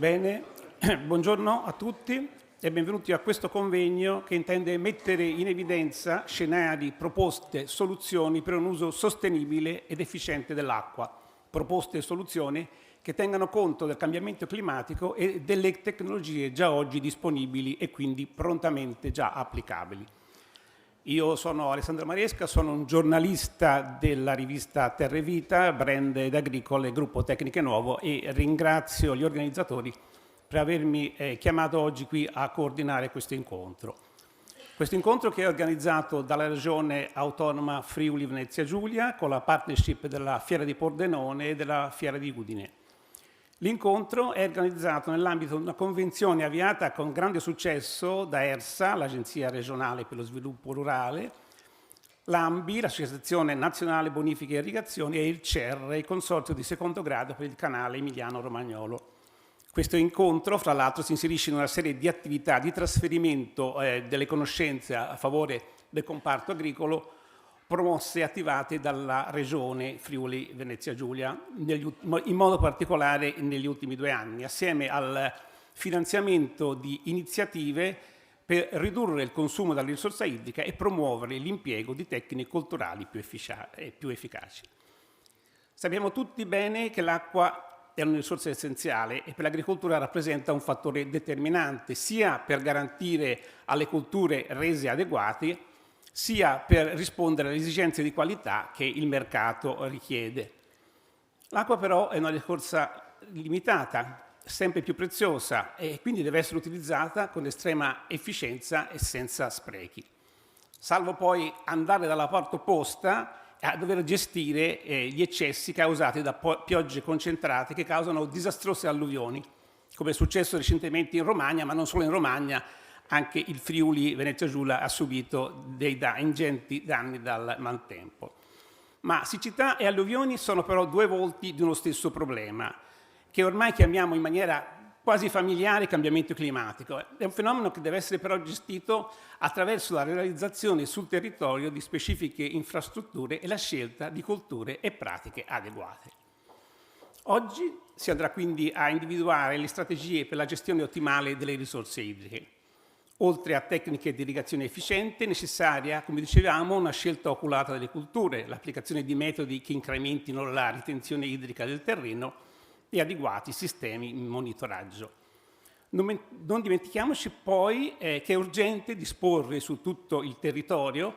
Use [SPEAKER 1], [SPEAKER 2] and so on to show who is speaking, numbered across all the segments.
[SPEAKER 1] Bene, buongiorno a tutti e benvenuti a questo convegno che intende mettere in evidenza scenari, proposte, soluzioni per un uso sostenibile ed efficiente dell'acqua. Proposte e soluzioni che tengano conto del cambiamento climatico e delle tecnologie già oggi disponibili e quindi prontamente già applicabili. Io sono Alessandro Mariesca, sono un giornalista della rivista Terra e Vita, brand ed agricole e gruppo Tecniche Nuovo, e ringrazio gli organizzatori per avermi chiamato oggi qui a coordinare questo incontro. Questo incontro che è organizzato dalla Regione Autonoma Friuli Venezia Giulia con la partnership della Fiera di Pordenone e della Fiera di Udine. L'incontro è organizzato nell'ambito di una convenzione avviata con grande successo da ERSA, l'Agenzia regionale per lo sviluppo rurale, l'AMBI, l'Associazione Nazionale Bonifiche e Irrigazioni, e il CER, il Consorzio di secondo grado per il canale Emiliano-Romagnolo. Questo incontro, fra l'altro, si inserisce in una serie di attività di trasferimento delle conoscenze a favore del comparto agricolo promosse e attivate dalla Regione Friuli Venezia Giulia, in modo particolare negli ultimi 2 anni, assieme al finanziamento di iniziative per ridurre il consumo della risorsa idrica e promuovere l'impiego di tecniche culturali più efficaci. Sappiamo tutti bene che l'acqua è una risorsa essenziale e per l'agricoltura rappresenta un fattore determinante sia per garantire alle colture rese adeguate, sia per rispondere alle esigenze di qualità che il mercato richiede. L'acqua però è una risorsa limitata, sempre più preziosa e quindi deve essere utilizzata con estrema efficienza e senza sprechi. Salvo poi andare dalla parte opposta a dover gestire gli eccessi causati da piogge concentrate che causano disastrose alluvioni, come è successo recentemente in Romagna, ma non solo in Romagna. Anche il Friuli Venezia Giulia ha subito dei ingenti danni dal maltempo. Ma siccità e alluvioni sono però 2 volti di uno stesso problema, che ormai chiamiamo in maniera quasi familiare cambiamento climatico. È un fenomeno che deve essere però gestito attraverso la realizzazione sul territorio di specifiche infrastrutture e la scelta di colture e pratiche adeguate. Oggi si andrà quindi a individuare le strategie per la gestione ottimale delle risorse idriche. Oltre a tecniche di irrigazione efficiente, è necessaria, come dicevamo, una scelta oculata delle culture, l'applicazione di metodi che incrementino la ritenzione idrica del terreno e adeguati sistemi di monitoraggio. Non dimentichiamoci poi che è urgente disporre su tutto il territorio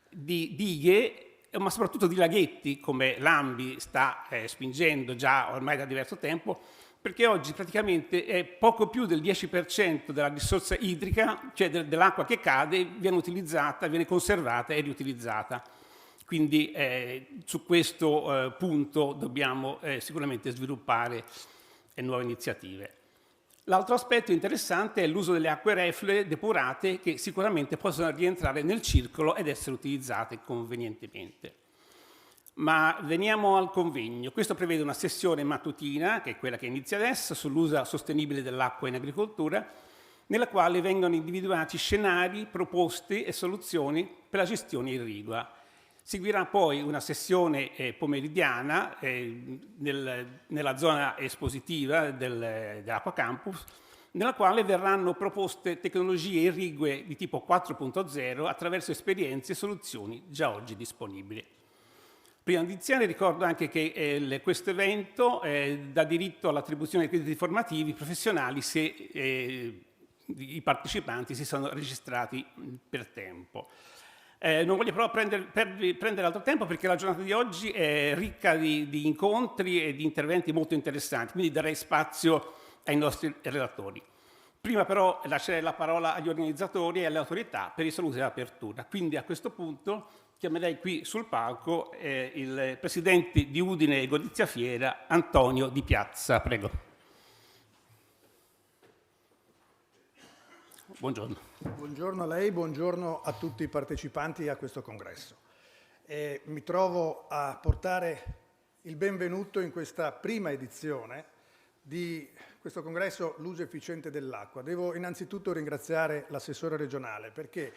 [SPEAKER 1] di dighe, ma soprattutto di laghetti, come l'AMBI sta spingendo già ormai da diverso tempo, perché oggi praticamente è poco più del 10% della risorsa idrica, cioè dell'acqua che cade, viene utilizzata, viene conservata e riutilizzata. Quindi su questo punto dobbiamo sicuramente sviluppare nuove iniziative. L'altro aspetto interessante è l'uso delle acque reflue depurate che sicuramente possono rientrare nel circolo ed essere utilizzate convenientemente. Ma veniamo al convegno. Questo prevede una sessione mattutina, che è quella che inizia adesso, sull'uso sostenibile dell'acqua in agricoltura, nella quale vengono individuati scenari, proposte e soluzioni per la gestione irrigua. Seguirà poi una sessione pomeridiana nella zona espositiva dell'Acqua Campus, nella quale verranno proposte tecnologie irrigue di tipo 4.0 attraverso esperienze e soluzioni già oggi disponibili. Prima di iniziare ricordo anche che questo evento dà diritto all'attribuzione di crediti formativi professionali se i partecipanti si sono registrati per tempo. Non voglio però prendere altro tempo perché la giornata di oggi è ricca di incontri e di interventi molto interessanti, quindi darei spazio ai nostri relatori. Prima però lascerei la parola agli organizzatori e alle autorità per i saluti e l'apertura. Quindi a questo punto chiamerei qui sul palco il presidente di Udine e Gorizia Fiera, Antonio Di Piazza. Prego. Buongiorno.
[SPEAKER 2] Buongiorno a lei, buongiorno a tutti i partecipanti a questo congresso. Mi trovo a portare il benvenuto in questa prima edizione di questo congresso L'uso efficiente dell'acqua. Devo innanzitutto ringraziare l'assessore regionale perché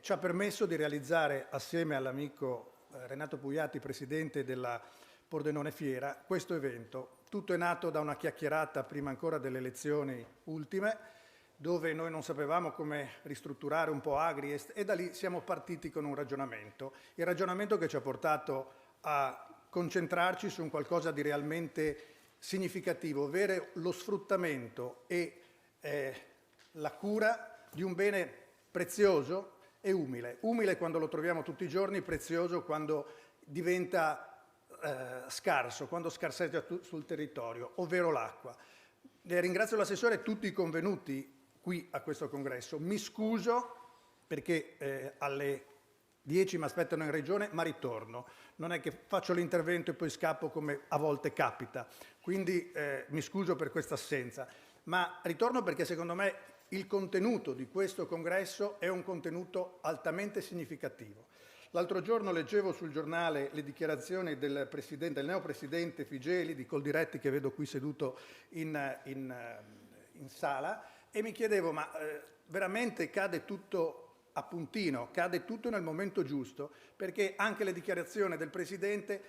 [SPEAKER 2] ci ha permesso di realizzare assieme all'amico Renato Pugliatti, presidente della Pordenone Fiera, questo evento tutto è nato da una chiacchierata prima ancora delle elezioni ultime, dove noi non sapevamo come ristrutturare un po' Agriest, e da lì siamo partiti con un ragionamento. Il ragionamento che ci ha portato a concentrarci su un qualcosa di realmente significativo, ovvero lo sfruttamento e la cura di un bene prezioso e umile. Umile quando lo troviamo tutti i giorni, prezioso quando diventa scarso, quando scarseggia sul territorio, ovvero l'acqua. Ringrazio l'assessore e tutti i convenuti qui a questo congresso. Mi scuso perché alle 10 mi aspettano in regione, ma ritorno. Non è che faccio l'intervento e poi scappo come a volte capita. Quindi mi scuso per questa assenza. Ma ritorno perché secondo me il contenuto di questo congresso è un contenuto altamente significativo. L'altro giorno leggevo sul giornale le dichiarazioni del neopresidente Figeli di Coldiretti, che vedo qui seduto in sala, e mi chiedevo, ma veramente cade tutto a puntino, cade tutto nel momento giusto? Perché anche le dichiarazioni del Presidente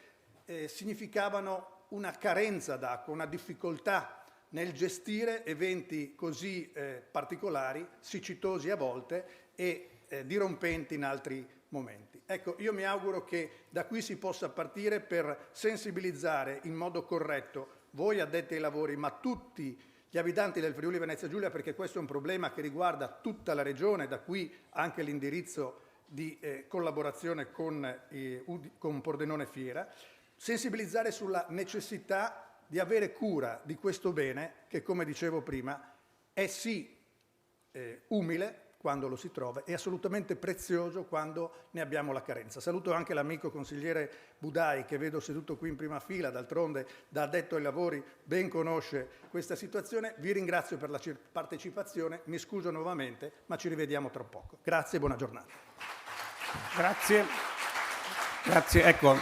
[SPEAKER 2] significavano una carenza d'acqua, una difficoltà nel gestire eventi così particolari, siccitosi a volte e dirompenti in altri momenti. Ecco, io mi auguro che da qui si possa partire per sensibilizzare in modo corretto voi addetti ai lavori, ma tutti gli abitanti del Friuli Venezia Giulia, perché questo è un problema che riguarda tutta la regione, da qui anche l'indirizzo di collaborazione con Pordenone Fiera, sensibilizzare sulla necessità di avere cura di questo bene che, come dicevo prima, è sì umile quando lo si trova, è assolutamente prezioso quando ne abbiamo la carenza. Saluto anche l'amico consigliere Budai, che vedo seduto qui in prima fila, d'altronde da addetto ai lavori ben conosce questa situazione. Vi ringrazio per la partecipazione, mi scuso nuovamente, ma ci rivediamo tra poco. Grazie e buona giornata.
[SPEAKER 1] Grazie. Grazie. Ecco,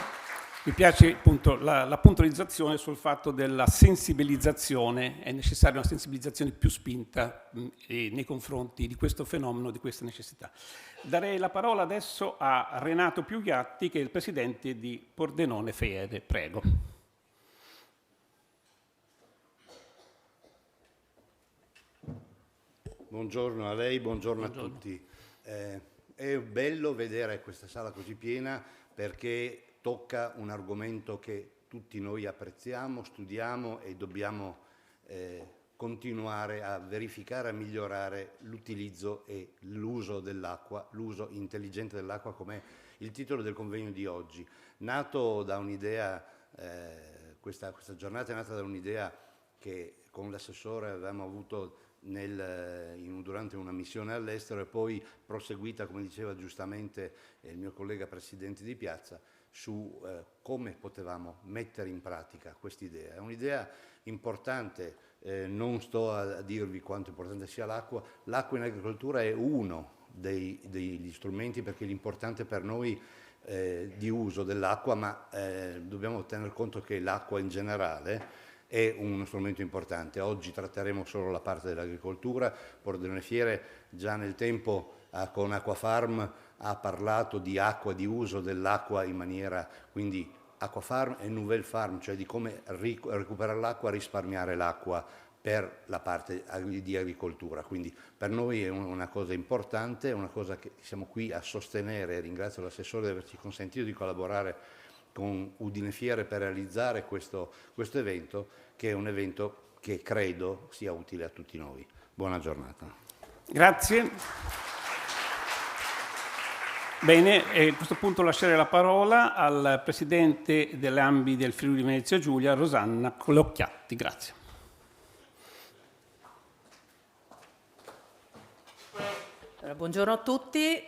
[SPEAKER 1] mi piace appunto la puntualizzazione sul fatto della sensibilizzazione. È necessaria una sensibilizzazione più spinta nei confronti di questo fenomeno, di questa necessità. Darei la parola adesso a Renato Piugatti, che è il presidente di Pordenone Fiera. Prego.
[SPEAKER 3] Buongiorno a lei, buongiorno a tutti. È bello vedere questa sala così piena perché tocca un argomento che tutti noi apprezziamo, studiamo e dobbiamo continuare a verificare, a migliorare l'utilizzo e l'uso dell'acqua, l'uso intelligente dell'acqua, come il titolo del convegno di oggi. Nato da un'idea, questa giornata è nata da un'idea che con l'assessore avevamo avuto durante una missione all'estero e poi proseguita, come diceva giustamente il mio collega presidente di piazza, su come potevamo mettere in pratica quest'idea. È un'idea importante, non sto a dirvi quanto importante sia l'acqua. L'acqua in agricoltura è uno degli strumenti, perché l'importante per noi di uso dell'acqua, ma dobbiamo tener conto che l'acqua in generale è uno strumento importante. Oggi tratteremo solo la parte dell'agricoltura. Pordenone Fiera già nel tempo con Acquafarm ha parlato di acqua, di uso dell'acqua in maniera, quindi Acquafarm e Nouvelle Farm, cioè di come recuperare l'acqua, risparmiare l'acqua per la parte di agricoltura. Quindi per noi è una cosa importante, è una cosa che siamo qui a sostenere. Ringrazio l'assessore di averci consentito di collaborare con Udine Fiere per realizzare questo evento, che è un evento che credo sia utile a tutti noi. Buona giornata.
[SPEAKER 1] Grazie. Bene, a questo punto lascerei la parola al presidente dell'AMBI del Friuli Venezia Giulia, Rosanna Colocchiatti. Grazie.
[SPEAKER 4] Buongiorno a tutti.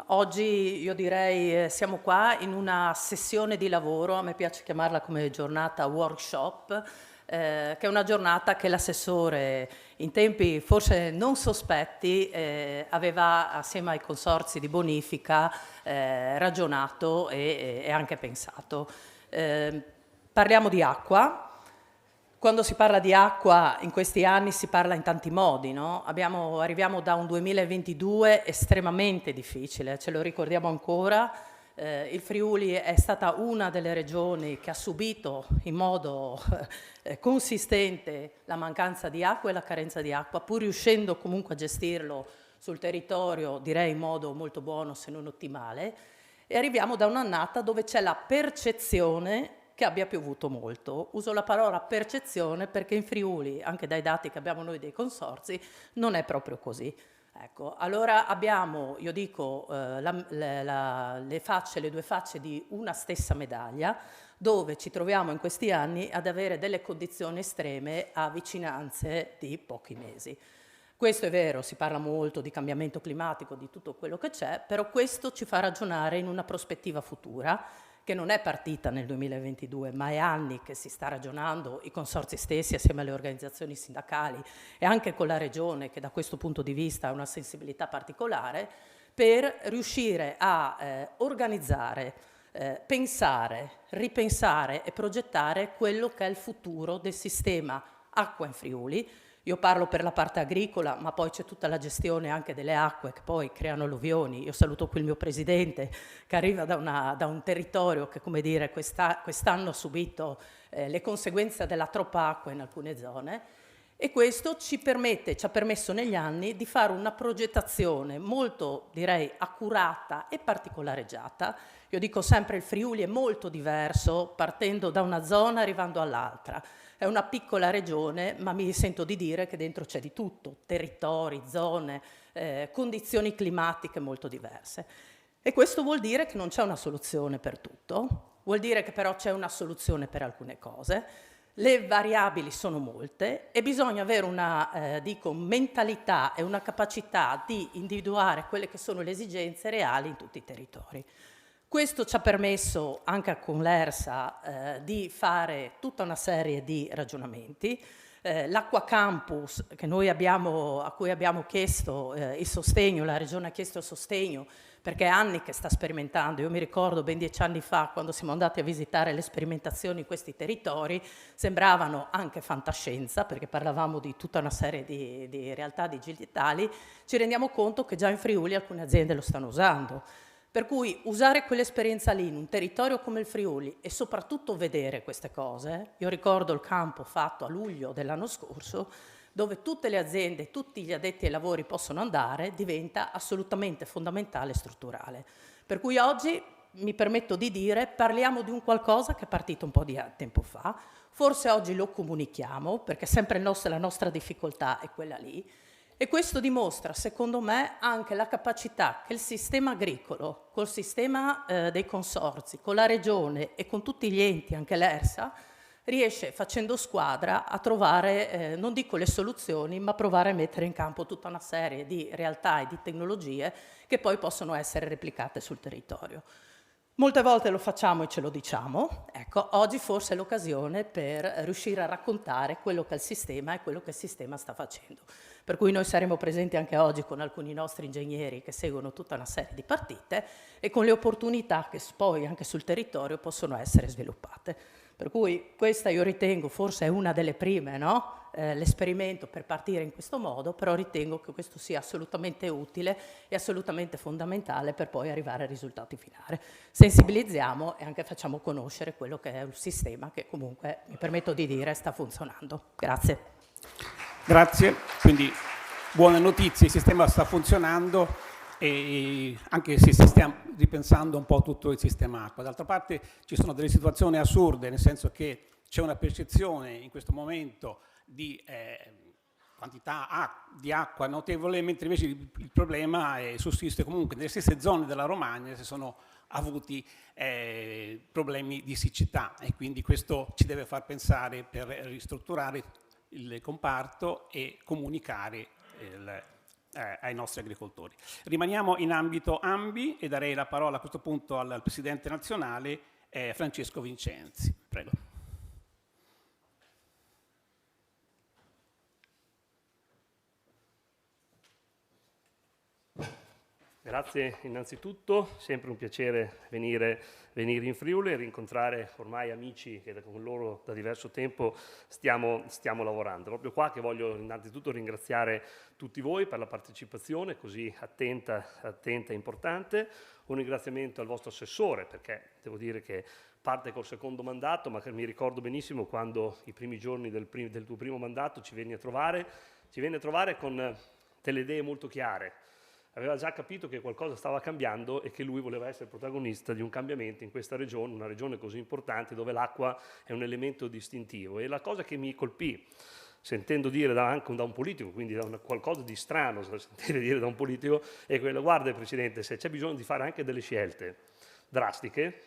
[SPEAKER 4] Oggi io direi siamo qua in una sessione di lavoro, a me piace chiamarla come giornata workshop, che è una giornata che l'assessore in tempi forse non sospetti aveva assieme ai consorzi di bonifica ragionato e anche pensato. Parliamo di acqua. Quando si parla di acqua in questi anni si parla in tanti modi, no? Arriviamo da un 2022 estremamente difficile, ce lo ricordiamo ancora, Il Friuli è stata una delle regioni che ha subito in modo consistente la mancanza di acqua e la carenza di acqua, pur riuscendo comunque a gestirlo sul territorio, direi in modo molto buono se non ottimale, e arriviamo da un'annata dove c'è la percezione che abbia piovuto molto. Uso la parola percezione perché in Friuli, anche dai dati che abbiamo noi dei consorzi, non è proprio così. Ecco, allora abbiamo, io dico, le due facce di una stessa medaglia, dove ci troviamo in questi anni ad avere delle condizioni estreme a vicinanze di pochi mesi. Questo è vero, si parla molto di cambiamento climatico, di tutto quello che c'è, però questo ci fa ragionare in una prospettiva futura, che non è partita nel 2022, ma è anni che si sta ragionando, i consorzi stessi assieme alle organizzazioni sindacali e anche con la Regione, che da questo punto di vista ha una sensibilità particolare, per riuscire a organizzare, pensare, ripensare e progettare quello che è il futuro del sistema acqua in Friuli. Io parlo per la parte agricola, ma poi c'è tutta la gestione anche delle acque che poi creano alluvioni. Io saluto qui il mio presidente che arriva da un territorio che, come dire, quest'anno ha subito le conseguenze della troppa acqua in alcune zone, e questo ci ha permesso negli anni di fare una progettazione molto, direi, accurata e particolareggiata. Io dico sempre il Friuli è molto diverso partendo da una zona arrivando all'altra. È una piccola regione, ma mi sento di dire che dentro c'è di tutto, territori, zone, condizioni climatiche molto diverse. E questo vuol dire che non c'è una soluzione per tutto, vuol dire che però c'è una soluzione per alcune cose. Le variabili sono molte e bisogna avere una mentalità e una capacità di individuare quelle che sono le esigenze reali in tutti i territori. Questo ci ha permesso, anche con l'ERSA, di fare tutta una serie di ragionamenti. L'Acqua Campus, a cui abbiamo chiesto il sostegno, la Regione ha chiesto il sostegno, perché è anni che sta sperimentando. Io mi ricordo ben 10 anni fa, quando siamo andati a visitare le sperimentazioni in questi territori, sembravano anche fantascienza, perché parlavamo di tutta una serie di realtà digitali. Ci rendiamo conto che già in Friuli alcune aziende lo stanno usando. Per cui usare quell'esperienza lì in un territorio come il Friuli e soprattutto vedere queste cose, io ricordo il campo fatto a luglio dell'anno scorso, dove tutte le aziende, tutti gli addetti ai lavori possono andare, diventa assolutamente fondamentale e strutturale. Per cui oggi mi permetto di dire, parliamo di un qualcosa che è partito un po' di tempo fa, forse oggi lo comunichiamo, perché sempre la nostra difficoltà è quella lì, e questo dimostra, secondo me, anche la capacità che il sistema agricolo, col sistema dei consorzi, con la Regione e con tutti gli enti, anche l'ERSA, riesce, facendo squadra, a trovare, non dico le soluzioni, ma provare a mettere in campo tutta una serie di realtà e di tecnologie che poi possono essere replicate sul territorio. Molte volte lo facciamo e ce lo diciamo, ecco, oggi forse è l'occasione per riuscire a raccontare quello che è il sistema e quello che il sistema sta facendo. Per cui noi saremo presenti anche oggi con alcuni nostri ingegneri che seguono tutta una serie di partite e con le opportunità che poi anche sul territorio possono essere sviluppate. Per cui questa io ritengo forse è una delle prime, no? L'esperimento per partire in questo modo, però ritengo che questo sia assolutamente utile e assolutamente fondamentale per poi arrivare ai risultati finali. Sensibilizziamo e anche facciamo conoscere quello che è un sistema che comunque, mi permetto di dire, sta funzionando. Grazie.
[SPEAKER 1] Grazie, quindi buone notizie, il sistema sta funzionando e anche se si sta ripensando un po' tutto il sistema acqua. D'altra parte ci sono delle situazioni assurde, nel senso che c'è una percezione in questo momento di quantità di acqua notevole, mentre invece il problema sussiste comunque nelle stesse zone della Romagna, si sono avuti problemi di siccità, e quindi questo ci deve far pensare per ristrutturare il comparto e comunicare ai nostri agricoltori. Rimaniamo in ambito AMBI e darei la parola a questo punto al Presidente nazionale Francesco Vincenzi. Prego.
[SPEAKER 5] Grazie innanzitutto, sempre un piacere venire in Friuli e rincontrare ormai amici che con loro da diverso tempo stiamo lavorando. Proprio qua che voglio innanzitutto ringraziare tutti voi per la partecipazione così attenta e importante. Un ringraziamento al vostro assessore, perché devo dire che parte col secondo mandato, ma che mi ricordo benissimo quando i primi giorni del tuo primo mandato ci venne a trovare con delle idee molto chiare. Aveva già capito che qualcosa stava cambiando e che lui voleva essere protagonista di un cambiamento in questa regione, una regione così importante dove l'acqua è un elemento distintivo. E la cosa che mi colpì, sentendo dire anche da un politico, quindi da qualcosa di strano sentire dire da un politico, è quello: guarda Presidente, se c'è bisogno di fare anche delle scelte drastiche,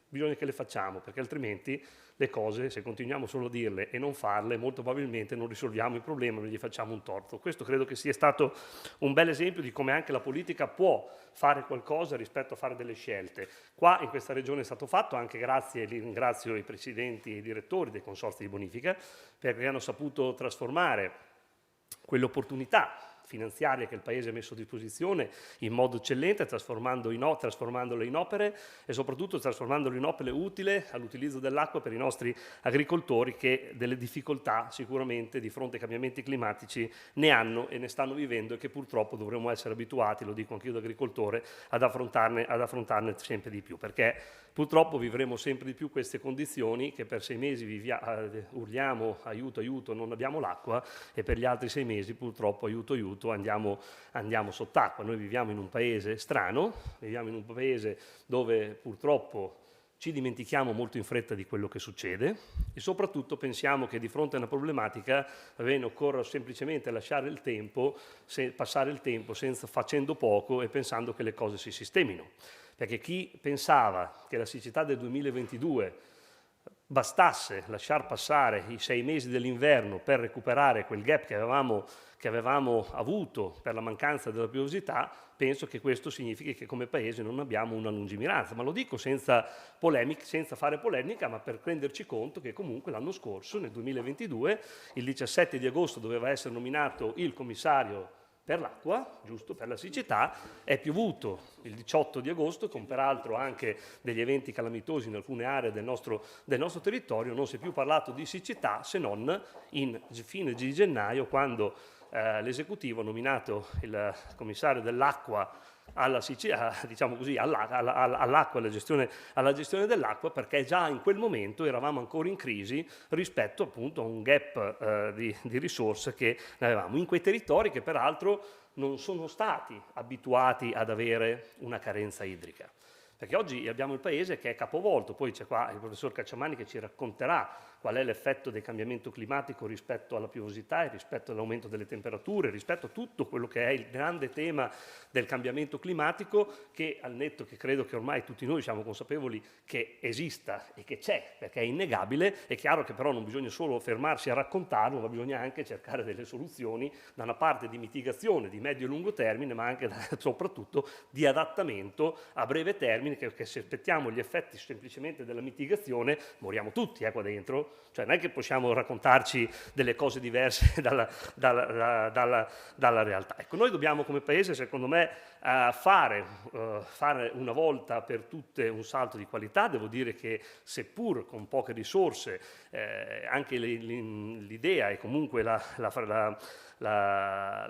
[SPEAKER 5] bisogna che le facciamo, perché altrimenti le cose, se continuiamo solo a dirle e non farle, molto probabilmente non risolviamo il problema, non gli facciamo un torto. Questo credo che sia stato un bel esempio di come anche la politica può fare qualcosa rispetto a fare delle scelte. Qua in questa regione è stato fatto, anche grazie, e ringrazio i presidenti e i direttori dei consorzi di bonifica, perché hanno saputo trasformare quell'opportunità finanziarie che il Paese ha messo a disposizione in modo eccellente, trasformandole in opere e soprattutto trasformandole in opere utili all'utilizzo dell'acqua per i nostri agricoltori, che delle difficoltà sicuramente di fronte ai cambiamenti climatici ne hanno e ne stanno vivendo, e che purtroppo dovremo essere abituati, lo dico anch'io da agricoltore, ad affrontarne sempre di più, perché purtroppo vivremo sempre di più queste condizioni che per 6 mesi urliamo aiuto, aiuto, non abbiamo l'acqua, e per gli altri 6 mesi purtroppo aiuto, aiuto, andiamo sott'acqua. Noi viviamo in un paese strano, viviamo in un paese dove purtroppo ci dimentichiamo molto in fretta di quello che succede e soprattutto pensiamo che di fronte a una problematica occorra semplicemente lasciare il tempo, passare il tempo facendo poco e pensando che le cose si sistemino. Perché chi pensava che la siccità del 2022 bastasse lasciar passare i 6 mesi dell'inverno per recuperare quel gap che avevamo avuto per la mancanza della piovosità, penso che questo significhi che come Paese non abbiamo una lungimiranza. Ma lo dico senza fare polemica, ma per renderci conto che comunque l'anno scorso, nel 2022, il 17 di agosto doveva essere nominato il commissario per l'acqua, giusto, per la siccità, è piovuto il 18 di agosto, con peraltro anche degli eventi calamitosi in alcune aree del nostro territorio. Non si è più parlato di siccità se non in fine di gennaio, quando l'esecutivo ha nominato il commissario dell'acqua diciamo così, all'acqua, alla gestione dell'acqua, perché già in quel momento eravamo ancora in crisi rispetto appunto a un gap di risorse che avevamo in quei territori che peraltro non sono stati abituati ad avere una carenza idrica. Perché oggi abbiamo il Paese che è capovolto, poi c'è qua il professor Cacciamani che ci racconterà qual è l'effetto del cambiamento climatico rispetto alla piovosità e rispetto all'aumento delle temperature, rispetto a tutto quello che è il grande tema del cambiamento climatico, che al netto che credo che ormai tutti noi siamo consapevoli che esista e che c'è, perché è innegabile. È chiaro che però non bisogna solo fermarsi a raccontarlo, ma bisogna anche cercare delle soluzioni, da una parte di mitigazione di medio e lungo termine, ma anche soprattutto di adattamento a breve termine, che se aspettiamo gli effetti semplicemente della mitigazione moriamo tutti qua dentro. Cioè non è che possiamo raccontarci delle cose diverse dalla realtà. Ecco, noi dobbiamo come Paese, secondo me, fare una volta per tutte un salto di qualità. Devo dire che seppur con poche risorse, anche l'idea e comunque la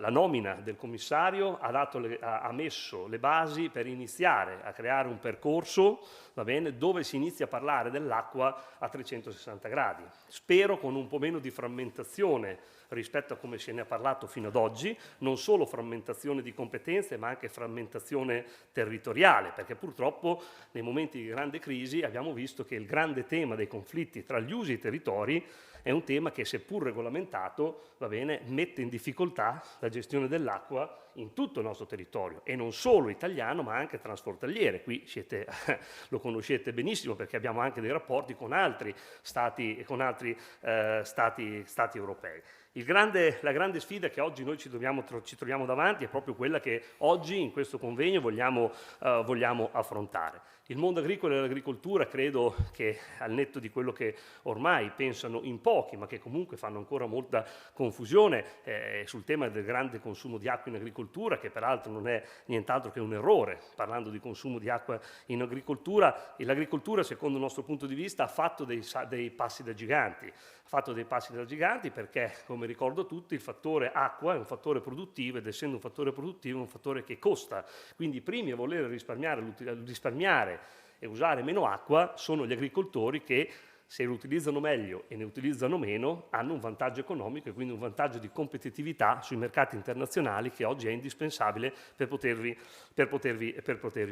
[SPEAKER 5] nomina del commissario ha messo le basi per iniziare a creare un percorso, va bene, dove si inizia a parlare dell'acqua a 360 gradi. Spero con un po' meno di frammentazione rispetto a come se ne è parlato fino ad oggi, non solo frammentazione di competenze, ma anche frammentazione territoriale, perché purtroppo nei momenti di grande crisi abbiamo visto che il grande tema dei conflitti tra gli usi e i territori è un tema che, seppur regolamentato, va bene, mette in difficoltà la gestione dell'acqua in tutto il nostro territorio, e non solo italiano ma anche transfrontaliere. Qui lo conoscete benissimo perché abbiamo anche dei rapporti con altri stati europei. La grande sfida che oggi noi ci troviamo davanti è proprio quella che oggi in questo convegno vogliamo affrontare. Il mondo agricolo e l'agricoltura credo che, al netto di quello che ormai pensano in pochi, ma che comunque fanno ancora molta confusione sul tema del grande consumo di acqua in agricoltura, che peraltro non è nient'altro che un errore, parlando di consumo di acqua in agricoltura, e l'agricoltura, secondo il nostro punto di vista, ha fatto dei passi da giganti. Ha fatto dei passi da giganti perché, come ricordo tutti, il fattore acqua è un fattore produttivo, ed essendo un fattore produttivo è un fattore che costa. Quindi i primi a voler risparmiare e usare meno acqua sono gli agricoltori, che, se lo utilizzano meglio e ne utilizzano meno, hanno un vantaggio economico e quindi un vantaggio di competitività sui mercati internazionali, che oggi è indispensabile per potervi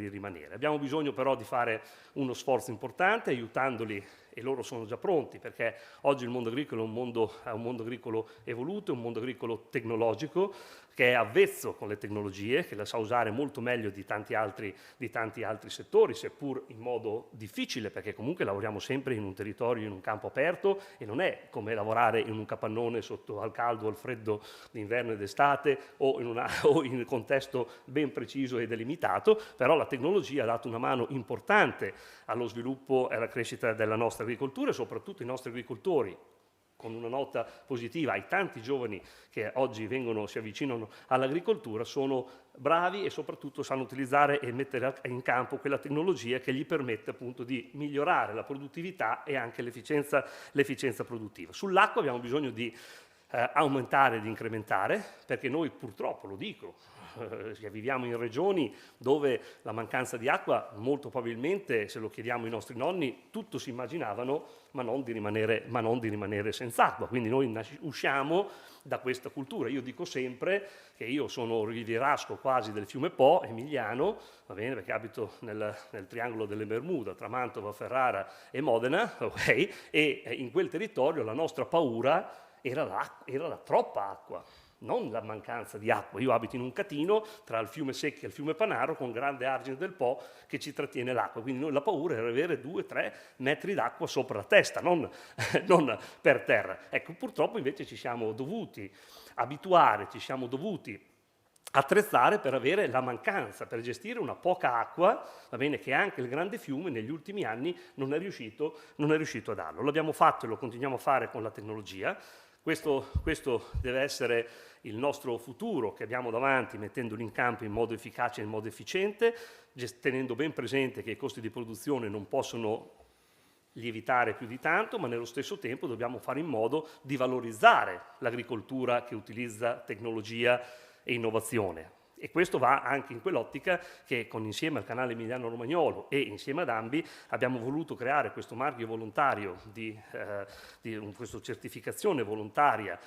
[SPEAKER 5] rimanere. Abbiamo bisogno però di fare uno sforzo importante, aiutandoli, e loro sono già pronti, perché oggi il mondo agricolo è un mondo agricolo evoluto, è un mondo agricolo tecnologico, che è avvezzo con le tecnologie, che la sa usare molto meglio di tanti altri settori, seppur in modo difficile, perché comunque lavoriamo sempre in un territorio, in un campo aperto, e non è come lavorare in un capannone sotto al caldo o al freddo d'inverno e d'estate, o in un contesto ben preciso e delimitato. Però la tecnologia ha dato una mano importante allo sviluppo e alla crescita della nostra agricoltura, e soprattutto i nostri agricoltori, con una nota positiva ai tanti giovani che oggi si avvicinano all'agricoltura, sono bravi e soprattutto sanno utilizzare e mettere in campo quella tecnologia che gli permette appunto di migliorare la produttività e anche l'efficienza produttiva. Sull'acqua abbiamo bisogno di aumentare, di incrementare, perché noi purtroppo, lo dico, viviamo in regioni dove la mancanza di acqua, molto probabilmente, se lo chiediamo ai nostri nonni, tutto si immaginavano, ma non di rimanere senza acqua. Quindi noi usciamo da questa cultura. Io dico sempre che io sono rivierasco quasi del fiume Po, emiliano, va bene, perché abito nel triangolo delle Bermuda, tra Mantova, Ferrara e Modena, okay? E in quel territorio la nostra paura era la troppa acqua, non la mancanza di acqua. Io abito in un catino tra il fiume Secchia e il fiume Panaro, con grande argine del Po che ci trattiene l'acqua, quindi noi la paura era avere 2-3 metri d'acqua sopra la testa, non per terra. Ecco, purtroppo invece ci siamo dovuti abituare, ci siamo dovuti attrezzare per avere la mancanza, per gestire una poca acqua, va bene, che anche il grande fiume negli ultimi anni non è riuscito a darlo. L'abbiamo fatto e lo continuiamo a fare con la tecnologia. Questo deve essere il nostro futuro che abbiamo davanti, mettendolo in campo in modo efficace e in modo efficiente, tenendo ben presente che i costi di produzione non possono lievitare più di tanto, ma nello stesso tempo dobbiamo fare in modo di valorizzare l'agricoltura che utilizza tecnologia e innovazione. E questo va anche in quell'ottica che, insieme al canale Emiliano Romagnolo e insieme ad Ambi, abbiamo voluto creare questo marchio volontario, questa certificazione volontaria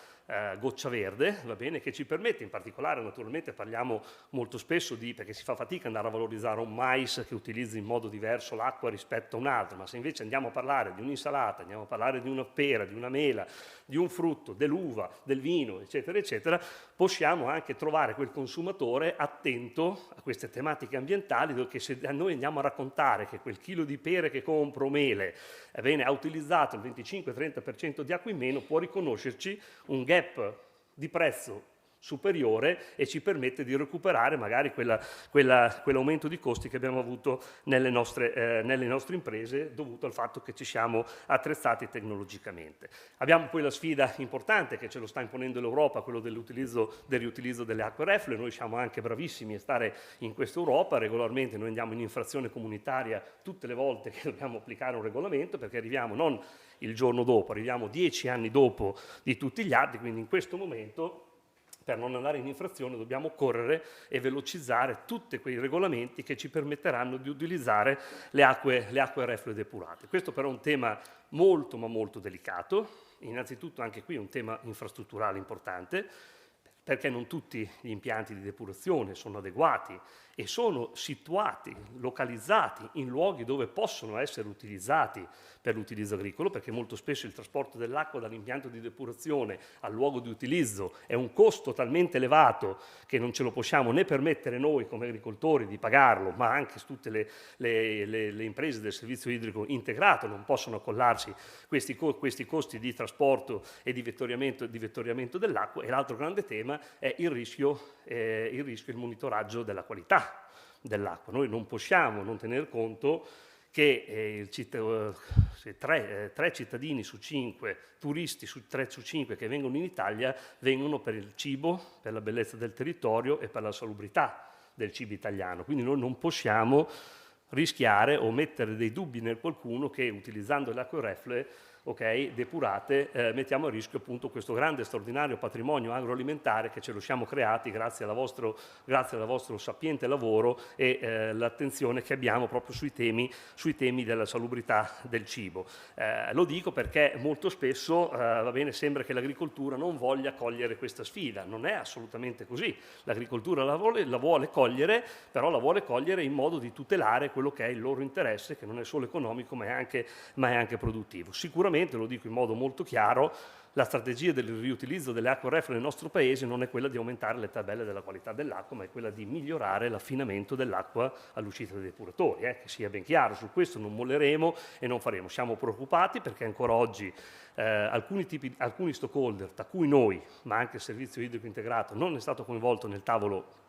[SPEAKER 5] Goccia Verde, va bene, che ci permette, in particolare, naturalmente parliamo molto spesso perché si fa fatica andare a valorizzare un mais che utilizza in modo diverso l'acqua rispetto a un altro, ma se invece andiamo a parlare di un'insalata, andiamo a parlare di una pera, di una mela, di un frutto, dell'uva, del vino, eccetera, eccetera, possiamo anche trovare quel consumatore attento a queste tematiche ambientali, perché se noi andiamo a raccontare che quel chilo di pere che compro, mele, ha utilizzato il 25-30% di acqua in meno, può riconoscerci un gap di prezzo superiore e ci permette di recuperare magari quell'aumento di costi che abbiamo avuto nelle nostre imprese, dovuto al fatto che ci siamo attrezzati tecnologicamente. Abbiamo poi la sfida importante che ce lo sta imponendo l'Europa, quello del riutilizzo delle acque reflue. Noi siamo anche bravissimi a stare in questa Europa, regolarmente noi andiamo in infrazione comunitaria tutte le volte che dobbiamo applicare un regolamento, perché arriviamo non il giorno dopo, arriviamo 10 anni dopo di tutti gli altri, quindi in questo momento, per non andare in infrazione, dobbiamo correre e velocizzare tutti quei regolamenti che ci permetteranno di utilizzare le acque reflue depurate. Questo però è un tema molto ma molto delicato. Innanzitutto anche qui è un tema infrastrutturale importante, perché non tutti gli impianti di depurazione sono adeguati e sono situati, localizzati in luoghi dove possono essere utilizzati per l'utilizzo agricolo, perché molto spesso il trasporto dell'acqua dall'impianto di depurazione al luogo di utilizzo è un costo talmente elevato che non ce lo possiamo né permettere noi come agricoltori di pagarlo, ma anche tutte le imprese del servizio idrico integrato non possono accollarsi questi costi di trasporto e di vettoriamento dell'acqua. E l'altro grande tema è il rischio e il monitoraggio della qualità dell'acqua. Noi non possiamo non tener conto che tre cittadini su 5, turisti su 3 su 5 che vengono in Italia vengono per il cibo, per la bellezza del territorio e per la salubrità del cibo italiano. Quindi noi non possiamo rischiare o mettere dei dubbi nel qualcuno che utilizzando le acque reflue depurate, mettiamo a rischio appunto questo grande straordinario patrimonio agroalimentare che ce lo siamo creati grazie al vostro sapiente lavoro e l'attenzione che abbiamo proprio sui temi della salubrità del cibo. Lo dico perché molto spesso sembra che l'agricoltura non voglia cogliere questa sfida. Non è assolutamente così. L'agricoltura la vuole cogliere, però la vuole cogliere in modo di tutelare quello che è il loro interesse, che non è solo economico ma è anche produttivo. Sicuramente, lo dico in modo molto chiaro, la strategia del riutilizzo delle acque reflue nel nostro paese non è quella di aumentare le tabelle della qualità dell'acqua, ma è quella di migliorare l'affinamento dell'acqua all'uscita dei depuratori. Che sia ben chiaro, su questo non molleremo e non faremo. Siamo preoccupati perché ancora oggi alcuni stakeholder, tra cui noi, ma anche il servizio idrico integrato, non è stato coinvolto nel tavolo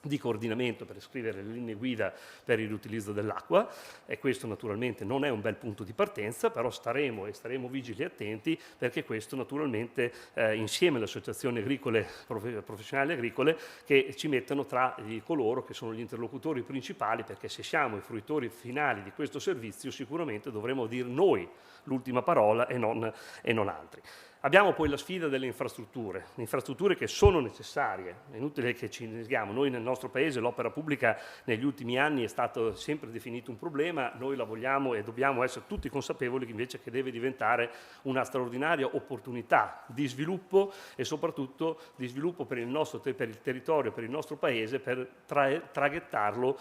[SPEAKER 5] di coordinamento per scrivere le linee guida per il riutilizzo dell'acqua, e questo naturalmente non è un bel punto di partenza, però staremo vigili e attenti perché questo naturalmente insieme alle associazioni agricole, professionali agricole, che ci mettano tra coloro che sono gli interlocutori principali, perché se siamo i fruitori finali di questo servizio sicuramente dovremo dire noi l'ultima parola e non altri. Abbiamo poi la sfida delle infrastrutture che sono necessarie, è inutile che ci neghiamo. Noi nel nostro paese l'opera pubblica negli ultimi anni è stato sempre definito un problema, noi la vogliamo e dobbiamo essere tutti consapevoli invece che deve diventare una straordinaria opportunità di sviluppo e soprattutto di sviluppo per il territorio, per il nostro paese, per traghettarlo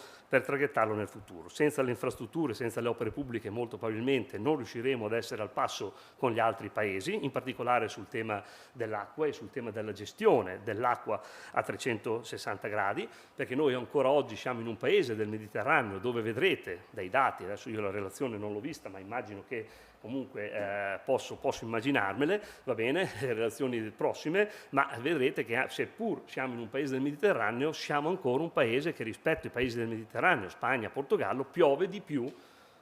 [SPEAKER 5] nel futuro. Senza le infrastrutture, senza le opere pubbliche molto probabilmente non riusciremo ad essere al passo con gli altri paesi, in particolare sul tema dell'acqua e sul tema della gestione dell'acqua a 360 gradi, perché noi ancora oggi siamo in un paese del Mediterraneo dove vedrete dai dati, adesso io la relazione non l'ho vista ma immagino che comunque posso immaginarmele, va bene, le relazioni prossime, ma vedrete che seppur siamo in un paese del Mediterraneo siamo ancora un paese che rispetto ai paesi del Mediterraneo, Spagna, Portogallo, piove di più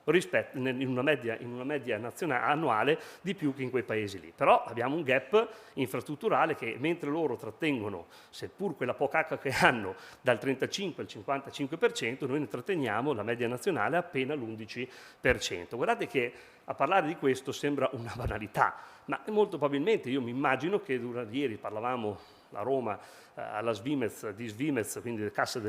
[SPEAKER 5] rispetto in una media nazionale annuale di più che in quei paesi lì. Però abbiamo un gap infrastrutturale che mentre loro trattengono, seppur quella poca acqua che hanno, dal 35 al 55%, noi ne tratteniamo la media nazionale appena l'11%. Guardate che a parlare di questo sembra una banalità, ma molto probabilmente io mi immagino che ieri parlavamo a Roma alla Svimez, quindi di Cassa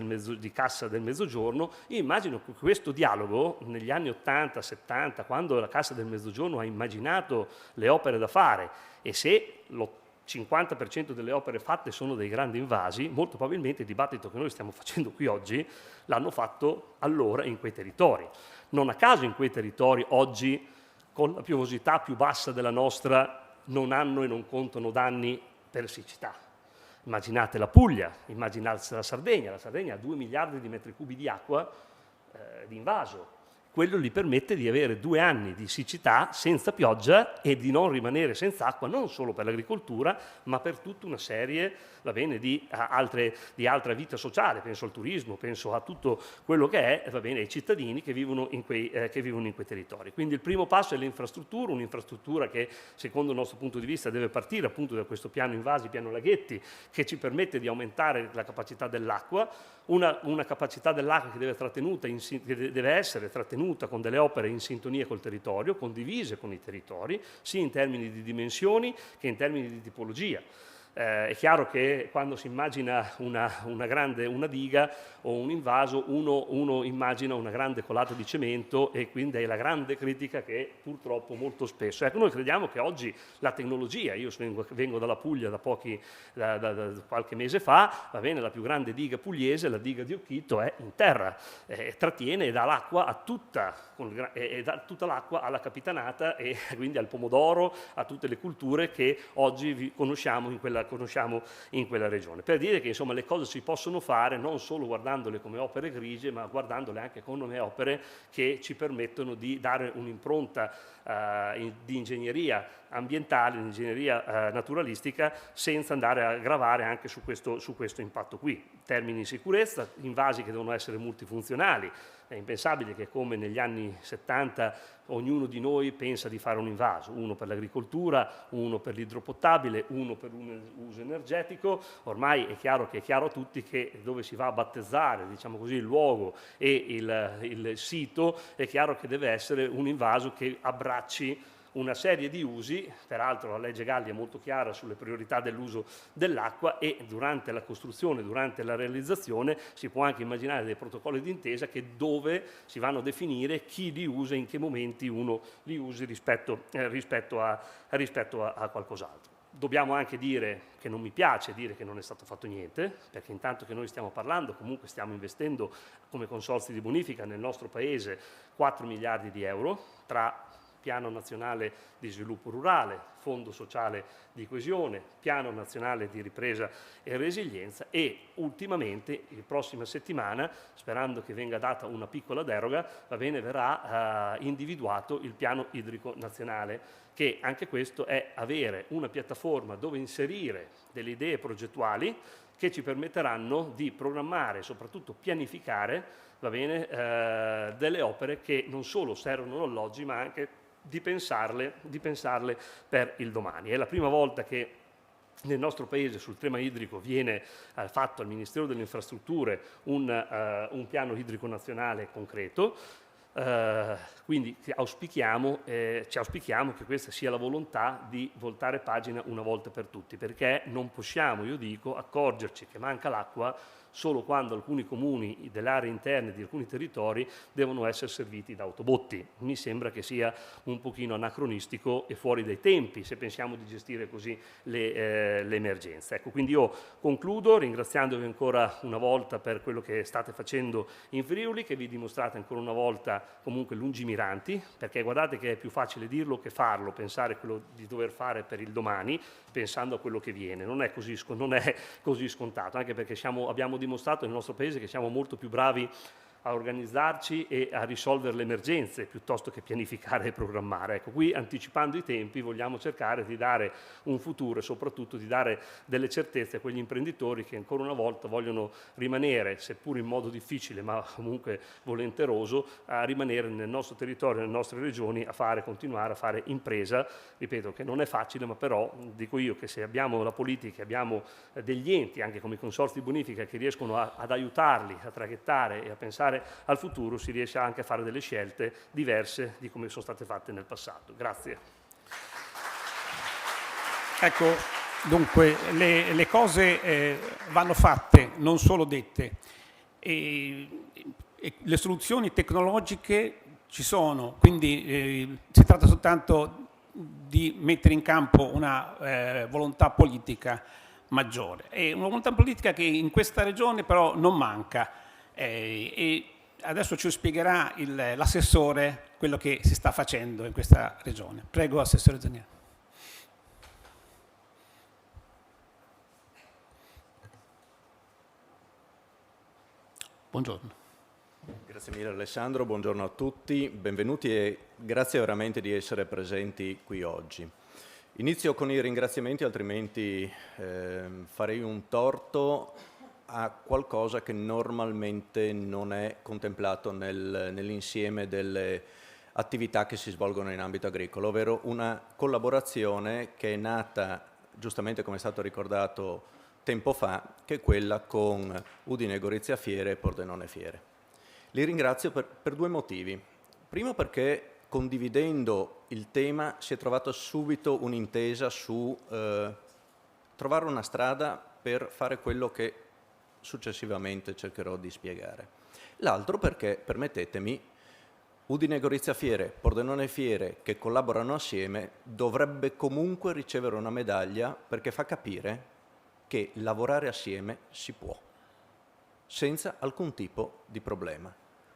[SPEAKER 5] del Mezzogiorno, io immagino che questo dialogo negli anni 80-70, quando la Cassa del Mezzogiorno ha immaginato le opere da fare, e se lo 50% delle opere fatte sono dei grandi invasi, molto probabilmente il dibattito che noi stiamo facendo qui oggi l'hanno fatto allora in quei territori. Non a caso in quei territori oggi, con la piovosità più bassa della nostra, non hanno e non contano danni per siccità. Immaginate la Puglia, immaginate la Sardegna ha 2 miliardi di metri cubi di acqua di invaso. Quello gli permette di avere 2 anni di siccità senza pioggia e di non rimanere senza acqua, non solo per l'agricoltura, ma per tutta una serie di altra vita sociale. Penso al turismo, penso a tutto quello che è ai cittadini che vivono in quei territori. Quindi il primo passo è l'infrastruttura, un'infrastruttura che secondo il nostro punto di vista deve partire appunto da questo piano invasi, piano laghetti, che ci permette di aumentare la capacità dell'acqua, una capacità dell'acqua che deve essere trattenuta con delle opere in sintonia col territorio, condivise con i territori, sia in termini di dimensioni che in termini di tipologia. È chiaro che quando si immagina una diga o un invaso, uno immagina una grande colata di cemento, e quindi è la grande critica che purtroppo molto spesso. Ecco, noi crediamo che oggi la tecnologia, io vengo dalla Puglia da qualche mese fa, la più grande diga pugliese, la diga di Occhito, è in terra, trattiene e dà l'acqua a tutta l'acqua alla capitanata e quindi al pomodoro, a tutte le culture che oggi conosciamo in quella in quella regione. Per dire che insomma le cose si possono fare non solo guardandole come opere grigie, ma guardandole anche come opere che ci permettono di dare un'impronta di ingegneria ambientale, di ingegneria naturalistica, senza andare a gravare anche su questo impatto qui. Termini di sicurezza, invasi che devono essere multifunzionali. È impensabile che come negli anni 70 ognuno di noi pensa di fare un invaso, uno per l'agricoltura, uno per l'idropotabile, uno per un uso energetico. Ormai è chiaro a tutti che dove si va a battezzare, diciamo così, il luogo e il sito, è chiaro che deve essere un invaso che abbracci una serie di usi. Peraltro la legge Galli è molto chiara sulle priorità dell'uso dell'acqua e durante la costruzione, durante la realizzazione si può anche immaginare dei protocolli d'intesa dove si vanno a definire chi li usa e in che momenti uno li usi rispetto a qualcos'altro. Dobbiamo anche dire che non mi piace dire che non è stato fatto niente, perché intanto che noi stiamo parlando comunque stiamo investendo come consorzi di bonifica nel nostro Paese 4 miliardi di euro tra Piano Nazionale di Sviluppo Rurale, Fondo Sociale di Coesione, Piano Nazionale di Ripresa e Resilienza e ultimamente, la prossima settimana, sperando che venga data una piccola deroga, verrà individuato il Piano Idrico Nazionale, che anche questo è avere una piattaforma dove inserire delle idee progettuali che ci permetteranno di programmare e soprattutto pianificare delle opere che non solo servono all'oggi ma anche di pensarle per il domani. È la prima volta che nel nostro Paese sul tema idrico viene fatto al Ministero delle Infrastrutture un piano idrico nazionale concreto. Quindi ci auspichiamo che questa sia la volontà di voltare pagina una volta per tutti, perché non possiamo, io dico, accorgerci che manca l'acqua solo quando alcuni comuni delle aree interne di alcuni territori devono essere serviti da autobotti. Mi sembra che sia un pochino anacronistico e fuori dai tempi se pensiamo di gestire così le emergenze. Ecco, quindi io concludo ringraziandovi ancora una volta per quello che state facendo in Friuli, che vi dimostrate ancora una volta comunque lungimiranti, perché guardate che è più facile dirlo che farlo, pensare quello di dover fare per il domani, pensando a quello che viene. Non è così scontato, anche perché abbiamo dimostrato nel nostro Paese che siamo molto più bravi a organizzarci e a risolvere le emergenze piuttosto che pianificare e programmare. Ecco, qui anticipando i tempi vogliamo cercare di dare un futuro e soprattutto di dare delle certezze a quegli imprenditori che ancora una volta vogliono rimanere, seppur in modo difficile ma comunque volenteroso, a rimanere nel nostro territorio, nelle nostre regioni, continuare a fare impresa. Ripeto che non è facile, ma però dico io che se abbiamo la politica, abbiamo degli enti anche come i consorzi di bonifica che riescono ad aiutarli a traghettare e a pensare al futuro, si riesce anche a fare delle scelte diverse di come sono state fatte nel passato. Grazie.
[SPEAKER 1] Ecco, dunque le cose vanno fatte, non solo dette. E le soluzioni tecnologiche ci sono, quindi si tratta soltanto di mettere in campo una volontà politica maggiore. È una volontà politica che in questa regione però non manca. E adesso ci spiegherà l'assessore quello che si sta facendo in questa regione. Prego, assessore Zaniolo. Buongiorno.
[SPEAKER 6] Grazie mille Alessandro, buongiorno a tutti, benvenuti e grazie veramente di essere presenti qui oggi. Inizio con i ringraziamenti, altrimenti farei un torto a qualcosa che normalmente non è contemplato nell'insieme delle attività che si svolgono in ambito agricolo, ovvero una collaborazione che è nata, giustamente come è stato ricordato tempo fa, che è quella con Udine Gorizia Fiere e Pordenone Fiere. Li ringrazio per due motivi. Primo perché condividendo il tema si è trovato subito un'intesa su trovare una strada per fare quello che successivamente cercherò di spiegare. L'altro perché, permettetemi, Udine Gorizia Fiere, Pordenone Fiere che collaborano assieme dovrebbe comunque ricevere una medaglia perché fa capire che lavorare assieme si può, senza alcun tipo di problema.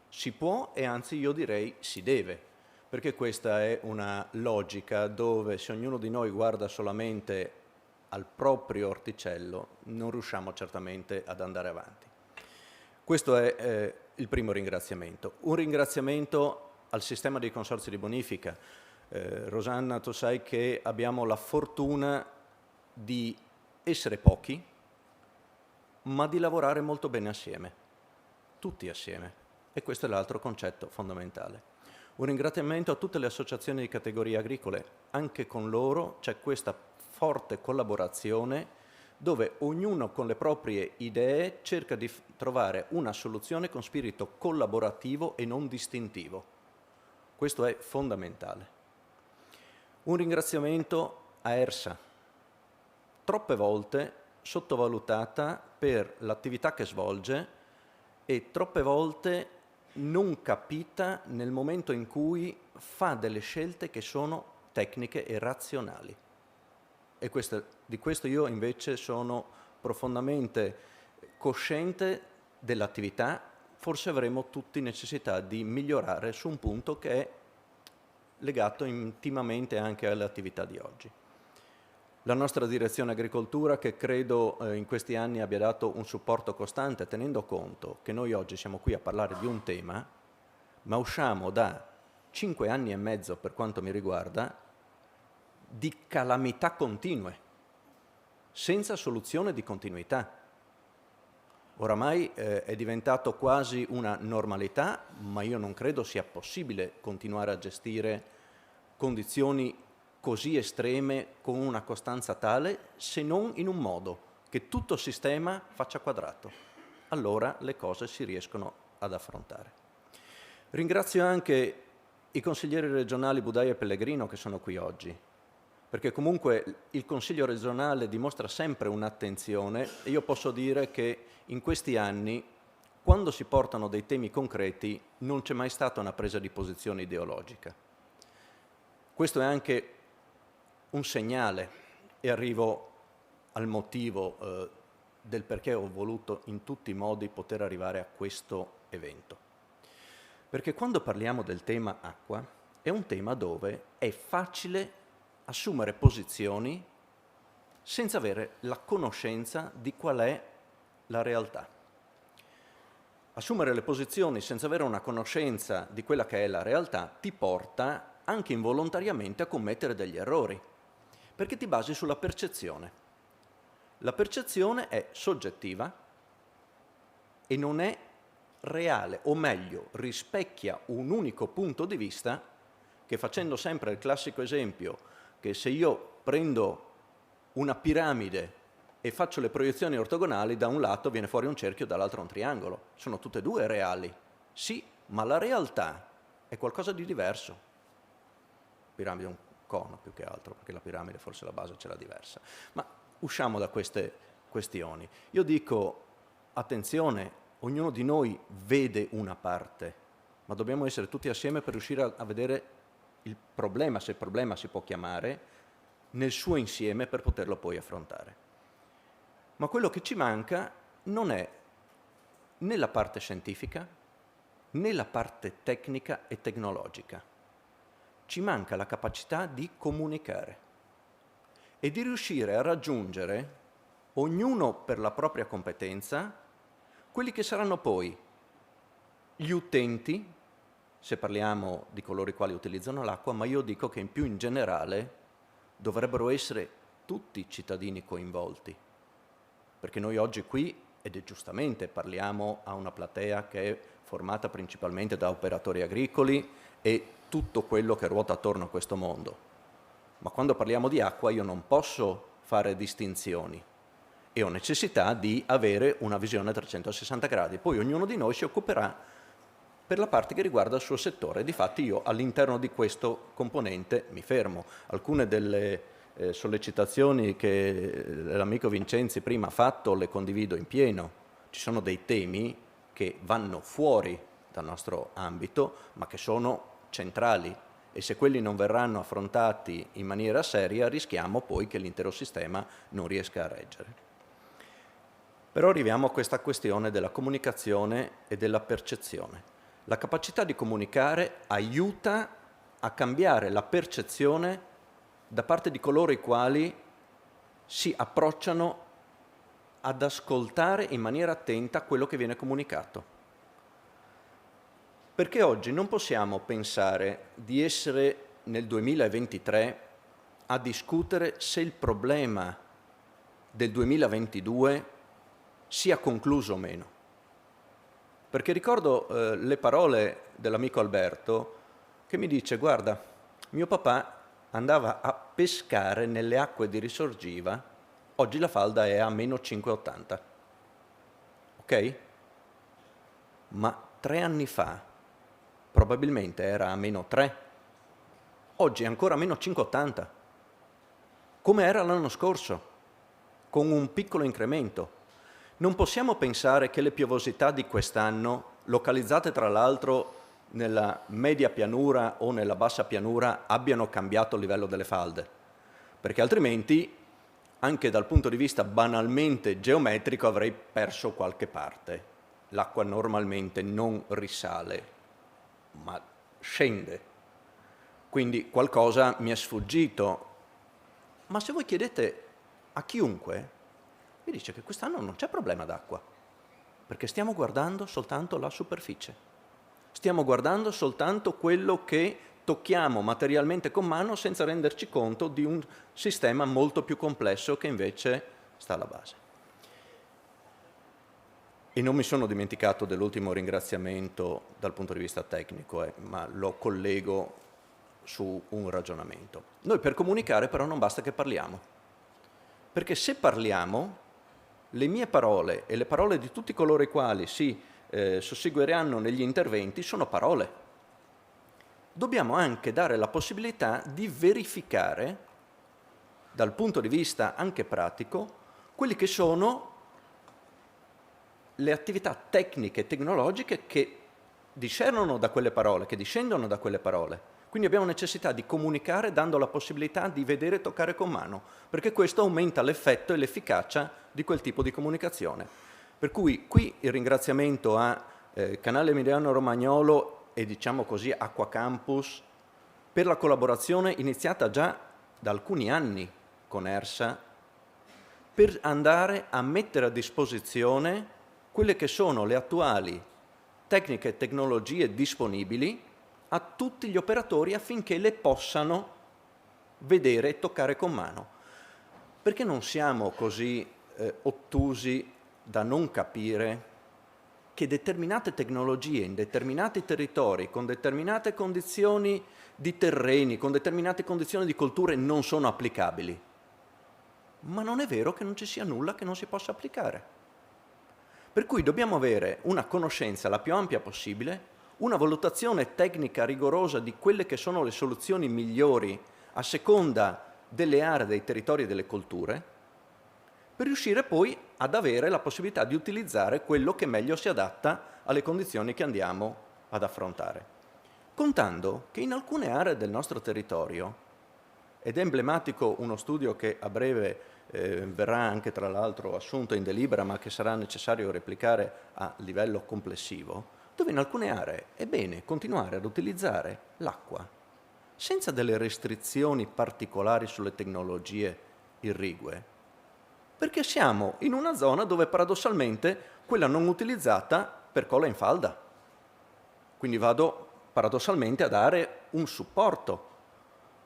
[SPEAKER 6] Si può e anzi io direi si deve, perché questa è una logica dove se ognuno di noi guarda solamente al proprio orticello, non riusciamo certamente ad andare avanti. Questo è il primo ringraziamento. Un ringraziamento al sistema dei consorzi di bonifica. Rosanna, tu sai che abbiamo la fortuna di essere pochi, ma di lavorare molto bene assieme, tutti assieme. E questo è l'altro concetto fondamentale. Un ringraziamento a tutte le associazioni di categorie agricole. Anche con loro c'è questa forte collaborazione dove ognuno con le proprie idee cerca di trovare una soluzione con spirito collaborativo e non distintivo. Questo è fondamentale. Un ringraziamento a ERSA, troppe volte sottovalutata per l'attività che svolge e troppe volte non capita nel momento in cui fa delle scelte che sono tecniche e razionali. E di questo io invece sono profondamente cosciente dell'attività. Forse avremo tutti necessità di migliorare su un punto che è legato intimamente anche alle attività di oggi. La nostra direzione agricoltura, che credo in questi anni abbia dato un supporto costante, tenendo conto che noi oggi siamo qui a parlare di un tema, ma usciamo da 5 anni e mezzo, per quanto mi riguarda, di calamità continue, senza soluzione di continuità. Oramai è diventato quasi una normalità, ma io non credo sia possibile continuare a gestire condizioni così estreme con una costanza tale, se non in un modo che tutto il sistema faccia quadrato. Allora le cose si riescono ad affrontare. Ringrazio anche i consiglieri regionali Budaia e Pellegrino che sono qui oggi, perché comunque il Consiglio regionale dimostra sempre un'attenzione e io posso dire che in questi anni, quando si portano dei temi concreti, non c'è mai stata una presa di posizione ideologica. Questo è anche un segnale, e arrivo al motivo del perché ho voluto in tutti i modi poter arrivare a questo evento. Perché quando parliamo del tema acqua, è un tema dove è facile assumere posizioni senza avere la conoscenza di qual è la realtà. Assumere le posizioni senza avere una conoscenza di quella che è la realtà ti porta anche involontariamente a commettere degli errori, perché ti basi sulla percezione. La percezione è soggettiva e non è reale, o meglio, rispecchia un unico punto di vista che, facendo sempre il classico esempio, che se io prendo una piramide e faccio le proiezioni ortogonali, da un lato viene fuori un cerchio, dall'altro un triangolo. Sono tutte e due reali. Sì, ma la realtà è qualcosa di diverso. Piramide è un cono più che altro, perché la piramide forse la base ce l'ha diversa. Ma usciamo da queste questioni. Io dico, attenzione, ognuno di noi vede una parte, ma dobbiamo essere tutti assieme per riuscire a vedere il problema, se il problema si può chiamare, nel suo insieme per poterlo poi affrontare. Ma quello che ci manca non è né la parte scientifica né la parte tecnica e tecnologica. Ci manca la capacità di comunicare e di riuscire a raggiungere, ognuno per la propria competenza, quelli che saranno poi gli utenti, se parliamo di coloro i quali utilizzano l'acqua, ma io dico che più in generale dovrebbero essere tutti i cittadini coinvolti. Perché noi oggi qui, ed è giustamente, parliamo a una platea che è formata principalmente da operatori agricoli e tutto quello che ruota attorno a questo mondo. Ma quando parliamo di acqua io non posso fare distinzioni e ho necessità di avere una visione a 360 gradi. Poi ognuno di noi si occuperà per la parte che riguarda il suo settore. Difatti io all'interno di questo componente mi fermo. Alcune delle sollecitazioni che l'amico Vincenzi prima ha fatto le condivido in pieno. Ci sono dei temi che vanno fuori dal nostro ambito ma che sono centrali e se quelli non verranno affrontati in maniera seria rischiamo poi che l'intero sistema non riesca a reggere. Però arriviamo a questa questione della comunicazione e della percezione. La capacità di comunicare aiuta a cambiare la percezione da parte di coloro i quali si approcciano ad ascoltare in maniera attenta quello che viene comunicato. Perché oggi non possiamo pensare di essere nel 2023 a discutere se il problema del 2022 sia concluso o meno. Perché ricordo le parole dell'amico Alberto che mi dice: guarda, mio papà andava a pescare nelle acque di Risorgiva, oggi la falda è a meno 5,80. Ok? Ma 3 anni fa probabilmente era a meno 3, oggi è ancora a meno 5,80, come era l'anno scorso, con un piccolo incremento. Non possiamo pensare che le piovosità di quest'anno, localizzate tra l'altro nella media pianura o nella bassa pianura, abbiano cambiato il livello delle falde, perché altrimenti, anche dal punto di vista banalmente geometrico, avrei perso qualche parte. L'acqua normalmente non risale, ma scende. Quindi qualcosa mi è sfuggito. Ma se voi chiedete a chiunque, vi dice che quest'anno non c'è problema d'acqua, perché stiamo guardando soltanto la superficie. Stiamo guardando soltanto quello che tocchiamo materialmente con mano senza renderci conto di un sistema molto più complesso che invece sta alla base. E non mi sono dimenticato dell'ultimo ringraziamento dal punto di vista tecnico, ma lo collego su un ragionamento. Noi per comunicare però non basta che parliamo, perché se parliamo, le mie parole e le parole di tutti coloro i quali si susseguiranno negli interventi sono parole. Dobbiamo anche dare la possibilità di verificare, dal punto di vista anche pratico, quelli che sono le attività tecniche e tecnologiche che discendono da quelle parole, Quindi abbiamo necessità di comunicare dando la possibilità di vedere e toccare con mano, perché questo aumenta l'effetto e l'efficacia di quel tipo di comunicazione. Per cui qui il ringraziamento a Canale Emiliano Romagnolo e diciamo così Acqua Campus per la collaborazione iniziata già da alcuni anni con ERSA per andare a mettere a disposizione quelle che sono le attuali tecniche e tecnologie disponibili a tutti gli operatori affinché le possano vedere e toccare con mano. Perché non siamo così ottusi da non capire che determinate tecnologie in determinati territori, con determinate condizioni di terreni, con determinate condizioni di colture non sono applicabili? Ma non è vero che non ci sia nulla che non si possa applicare. Per cui dobbiamo avere una conoscenza la più ampia possibile, una valutazione tecnica rigorosa di quelle che sono le soluzioni migliori a seconda delle aree, dei territori e delle colture, per riuscire poi ad avere la possibilità di utilizzare quello che meglio si adatta alle condizioni che andiamo ad affrontare. Contando che in alcune aree del nostro territorio, ed è emblematico uno studio che a breve verrà anche tra l'altro assunto in delibera, ma che sarà necessario replicare a livello complessivo, dove in alcune aree è bene continuare ad utilizzare l'acqua senza delle restrizioni particolari sulle tecnologie irrigue, perché siamo in una zona dove paradossalmente quella non utilizzata percola in falda. Quindi vado paradossalmente a dare un supporto,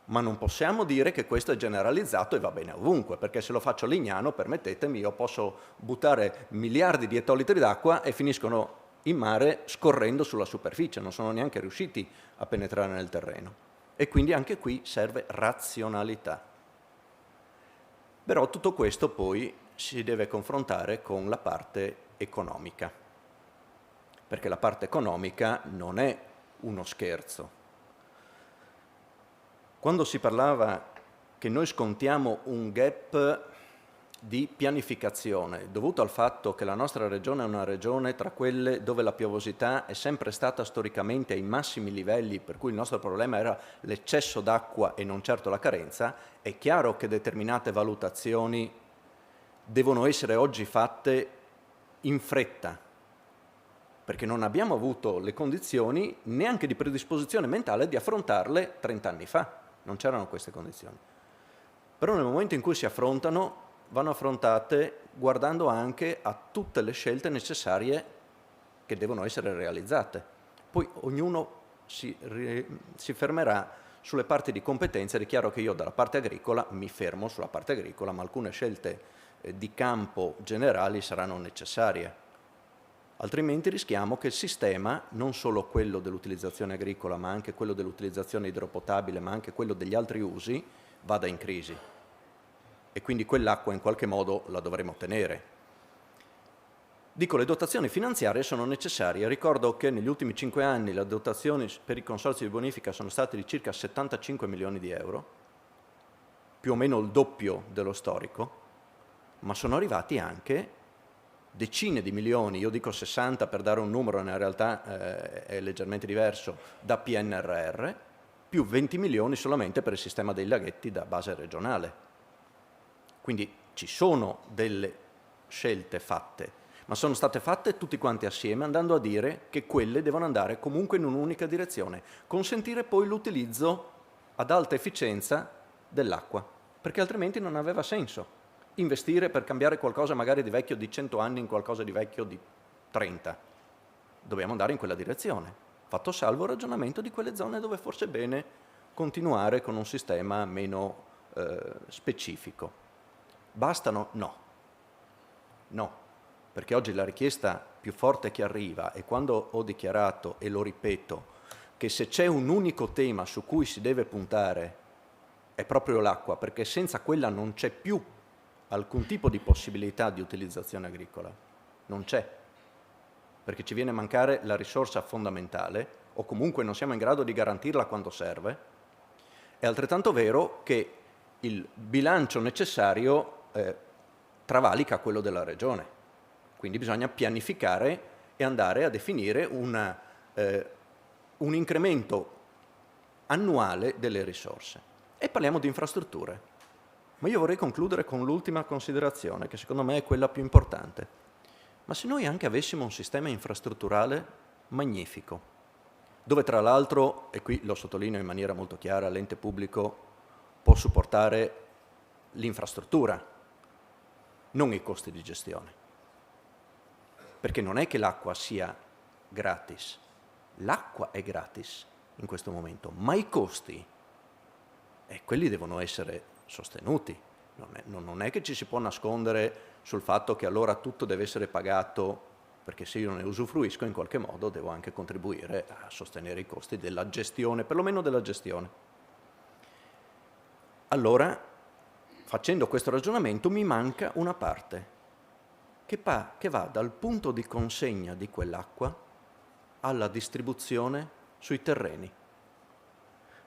[SPEAKER 6] ma non possiamo dire che questo è generalizzato e va bene ovunque, perché se lo faccio a Lignano, permettetemi, io posso buttare miliardi di ettolitri d'acqua e finiscono in mare scorrendo sulla superficie, non sono neanche riusciti a penetrare nel terreno. E quindi anche qui serve razionalità. Però tutto questo poi si deve confrontare con la parte economica, perché la parte economica non è uno scherzo. Quando si parlava che noi scontiamo un gap di pianificazione dovuto al fatto che la nostra regione è una regione tra quelle dove la piovosità è sempre stata storicamente ai massimi livelli, per cui il nostro problema era l'eccesso d'acqua e non certo la carenza, è chiaro che determinate valutazioni devono essere oggi fatte in fretta, perché non abbiamo avuto le condizioni neanche di predisposizione mentale di affrontarle 30 anni fa, non c'erano queste condizioni. Però nel momento in cui si affrontano vanno affrontate guardando anche a tutte le scelte necessarie che devono essere realizzate. Poi ognuno si fermerà sulle parti di competenza. È chiaro che io dalla parte agricola mi fermo sulla parte agricola, ma alcune scelte di campo generali saranno necessarie. Altrimenti rischiamo che il sistema, non solo quello dell'utilizzazione agricola, ma anche quello dell'utilizzazione idropotabile, ma anche quello degli altri usi, vada in crisi. E quindi quell'acqua in qualche modo la dovremo tenere. Dico, le dotazioni finanziarie sono necessarie. Ricordo che negli ultimi 5 anni le dotazioni per i consorzi di bonifica sono state di circa 75 milioni di euro, più o meno il doppio dello storico, ma sono arrivati anche decine di milioni, io dico 60 per dare un numero, in realtà è leggermente diverso, da PNRR, più 20 milioni solamente per il sistema dei laghetti da base regionale. Quindi ci sono delle scelte fatte, ma sono state fatte tutti quanti assieme, andando a dire che quelle devono andare comunque in un'unica direzione, consentire poi l'utilizzo ad alta efficienza dell'acqua, perché altrimenti non aveva senso investire per cambiare qualcosa magari di vecchio di 100 anni in qualcosa di vecchio di 30. Dobbiamo andare in quella direzione, fatto salvo il ragionamento di quelle zone dove forse è bene continuare con un sistema meno specifico. Bastano? No. No, perché oggi la richiesta più forte che arriva, e quando ho dichiarato, e lo ripeto, che se c'è un unico tema su cui si deve puntare è proprio l'acqua, perché senza quella non c'è più alcun tipo di possibilità di utilizzazione agricola. Non c'è, perché ci viene a mancare la risorsa fondamentale, o comunque non siamo in grado di garantirla quando serve. È altrettanto vero che il bilancio necessario travalica quello della regione, quindi bisogna pianificare e andare a definire un incremento annuale delle risorse. E parliamo di infrastrutture. Ma io vorrei concludere con l'ultima considerazione, che secondo me è quella più importante. Ma se noi anche avessimo un sistema infrastrutturale magnifico, dove tra l'altro, e qui lo sottolineo in maniera molto chiara, l'ente pubblico può supportare l'infrastruttura, non i costi di gestione. Perché non è che l'acqua sia gratis, l'acqua è gratis in questo momento, ma i costi, quelli devono essere sostenuti. Non è che ci si può nascondere sul fatto che allora tutto deve essere pagato, perché se io ne usufruisco in qualche modo devo anche contribuire a sostenere i costi della gestione, perlomeno della gestione. Allora, facendo questo ragionamento, mi manca una parte che va dal punto di consegna di quell'acqua alla distribuzione sui terreni,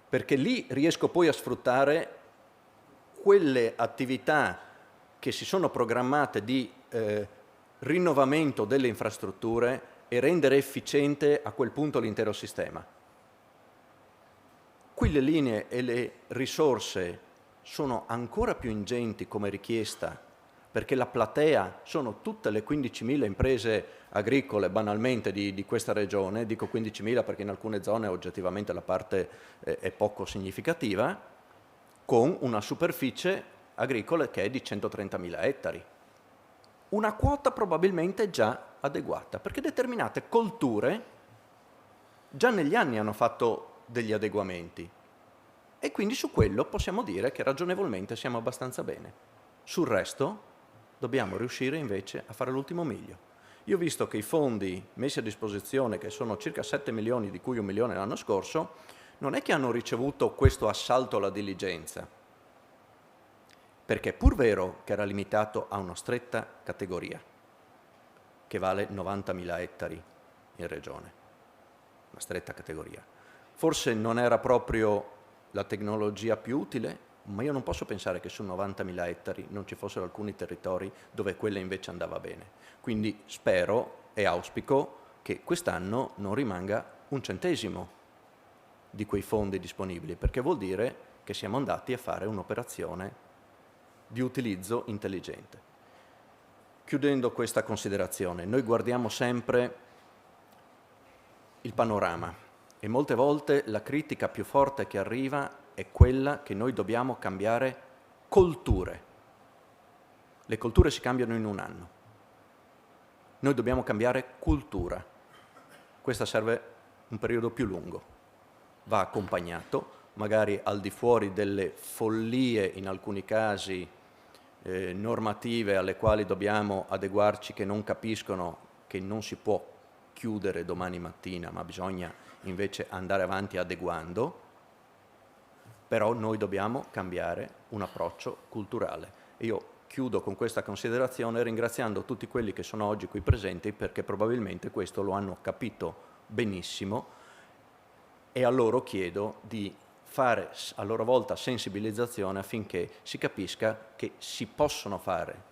[SPEAKER 6] perché lì riesco poi a sfruttare quelle attività che si sono programmate di rinnovamento delle infrastrutture e rendere efficiente a quel punto l'intero sistema. Qui le linee e le risorse sono ancora più ingenti come richiesta, perché la platea sono tutte le 15.000 imprese agricole banalmente di questa regione, dico 15.000 perché in alcune zone oggettivamente la parte è poco significativa, con una superficie agricola che è di 130.000 ettari. Una quota probabilmente già adeguata, perché determinate colture già negli anni hanno fatto degli adeguamenti e quindi su quello possiamo dire che ragionevolmente siamo abbastanza bene. Sul resto dobbiamo riuscire invece a fare l'ultimo miglio. Io ho visto che i fondi messi a disposizione, che sono circa 7 milioni, di cui 1 milione l'anno scorso, non è che hanno ricevuto questo assalto alla diligenza, perché è pur vero che era limitato a una stretta categoria, che vale 90.000 ettari in regione, una stretta categoria. Forse non era proprio la tecnologia più utile, ma io non posso pensare che su 90.000 ettari non ci fossero alcuni territori dove quella invece andava bene. Quindi spero e auspico che quest'anno non rimanga un centesimo di quei fondi disponibili, perché vuol dire che siamo andati a fare un'operazione di utilizzo intelligente. Chiudendo questa considerazione, noi guardiamo sempre il panorama e molte volte la critica più forte che arriva è quella che noi dobbiamo cambiare colture. Le culture si cambiano in un anno. Noi dobbiamo cambiare cultura. Questa serve un periodo più lungo. Va accompagnato, magari al di fuori delle follie, in alcuni casi, normative alle quali dobbiamo adeguarci, che non capiscono che non si può chiudere domani mattina, ma bisogna invece andare avanti adeguando. Però noi dobbiamo cambiare un approccio culturale. Io chiudo con questa considerazione ringraziando tutti quelli che sono oggi qui presenti, perché probabilmente questo lo hanno capito benissimo, e a loro chiedo di fare a loro volta sensibilizzazione affinché si capisca che si possono fare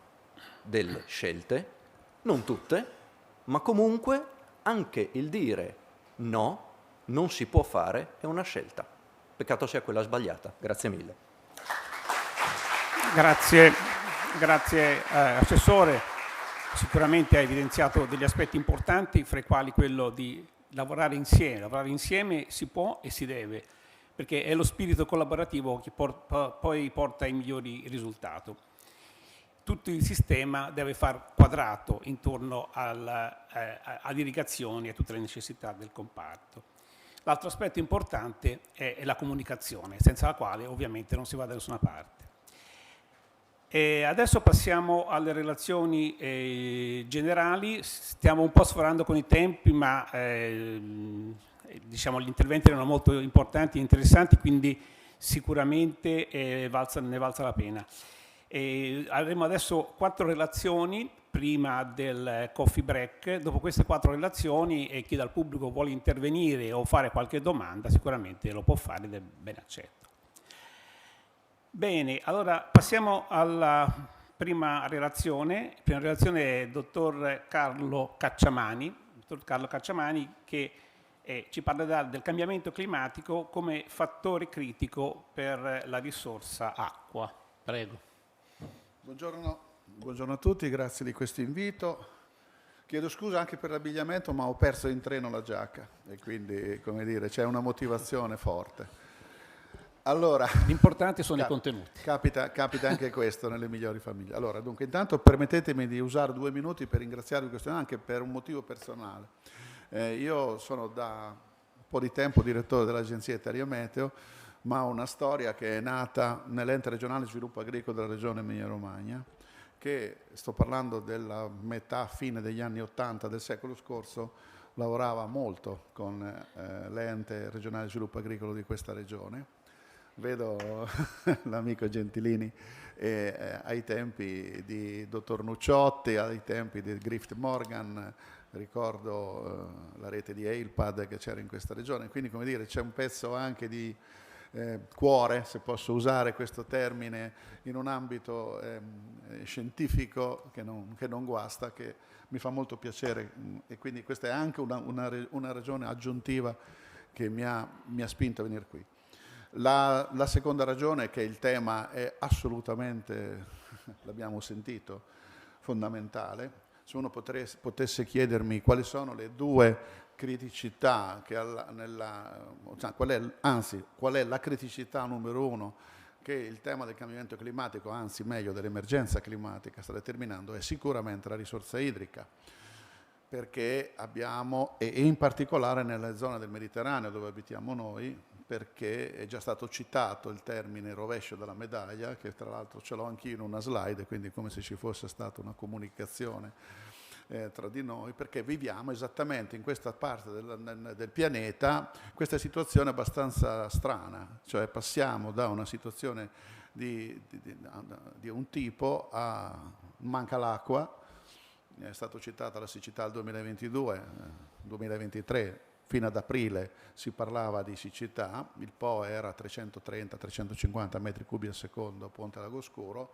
[SPEAKER 6] delle scelte, non tutte, ma comunque anche il dire no, non si può fare, è una scelta. Peccato sia quella sbagliata. Grazie mille.
[SPEAKER 1] Grazie Assessore. Sicuramente ha evidenziato degli aspetti importanti, fra i quali quello di lavorare insieme. Lavorare insieme si può e si deve, perché è lo spirito collaborativo che poi porta ai migliori risultati. Tutto il sistema deve far quadrato intorno all'irrigazione e a tutte le necessità del comparto. L'altro aspetto importante è la comunicazione, senza la quale ovviamente non si va da nessuna parte. E adesso passiamo alle relazioni generali. Stiamo un po' sforando con i tempi, ma diciamo, gli interventi erano molto importanti e interessanti, quindi sicuramente ne valsa la pena. Avremo adesso 4 relazioni prima del coffee break. Dopo queste 4 relazioni, e chi dal pubblico vuole intervenire o fare qualche domanda sicuramente lo può fare ed è ben accetto. Bene, allora passiamo alla prima relazione. La prima relazione è il dottor Carlo Cacciamani, che ci parlerà del cambiamento climatico come fattore critico per la risorsa acqua. Prego.
[SPEAKER 7] Buongiorno a tutti, grazie di questo invito. Chiedo scusa anche per l'abbigliamento, ma ho perso in treno la giacca e quindi, come dire, c'è una motivazione forte. Allora,
[SPEAKER 1] l'importante sono i contenuti.
[SPEAKER 7] Capita anche questo nelle migliori famiglie. Allora, dunque, intanto permettetemi di usare 2 minuti per ringraziarvi anche per un motivo personale. Io sono da un po' di tempo direttore dell'agenzia Italia Meteo, ma ho una storia che è nata nell'ente regionale sviluppo agricolo della regione Emilia-Romagna, che, sto parlando della fine degli anni 80 del secolo scorso, lavorava molto con l'ente regionale sviluppo agricolo di questa regione. Vedo l'amico Gentilini ai tempi di dottor Nucciotti, ai tempi di Griffith Morgan, ricordo la rete di AILPAD che c'era in questa regione, quindi, come dire, c'è un pezzo anche di cuore, se posso usare questo termine, in un ambito scientifico che non guasta, che mi fa molto piacere, e quindi questa è anche una ragione aggiuntiva che mi ha spinto a venire qui. La seconda ragione è che il tema è assolutamente, l'abbiamo sentito, fondamentale. Se uno potesse chiedermi quali sono le 2 criticità, qual è la criticità numero 1 che il tema del cambiamento climatico, anzi meglio dell'emergenza climatica, sta determinando, è sicuramente la risorsa idrica, perché abbiamo, e in particolare nelle zone del Mediterraneo dove abitiamo noi, perché è già stato citato il termine rovescio della medaglia, che tra l'altro ce l'ho anch'io in una slide, quindi come se ci fosse stata una comunicazione tra di noi, perché viviamo esattamente in questa parte del pianeta questa situazione abbastanza strana, cioè passiamo da una situazione di un tipo a manca l'acqua, è stato citata la siccità del 2022, 2023, fino ad aprile si parlava di siccità, il Po era 330-350 metri cubi al secondo a Ponte Lago Scuro,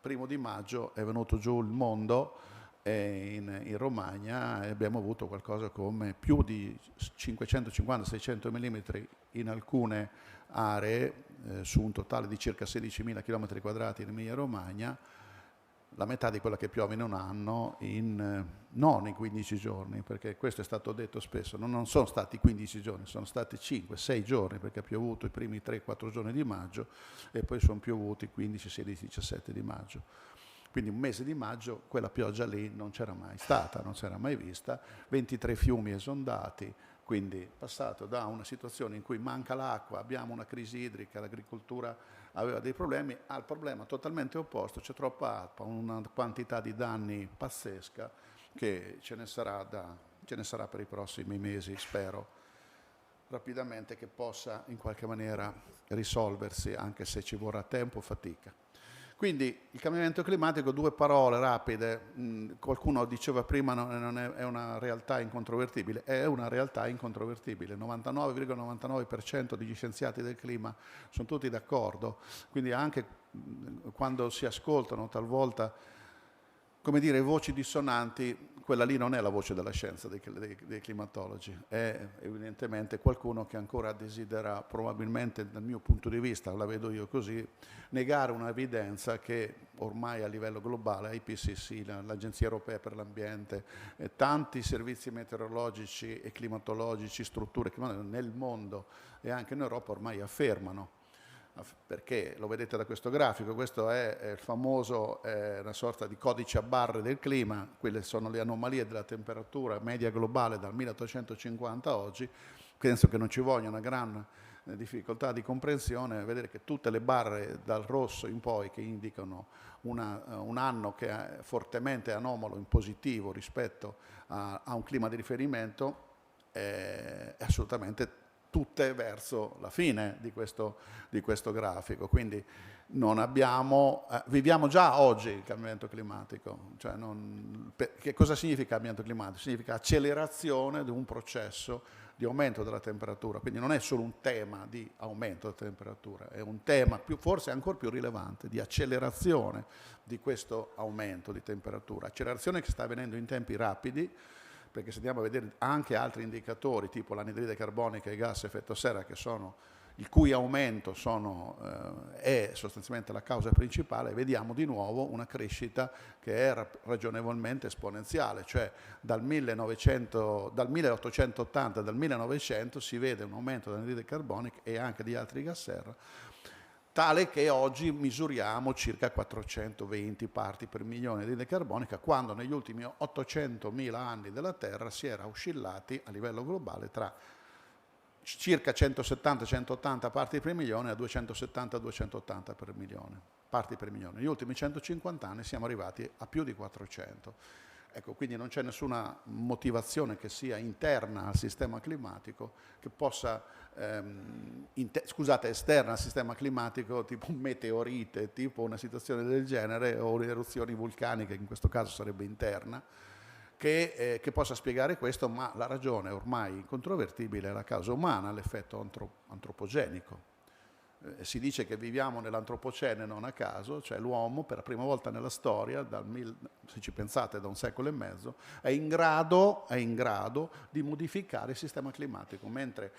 [SPEAKER 7] 1° di maggio è venuto giù il mondo in Romagna e abbiamo avuto qualcosa come più di 550-600 mm in alcune aree, su un totale di circa 16.000 km quadrati in Emilia Romagna, la metà di quella che piove in un anno non in 15 giorni, perché questo è stato detto spesso, non sono stati 15 giorni, sono stati 5-6 giorni, perché ha piovuto i primi 3-4 giorni di maggio e poi sono piovuti 15, 16, 17 di maggio. quindi un mese di maggio quella pioggia lì non c'era mai stata, non s'era mai vista, 23 fiumi esondati, quindi passato da una situazione in cui manca l'acqua, abbiamo una crisi idrica, l'agricoltura aveva dei problemi, al problema totalmente opposto, c'è troppa acqua, una quantità di danni pazzesca che ce ne sarà per i prossimi mesi, spero rapidamente che possa in qualche maniera risolversi, anche se ci vorrà tempo, fatica. Quindi il cambiamento climatico, 2 parole rapide, qualcuno diceva prima è una realtà incontrovertibile, è una realtà incontrovertibile, il 99,99% degli scienziati del clima sono tutti d'accordo, quindi anche quando si ascoltano talvolta, come dire, voci dissonanti, quella lì non è la voce della scienza dei climatologi, è evidentemente qualcuno che ancora desidera, probabilmente dal mio punto di vista, la vedo io così, negare un'evidenza che ormai a livello globale, IPCC, l'Agenzia Europea per l'Ambiente, tanti servizi meteorologici e climatologici, strutture nel mondo e anche in Europa ormai affermano. Perché lo vedete da questo grafico, questo è il famoso, una sorta di codice a barre del clima, quelle sono le anomalie della temperatura media globale dal 1850 a oggi, penso che non ci voglia una gran difficoltà di comprensione, vedere che tutte le barre dal rosso in poi che indicano un anno che è fortemente anomalo in positivo rispetto a un clima di riferimento, è assolutamente tutte verso la fine di questo grafico, quindi non abbiamo, viviamo già oggi il cambiamento climatico, cioè che cosa significa cambiamento climatico? Significa accelerazione di un processo di aumento della temperatura, quindi non è solo un tema di aumento della temperatura, è un tema forse ancora più rilevante di accelerazione di questo aumento di temperatura, accelerazione che sta avvenendo in tempi rapidi, perché se andiamo a vedere anche altri indicatori tipo l'anidride carbonica e i gas a effetto serra, che sono, il cui aumento è sostanzialmente la causa principale, vediamo di nuovo una crescita che è ragionevolmente esponenziale, cioè dal 1880, dal 1900 si vede un aumento dell'anidride carbonica e anche di altri gas serra, tale che oggi misuriamo circa 420 parti per milione di anidride carbonica, quando negli ultimi 800.000 anni della Terra si era oscillati a livello globale tra circa 170-180 parti per milione a 270-280 per milione, parti per milione. Negli ultimi 150 anni siamo arrivati a più di 400. Ecco, quindi non c'è nessuna motivazione che sia interna al sistema climatico che possa, esterna al sistema climatico, tipo un meteorite, tipo una situazione del genere, o le eruzioni vulcaniche, che in questo caso sarebbe interna, che possa spiegare questo, ma la ragione ormai incontrovertibile è la causa umana, l'effetto antropogenico. Si dice che viviamo nell'antropocene non a caso, cioè l'uomo per la prima volta nella storia, se ci pensate da un secolo e mezzo, è in grado di modificare il sistema climatico, mentre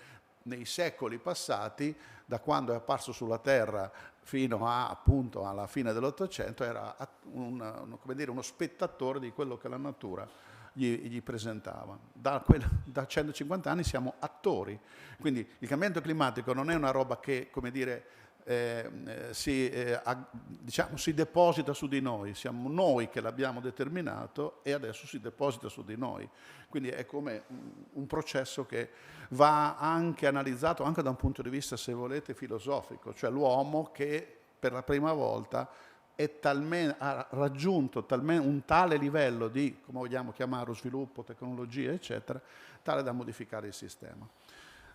[SPEAKER 7] nei secoli passati, da quando è apparso sulla Terra fino appunto alla fine dell'Ottocento, era uno spettatore di quello che la natura gli presentava. Da 150 anni siamo attori, quindi il cambiamento climatico non è una roba che, come dire, si deposita su di noi, siamo noi che l'abbiamo determinato e adesso si deposita su di noi, quindi è come un processo che va anche analizzato anche da un punto di vista, se volete, filosofico, cioè l'uomo che per la prima volta ha raggiunto un tale livello di, come vogliamo chiamarlo, sviluppo, tecnologia, eccetera, tale da modificare il sistema.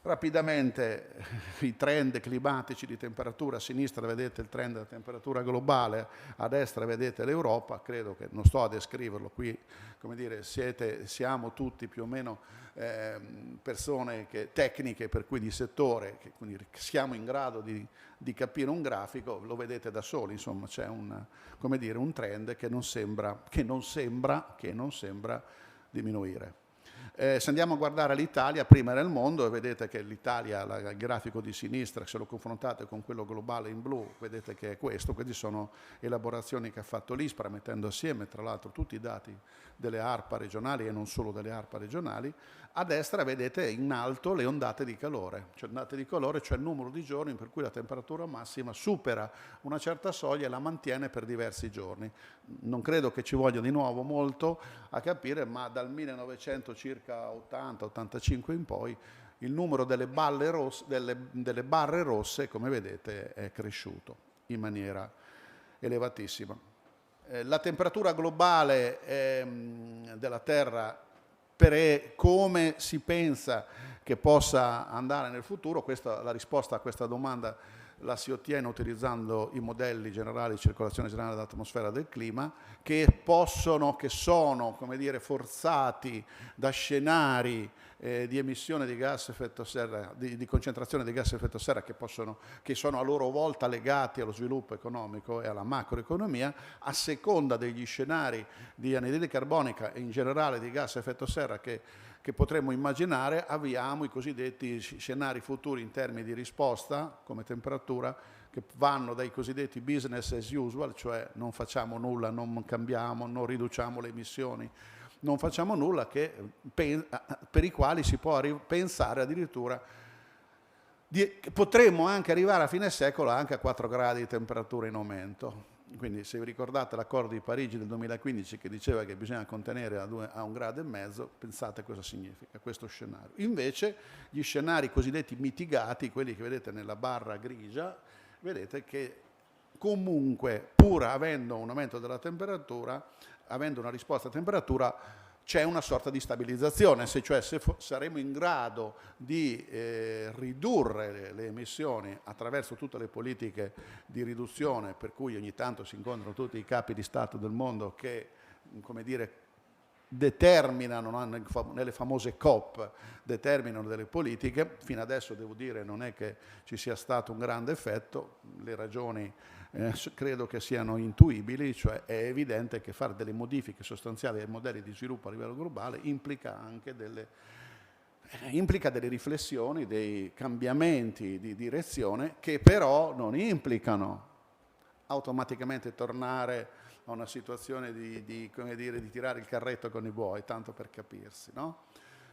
[SPEAKER 7] Rapidamente i trend climatici di temperatura, a sinistra vedete il trend della temperatura globale, a destra vedete l'Europa, credo che non sto a descriverlo qui, come dire, siamo tutti più o meno persone tecniche, per cui di settore, quindi siamo in grado di capire un grafico, lo vedete da soli, insomma c'è un trend che non sembra diminuire. Se andiamo a guardare l'Italia, prima era il mondo, e vedete che l'Italia, il grafico di sinistra, se lo confrontate con quello globale in blu, vedete che è questo. Queste sono elaborazioni che ha fatto l'ISPRA, mettendo assieme tra l'altro tutti i dati delle ARPA regionali e non solo delle ARPA regionali. A destra vedete in alto le ondate di calore, cioè ondate di calore, cioè il numero di giorni per cui la temperatura massima supera una certa soglia e la mantiene per diversi giorni. Non credo che ci voglia di nuovo molto a capire, ma dal 1900 circa 80-85 in poi il numero delle barre rosse, come vedete, è cresciuto in maniera elevatissima. La temperatura globale della Terra, per come si pensa che possa andare nel futuro, la risposta a questa domanda la si ottiene utilizzando i modelli generali di circolazione generale dell'atmosfera del clima, che sono, come dire, forzati da scenari di emissione di gas effetto serra, di concentrazione di gas effetto serra che sono a loro volta legati allo sviluppo economico e alla macroeconomia. A seconda degli scenari di anidride carbonica e in generale di gas effetto serra che potremmo immaginare, avviamo i cosiddetti scenari futuri in termini di risposta come temperatura, che vanno dai cosiddetti business as usual, cioè non facciamo nulla, non cambiamo, non riduciamo le emissioni, non facciamo nulla, per i quali si può pensare addirittura potremmo anche arrivare a fine secolo anche a 4 gradi di temperatura in aumento. Quindi se vi ricordate l'accordo di Parigi del 2015 che diceva che bisogna contenere a 1,5 gradi, pensate cosa significa questo scenario. Invece gli scenari cosiddetti mitigati, quelli che vedete nella barra grigia, vedete che comunque, pur avendo un aumento della temperatura, avendo una risposta a temperatura, c'è una sorta di stabilizzazione, cioè se saremo in grado di ridurre le emissioni attraverso tutte le politiche di riduzione, per cui ogni tanto si incontrano tutti i capi di Stato del mondo che, come dire, determinano, nelle famose COP, determinano delle politiche. Fino adesso devo dire non è che ci sia stato un grande effetto, le ragioni credo che siano intuibili, cioè è evidente che fare delle modifiche sostanziali ai modelli di sviluppo a livello globale implica anche delle riflessioni, dei cambiamenti di direzione che però non implicano automaticamente tornare a una situazione come dire, di tirare il carretto con i buoi, tanto per capirsi, no?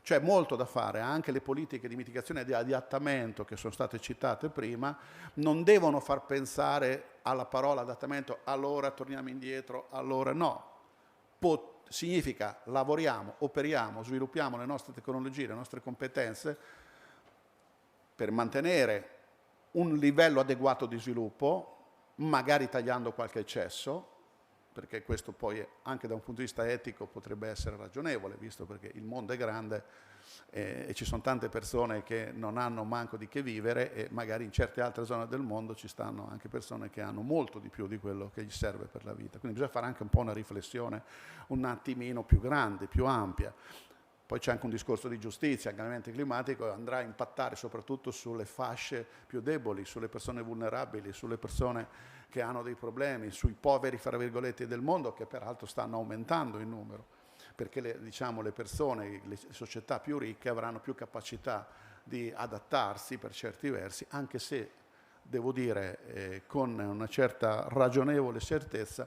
[SPEAKER 7] C'è molto da fare, anche le politiche di mitigazione e di adattamento che sono state citate prima non devono far pensare alla parola adattamento, allora torniamo indietro, allora no. Significa lavoriamo, operiamo, sviluppiamo le nostre tecnologie, le nostre competenze per mantenere un livello adeguato di sviluppo, magari tagliando qualche eccesso, perché questo poi anche da un punto di vista etico potrebbe essere ragionevole, visto perché il mondo è grande e ci sono tante persone che non hanno manco di che vivere e magari in certe altre zone del mondo ci stanno anche persone che hanno molto di più di quello che gli serve per la vita. Quindi bisogna fare anche un po' una riflessione un attimino più grande, più ampia. Poi c'è anche un discorso di giustizia, il cambiamento climatico andrà a impattare soprattutto sulle fasce più deboli, sulle persone vulnerabili, sulle persone che hanno dei problemi, sui poveri, fra virgolette, del mondo, che peraltro stanno aumentando in numero, perché le persone, le società più ricche avranno più capacità di adattarsi per certi versi, anche se, devo dire, con una certa ragionevole certezza,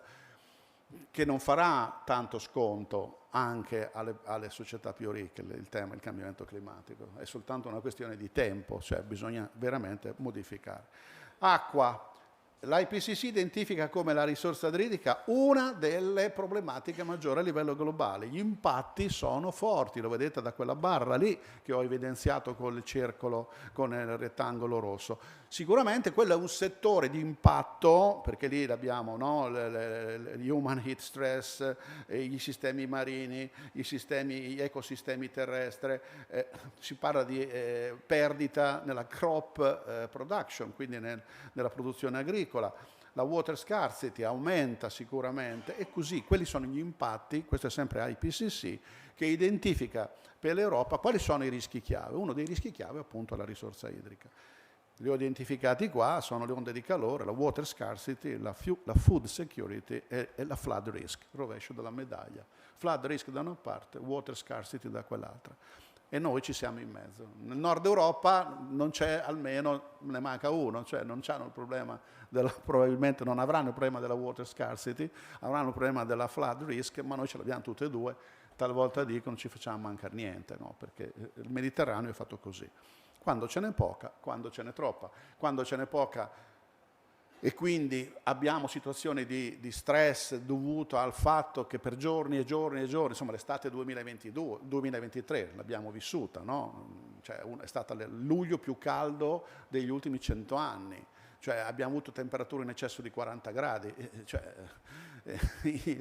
[SPEAKER 7] che non farà tanto sconto anche alle società più ricche il cambiamento climatico. È soltanto una questione di tempo, cioè bisogna veramente modificare. Acqua. L'IPCC identifica come la risorsa idrica una delle problematiche maggiori a livello globale. Gli impatti sono forti, lo vedete da quella barra lì che ho evidenziato con il circolo, con il rettangolo rosso. Sicuramente quello è un settore di impatto, perché lì abbiamo, no, l'human heat stress, i sistemi marini, gli ecosistemi terrestri, si parla di perdita nella crop production, quindi nella produzione agricola. La water scarcity aumenta sicuramente e così quelli sono gli impatti, questo è sempre IPCC, che identifica per l'Europa quali sono i rischi chiave. Uno dei rischi chiave è appunto la risorsa idrica. Li ho identificati qua, sono le onde di calore, la water scarcity, la food security e la flood risk, rovescio della medaglia. Flood risk da una parte, water scarcity da quell'altra. E noi ci siamo in mezzo. Nel nord Europa non c'è, almeno ne manca uno, cioè non c'hanno il problema probabilmente non avranno il problema della water scarcity, avranno il problema della flood risk, ma noi ce l'abbiamo tutte e due. Talvolta dicono non ci facciamo mancare niente, no? Perché il Mediterraneo è fatto così. Quando ce n'è poca, quando ce n'è troppa. Quando ce n'è poca e quindi abbiamo situazioni di stress dovuto al fatto che per giorni e giorni e giorni, insomma l'estate 2023 l'abbiamo vissuta, no? Cioè, è stato il luglio più caldo degli ultimi 100 anni, cioè abbiamo avuto temperature in eccesso di 40 gradi,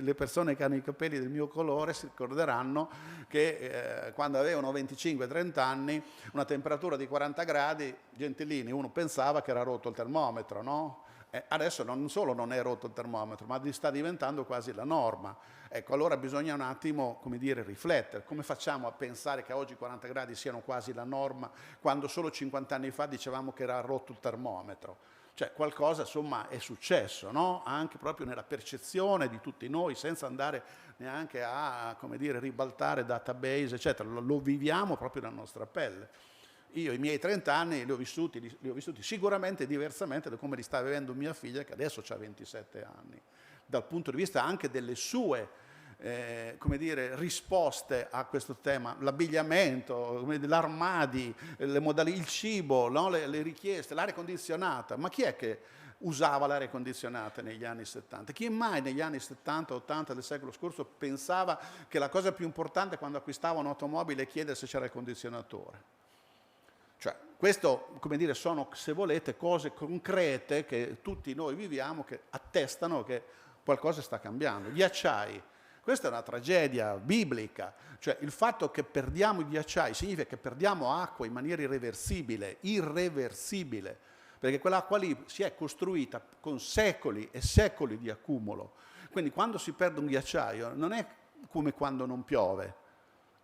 [SPEAKER 7] le persone che hanno i capelli del mio colore si ricorderanno che quando avevano 25-30 anni una temperatura di 40 gradi, gentilini, uno pensava che era rotto il termometro, no? Adesso non solo non è rotto il termometro, ma sta diventando quasi la norma. Ecco, allora bisogna un attimo, come dire, riflettere. Come facciamo a pensare che oggi 40 gradi siano quasi la norma, quando solo 50 anni fa dicevamo che era rotto il termometro? Cioè qualcosa, insomma, è successo, no? Anche proprio nella percezione di tutti noi, senza andare neanche a, come dire, ribaltare database, eccetera. Lo viviamo proprio nella nostra pelle. Io i miei 30 anni li ho vissuti sicuramente diversamente da come li sta vivendo mia figlia, che adesso ha 27 anni, dal punto di vista anche delle sue come dire, risposte a questo tema, l'abbigliamento, l'armadi, il cibo, no? le richieste, l'aria condizionata. Ma chi è che usava l'aria condizionata negli anni 70? Chi mai negli anni 70-80 del secolo scorso pensava che la cosa più importante quando acquistava un'automobile è chiedere se c'era il condizionatore? Cioè, questo, come dire, sono, se volete, cose concrete che tutti noi viviamo, che attestano che qualcosa sta cambiando. Gli acciai, questa è una tragedia biblica, cioè il fatto che perdiamo i ghiacciai significa che perdiamo acqua in maniera irreversibile, perché quell'acqua lì si è costruita con secoli e secoli di accumulo. Quindi quando si perde un ghiacciaio non è come quando non piove,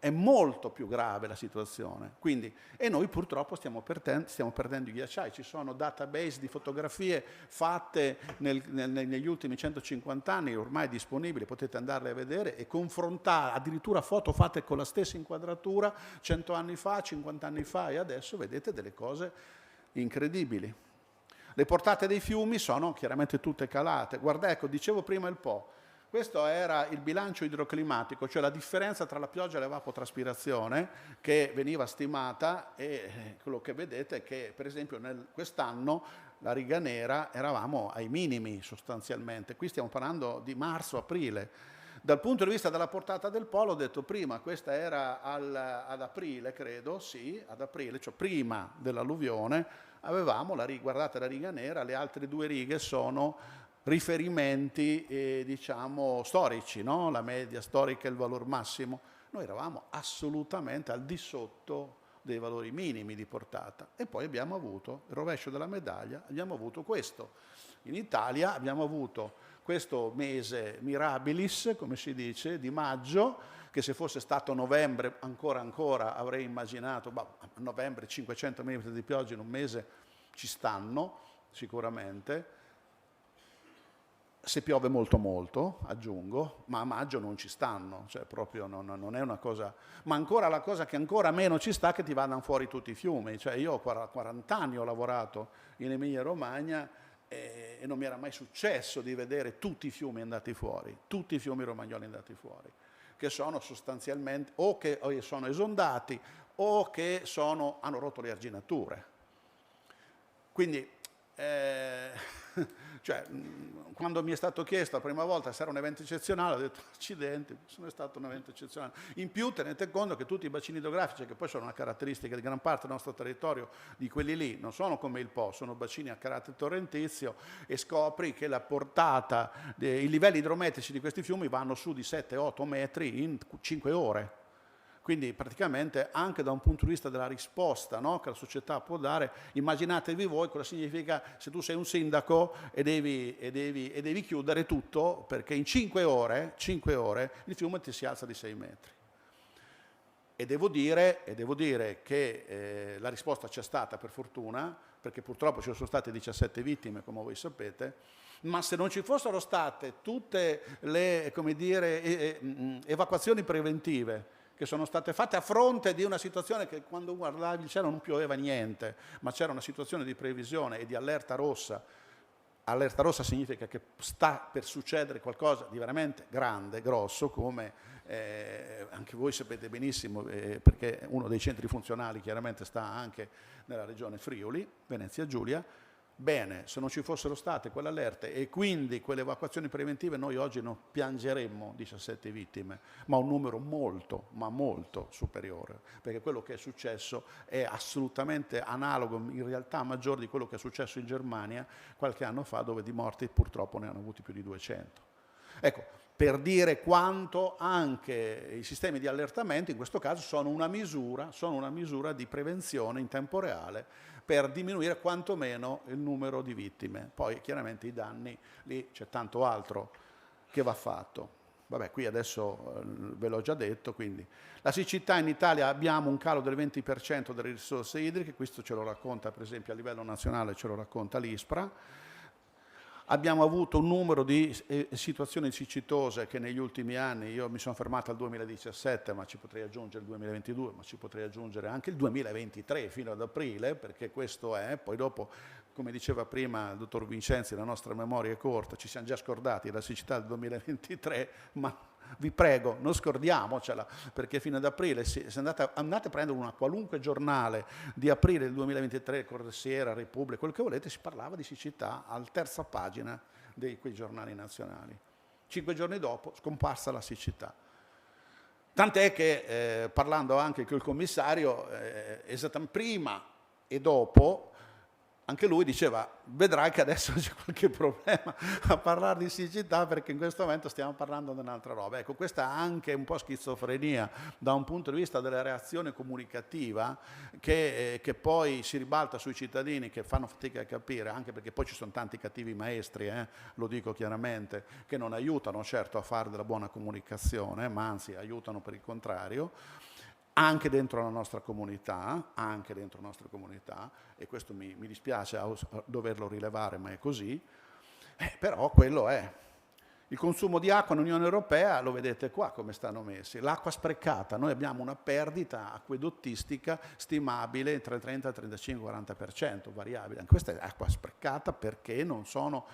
[SPEAKER 7] è molto più grave la situazione. Quindi, e noi purtroppo stiamo perdendo i ghiacciai. Ci sono database di fotografie fatte negli ultimi 150 anni, ormai disponibili, potete andarle a vedere e confrontare, addirittura foto fatte con la stessa inquadratura 100 anni fa, 50 anni fa, e adesso vedete delle cose incredibili. Le portate dei fiumi sono chiaramente tutte calate. Guarda, ecco, dicevo prima il Po. Questo era il bilancio idroclimatico, cioè la differenza tra la pioggia e l'evapotranspirazione che veniva stimata, e quello che vedete è che per esempio quest'anno la riga nera eravamo ai minimi sostanzialmente. Qui stiamo parlando di marzo-aprile. Dal punto di vista della portata del polo, ho detto prima, questa era ad aprile, credo, sì, ad aprile, cioè prima dell'alluvione, avevamo, guardate la riga nera, le altre due righe sono riferimenti diciamo storici, no? La media storica e il valore massimo. Noi eravamo assolutamente al di sotto dei valori minimi di portata, e poi abbiamo avuto il rovescio della medaglia, abbiamo avuto questo. In Italia abbiamo avuto questo mese mirabilis, come si dice, di maggio, che se fosse stato novembre ancora avrei immaginato, a novembre 500 mm di pioggia in un mese ci stanno sicuramente. Se piove molto, aggiungo, ma a maggio non ci stanno, cioè proprio non è una cosa. Ma ancora la cosa che ancora meno ci sta è che ti vadano fuori tutti i fiumi. Cioè io ho 40 anni ho lavorato in Emilia-Romagna e non mi era mai successo di vedere tutti i fiumi andati fuori, tutti i fiumi romagnoli andati fuori, che sono sostanzialmente o che sono esondati o che hanno rotto le arginature. Quindi cioè, quando mi è stato chiesto la prima volta se era un evento eccezionale, ho detto accidenti, non è stato un evento eccezionale. In più tenete conto che tutti i bacini idrografici, che poi sono una caratteristica di gran parte del nostro territorio, di quelli lì, non sono come il Po, sono bacini a carattere torrentizio, e scopri che la portata, i livelli idrometrici di questi fiumi vanno su di 7-8 metri in 5 ore. Quindi praticamente anche da un punto di vista della risposta, no, che la società può dare, immaginatevi voi cosa significa se tu sei un sindaco e devi chiudere tutto perché in 5 ore il fiume ti si alza di 6 metri. E devo dire che la risposta c'è stata, per fortuna, perché purtroppo ci sono state 17 vittime, come voi sapete, ma se non ci fossero state tutte le, come dire, evacuazioni preventive che sono state fatte a fronte di una situazione che quando guardavi il cielo non pioveva niente, ma c'era una situazione di previsione e di allerta rossa. Allerta rossa significa che sta per succedere qualcosa di veramente grande, grosso, come anche voi sapete benissimo, perché uno dei centri funzionali chiaramente sta anche nella regione Friuli, Venezia Giulia. Bene, se non ci fossero state quelle allerte e quindi quelle evacuazioni preventive, noi oggi non piangeremmo 17 vittime, ma un numero molto, ma molto superiore, perché quello che è successo è assolutamente analogo, in realtà maggiore di quello che è successo in Germania qualche anno fa, dove di morti purtroppo ne hanno avuti più di 200. Ecco, per dire quanto anche i sistemi di allertamento in questo caso sono una misura di prevenzione in tempo reale per diminuire quantomeno il numero di vittime. Poi chiaramente i danni, lì c'è tanto altro che va fatto. Vabbè, qui adesso ve l'ho già detto, quindi la siccità in Italia abbiamo un calo del 20% delle risorse idriche, questo ce lo racconta per esempio a livello nazionale, ce lo racconta l'ISPRA. Abbiamo avuto un numero di situazioni siccitose che negli ultimi anni, io mi sono fermato al 2017, ma ci potrei aggiungere il 2022, ma ci potrei aggiungere anche il 2023 fino ad aprile, perché questo è, poi dopo, come diceva prima il dottor Vincenzi, la nostra memoria è corta, ci siamo già scordati la siccità del 2023, ma vi prego, non scordiamocela, perché fino ad aprile, se andate a prendere una qualunque giornale di aprile del 2023, Corriere, Repubblica, quello che volete, si parlava di siccità alla terza pagina di quei giornali nazionali. 5 giorni dopo, scomparsa la siccità. Tant'è che, parlando anche con il commissario, esattamente prima e dopo, anche lui diceva, vedrai che adesso c'è qualche problema a parlare di siccità perché in questo momento stiamo parlando di un'altra roba. Ecco, questa è anche un po' schizofrenia da un punto di vista della reazione comunicativa che poi si ribalta sui cittadini che fanno fatica a capire, anche perché poi ci sono tanti cattivi maestri, lo dico chiaramente, che non aiutano certo a fare della buona comunicazione, ma anzi aiutano per il contrario. Anche dentro la nostra comunità, e questo mi dispiace a doverlo rilevare, ma è così, però quello è. Il consumo di acqua nell'Unione Europea, lo vedete qua come stanno messi, l'acqua sprecata, noi abbiamo una perdita acquedottistica stimabile tra il 30, il 35, il 40%, variabile. Questa è acqua sprecata perché non sono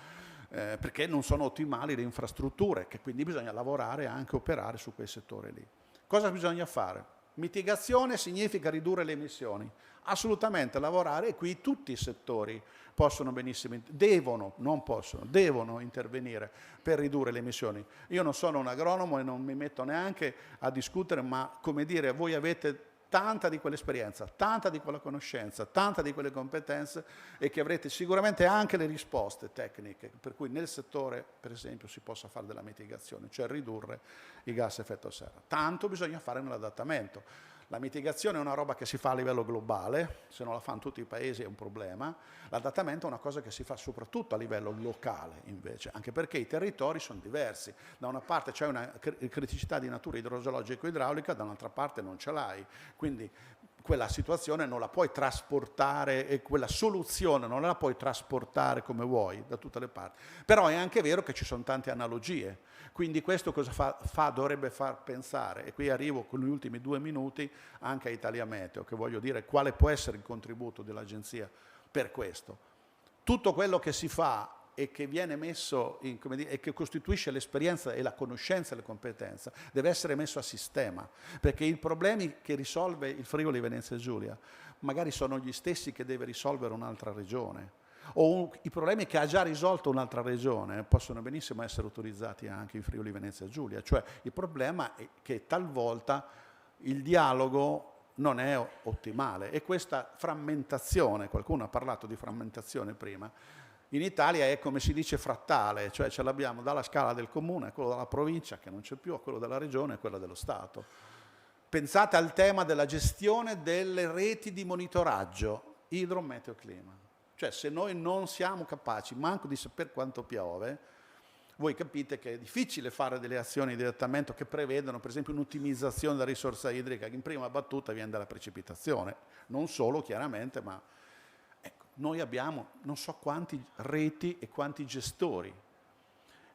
[SPEAKER 7] ottimali le infrastrutture, che quindi bisogna lavorare e anche operare su quel settore lì. Cosa bisogna fare? Mitigazione significa ridurre le emissioni, assolutamente lavorare, e qui tutti i settori possono benissimo, devono intervenire per ridurre le emissioni. Io non sono un agronomo e non mi metto neanche a discutere, ma come dire, voi avete tanta di quell'esperienza, tanta di quella conoscenza, tanta di quelle competenze e che avrete sicuramente anche le risposte tecniche per cui nel settore, per esempio, si possa fare della mitigazione, cioè ridurre i gas a effetto serra. Tanto bisogna fare nell'adattamento. La mitigazione è una roba che si fa a livello globale, se non la fanno tutti i paesi è un problema. L'adattamento è una cosa che si fa soprattutto a livello locale, invece, anche perché i territori sono diversi. Da una parte c'è una criticità di natura idrogeologico-idraulica, da un'altra parte non ce l'hai. Quindi quella situazione non la puoi trasportare e quella soluzione non la puoi trasportare come vuoi da tutte le parti. Però è anche vero che ci sono tante analogie. Quindi questo cosa dovrebbe far pensare, e qui arrivo con gli ultimi 2 minuti anche a Italia Meteo, che voglio dire quale può essere il contributo dell'agenzia per questo. Tutto quello che si fa e che viene messo e che costituisce l'esperienza e la conoscenza e le competenze deve essere messo a sistema, perché i problemi che risolve il Friuli Venezia Giulia magari sono gli stessi che deve risolvere un'altra regione, o i problemi che ha già risolto un'altra regione possono benissimo essere utilizzati anche in Friuli Venezia Giulia. Cioè il problema è che talvolta il dialogo non è ottimale, e questa frammentazione, qualcuno ha parlato di frammentazione prima, in Italia è, come si dice, frattale, cioè ce l'abbiamo dalla scala del comune a quello della provincia, che non c'è più, a quello della regione e a quello dello Stato. Pensate al tema della gestione delle reti di monitoraggio idro-meteo-clima. Cioè se noi non siamo capaci manco di sapere quanto piove, voi capite che è difficile fare delle azioni di adattamento che prevedono per esempio un'ottimizzazione della risorsa idrica che in prima battuta viene dalla precipitazione, non solo chiaramente, ma ecco, noi abbiamo non so quanti reti e quanti gestori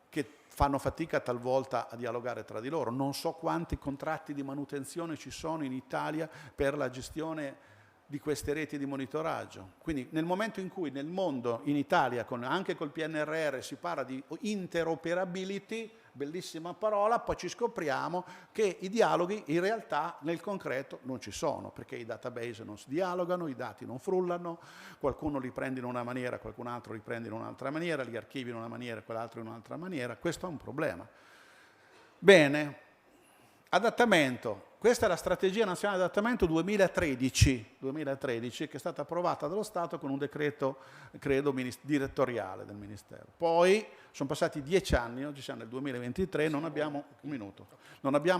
[SPEAKER 7] che fanno fatica talvolta a dialogare tra di loro, non so quanti contratti di manutenzione ci sono in Italia per la gestione di queste reti di monitoraggio. Quindi nel momento in cui nel mondo, in Italia, anche col PNRR si parla di interoperability, bellissima parola, poi ci scopriamo che i dialoghi in realtà nel concreto non ci sono, perché i database non si dialogano, i dati non frullano, qualcuno li prende in una maniera, qualcun altro li prende in un'altra maniera, li archivi in una maniera, quell'altro in un'altra maniera. Questo è un problema. Bene, adattamento. Questa è la strategia nazionale di adattamento 2013, che è stata approvata dallo Stato con un decreto, credo, direttoriale del Ministero. Poi sono passati 10 anni, oggi siamo nel 2023, non abbiamo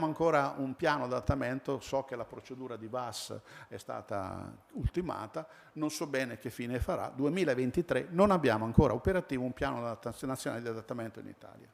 [SPEAKER 7] ancora un piano di adattamento, so che la procedura di VAS è stata ultimata, non so bene che fine farà, 2023 non abbiamo ancora operativo un piano nazionale di adattamento in Italia.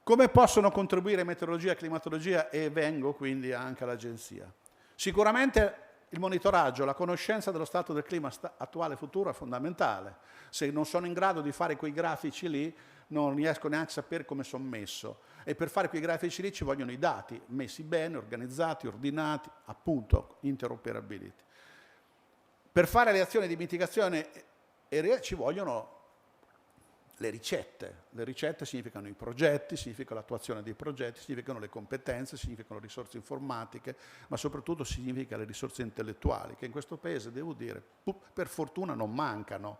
[SPEAKER 7] Come possono contribuire meteorologia e climatologia e vengo quindi anche all'agenzia? Sicuramente il monitoraggio, la conoscenza dello stato del clima attuale e futuro è fondamentale. Se non sono in grado di fare quei grafici lì, non riesco neanche a sapere come sono messo. E per fare quei grafici lì ci vogliono i dati, messi bene, organizzati, ordinati, appunto, interoperability. Per fare le azioni di mitigazione ci vogliono le ricette significano i progetti, significa l'attuazione dei progetti, significano le competenze, significano risorse informatiche, ma soprattutto significa le risorse intellettuali, che in questo paese, devo dire, per fortuna non mancano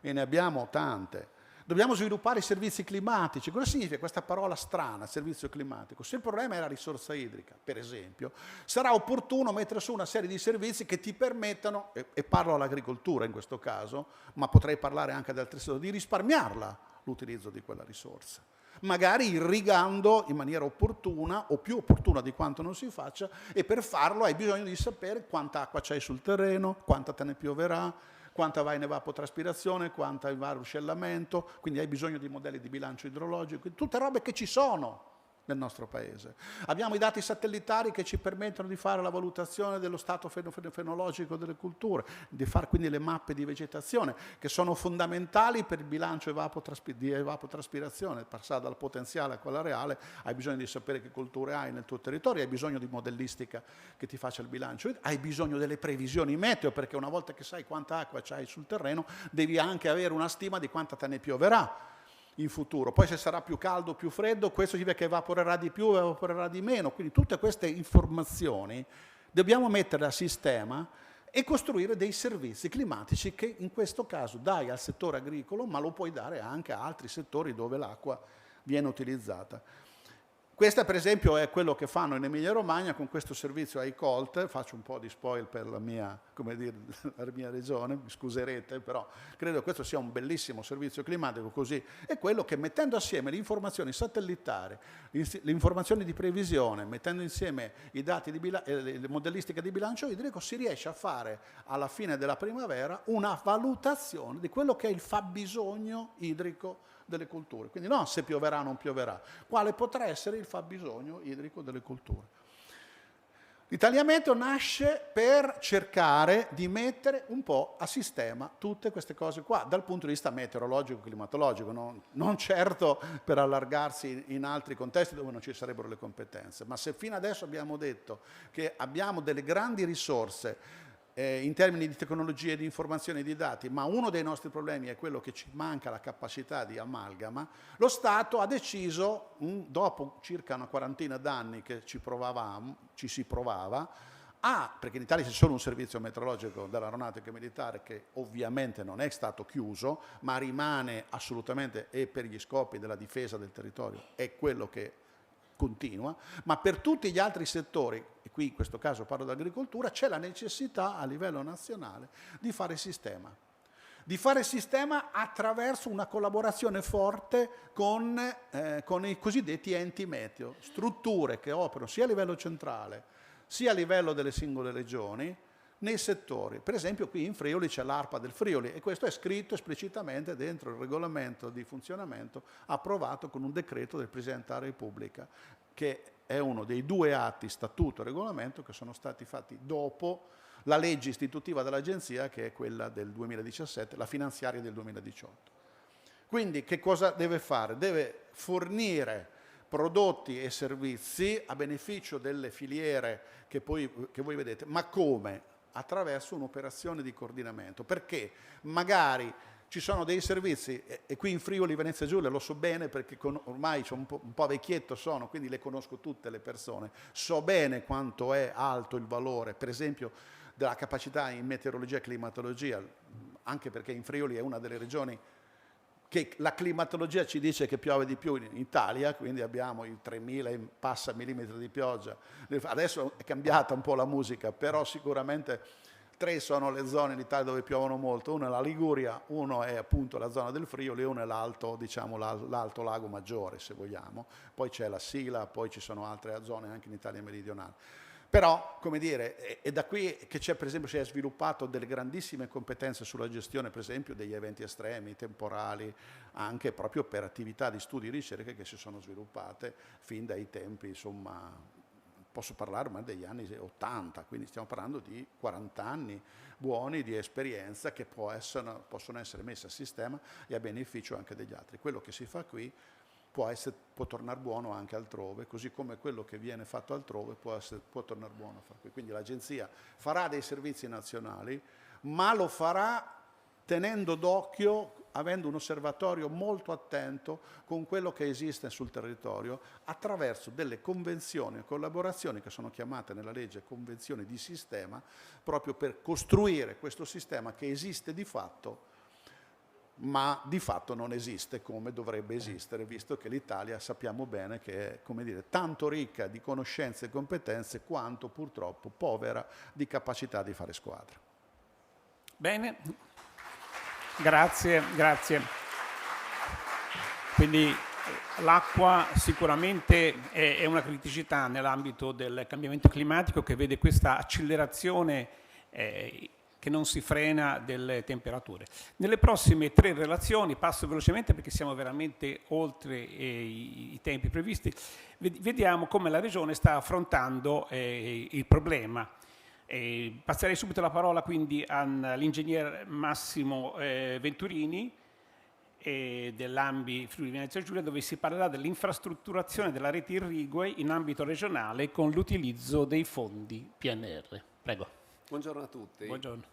[SPEAKER 7] e ne abbiamo tante. Dobbiamo sviluppare i servizi climatici. Cosa significa questa parola strana, servizio climatico? Se il problema è la risorsa idrica, per esempio, sarà opportuno mettere su una serie di servizi che ti permettano, e parlo all'agricoltura in questo caso, ma potrei parlare anche ad altri settori, di risparmiarla l'utilizzo di quella risorsa. Magari irrigando in maniera opportuna o più opportuna di quanto non si faccia, e per farlo hai bisogno di sapere quanta acqua c'hai sul terreno, quanta te ne pioverà, quanta va in evapotranspirazione, quanta va in ruscellamento, quindi hai bisogno di modelli di bilancio idrologico, tutte robe che ci sono nel nostro paese. Abbiamo i dati satellitari che ci permettono di fare la valutazione dello stato fenologico delle culture, di fare quindi le mappe di vegetazione, che sono fondamentali per il bilancio di evapotranspirazione, passare dal potenziale a quella reale, hai bisogno di sapere che culture hai nel tuo territorio, hai bisogno di modellistica che ti faccia il bilancio, hai bisogno delle previsioni meteo, perché una volta che sai quanta acqua c'hai sul terreno, devi anche avere una stima di quanta te ne pioverà in futuro. Poi se sarà più caldo o più freddo, questo significa che evaporerà di più o evaporerà di meno. Quindi tutte queste informazioni dobbiamo mettere a sistema e costruire dei servizi climatici che in questo caso dai al settore agricolo, ma lo puoi dare anche a altri settori dove l'acqua viene utilizzata. Questa per esempio è quello che fanno in Emilia Romagna con questo servizio iColt, faccio un po' di spoil per la mia regione, mi scuserete, però credo che questo sia un bellissimo servizio climatico così, è quello che mettendo assieme le informazioni satellitari, le informazioni di previsione, mettendo insieme i dati le modellistica di bilancio idrico, si riesce a fare alla fine della primavera una valutazione di quello che è il fabbisogno idrico delle culture. Quindi non se pioverà o non pioverà, quale potrà essere il fabbisogno idrico delle culture. L'Italiameteo nasce per cercare di mettere un po' a sistema tutte queste cose qua, dal punto di vista meteorologico, climatologico, non certo per allargarsi in altri contesti dove non ci sarebbero le competenze, ma se fino adesso abbiamo detto che abbiamo delle grandi risorse in termini di tecnologie, di informazioni e di dati, ma uno dei nostri problemi è quello che ci manca la capacità di amalgama, lo Stato ha deciso, dopo circa una quarantina d'anni che ci si provava, perché in Italia c'è solo un servizio meteorologico dell'aeronautica militare che ovviamente non è stato chiuso, ma rimane assolutamente, e per gli scopi della difesa del territorio, è quello che continua, ma per tutti gli altri settori, e qui in questo caso parlo dell'agricoltura, c'è la necessità a livello nazionale di fare sistema. Di fare sistema attraverso una collaborazione forte con i cosiddetti enti meteo, strutture che operano sia a livello centrale sia a livello delle singole regioni, nei settori. Per esempio qui in Friuli c'è l'ARPA del Friuli e questo è scritto esplicitamente dentro il regolamento di funzionamento approvato con un decreto del Presidente della Repubblica, che è uno dei 2 atti, statuto e regolamento, che sono stati fatti dopo la legge istitutiva dell'Agenzia, che è quella del 2017, la finanziaria del 2018. Quindi che cosa deve fare? Deve fornire prodotti e servizi a beneficio delle filiere che voi vedete, ma come? Attraverso un'operazione di coordinamento, perché magari ci sono dei servizi, e qui in Friuli Venezia Giulia lo so bene perché ormai sono un po' vecchietto, quindi le conosco tutte le persone, so bene quanto è alto il valore, per esempio, della capacità in meteorologia e climatologia, anche perché in Friuli è una delle regioni che la climatologia ci dice che piove di più in Italia, quindi abbiamo i 3.000 e passa millimetri di pioggia. Adesso è cambiata un po' la musica, però sicuramente 3 sono le zone in Italia dove piovono molto, una è la Liguria, uno è appunto la zona del Friuli, uno è l'alto, diciamo, l'Alto Lago Maggiore, se vogliamo, poi c'è la Sila, poi ci sono altre zone anche in Italia meridionale. Però, come dire, è da qui che c'è, per esempio, si è sviluppato delle grandissime competenze sulla gestione, per esempio, degli eventi estremi, temporali, anche proprio per attività di studi e ricerche che si sono sviluppate fin dai tempi, insomma, posso parlare ormai degli anni 80, quindi stiamo parlando di 40 anni buoni di esperienza che possono essere messe a sistema e a beneficio anche degli altri. Quello che si fa qui può tornare buono anche altrove, così come quello che viene fatto altrove può tornare buono a fare qui. Quindi l'Agenzia farà dei servizi nazionali, ma lo farà tenendo d'occhio, avendo un osservatorio molto attento con quello che esiste sul territorio, attraverso delle convenzioni e collaborazioni che sono chiamate nella legge convenzioni di sistema, proprio per costruire questo sistema che esiste di fatto, ma di fatto non esiste come dovrebbe esistere, visto che l'Italia sappiamo bene che è, come dire, tanto ricca di conoscenze e competenze quanto purtroppo povera di capacità di fare squadra.
[SPEAKER 1] Bene, grazie. Quindi l'acqua sicuramente è una criticità nell'ambito del cambiamento climatico che vede questa accelerazione che non si frena delle temperature. Nelle prossime 3 relazioni, passo velocemente perché siamo veramente oltre i tempi previsti, vediamo come la Regione sta affrontando il problema. Passerei subito la parola quindi all'ingegner Massimo Venturini dell'AMBI Friuli Venezia Giulia, dove si parlerà dell'infrastrutturazione della rete irrigue in ambito regionale con l'utilizzo dei fondi PNR. Prego.
[SPEAKER 8] Buongiorno a tutti.
[SPEAKER 1] Buongiorno.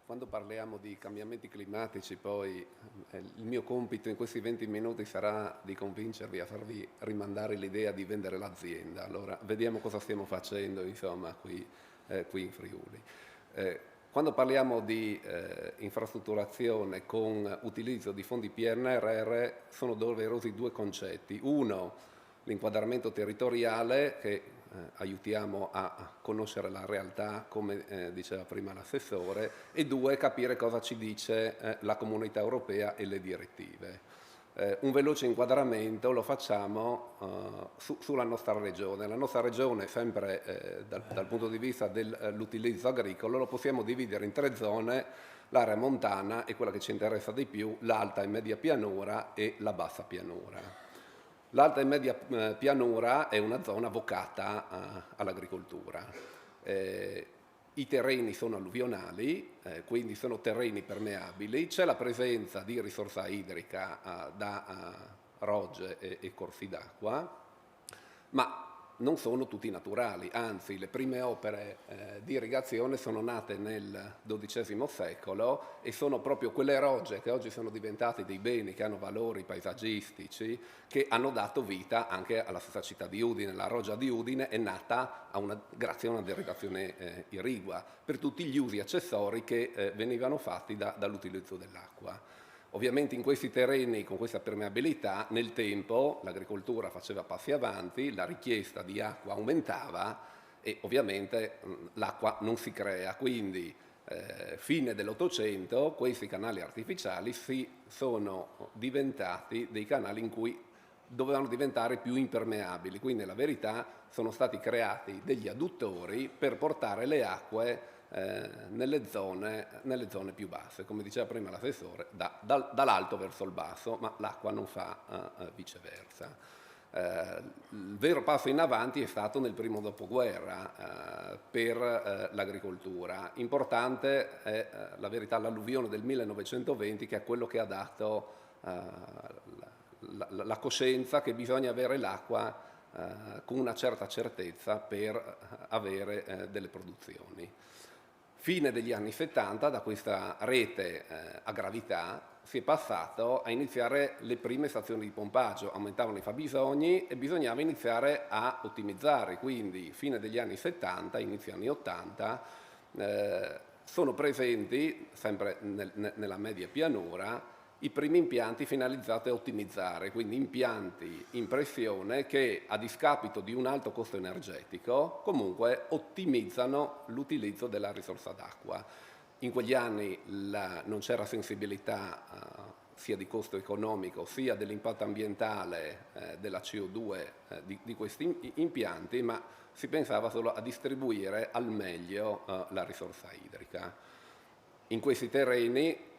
[SPEAKER 8] Quando parliamo di cambiamenti climatici, poi il mio compito in questi 20 minuti sarà di convincervi a farvi rimandare l'idea di vendere l'azienda. Allora, vediamo cosa stiamo facendo, insomma, qui in Friuli. Quando parliamo di infrastrutturazione con utilizzo di fondi PNRR, sono doverosi 2 concetti. Uno, l'inquadramento territoriale, che aiutiamo a conoscere la realtà, come diceva prima l'assessore, e 2, capire cosa ci dice la Comunità Europea e le direttive. Un veloce inquadramento lo facciamo sulla nostra regione. La nostra regione, sempre dal punto di vista dell'utilizzo agricolo, lo possiamo dividere in 3 zone: l'area montana è quella che ci interessa di più, l'alta e media pianura e la bassa pianura. L'alta e media pianura è una zona vocata all'agricoltura. I terreni sono alluvionali, quindi sono terreni permeabili, c'è la presenza di risorsa idrica da rogge e corsi d'acqua, ma non sono tutti naturali, anzi le prime opere di irrigazione sono nate nel XII secolo e sono proprio quelle rogge che oggi sono diventate dei beni che hanno valori paesaggistici che hanno dato vita anche alla stessa città di Udine. La roggia di Udine è nata grazie a una derivazione irrigua per tutti gli usi accessori che venivano fatti dall'utilizzo dell'acqua. Ovviamente in questi terreni, con questa permeabilità, nel tempo l'agricoltura faceva passi avanti, la richiesta di acqua aumentava e ovviamente l'acqua non si crea. Quindi, fine dell'Ottocento, questi canali artificiali sono diventati dei canali in cui dovevano diventare più impermeabili, quindi nella verità sono stati creati degli adduttori per portare le acque nelle zone più basse, come diceva prima l'assessore, dall'alto verso il basso, ma l'acqua non fa viceversa. Il vero passo in avanti è stato nel primo dopoguerra per l'agricoltura. Importante è la verità l'alluvione del 1920, che è quello che ha dato la coscienza che bisogna avere l'acqua con una certa certezza per avere delle produzioni. Fine degli anni 70, da questa rete a gravità, si è passato a iniziare le prime stazioni di pompaggio, aumentavano i fabbisogni e bisognava iniziare a ottimizzare, quindi fine degli anni 70, inizio anni 80, sono presenti, sempre nella media pianura, i primi impianti finalizzati a ottimizzare, quindi impianti in pressione che a discapito di un alto costo energetico comunque ottimizzano l'utilizzo della risorsa d'acqua. In quegli anni non c'era sensibilità sia di costo economico sia dell'impatto ambientale della CO2 di questi impianti, ma si pensava solo a distribuire al meglio la risorsa idrica. In questi terreni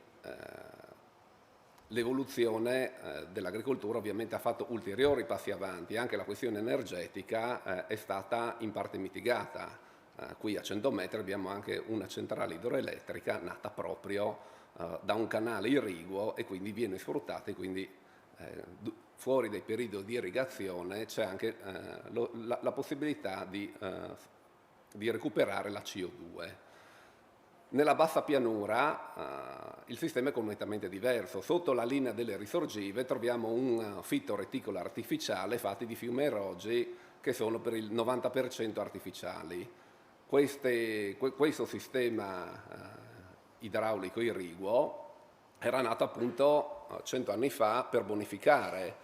[SPEAKER 8] l'evoluzione dell'agricoltura ovviamente ha fatto ulteriori passi avanti, anche la questione energetica è stata in parte mitigata. Qui a 100 metri abbiamo anche una centrale idroelettrica nata proprio da un canale irriguo e quindi viene sfruttata, e quindi fuori dai periodi di irrigazione c'è anche la possibilità di recuperare la CO2. Nella bassa pianura il sistema è completamente diverso. Sotto la linea delle risorgive troviamo un fitto reticolo artificiale fatti di fiumi erogi che sono per il 90% artificiali. Questo sistema idraulico irriguo era nato appunto 100 anni fa per bonificare,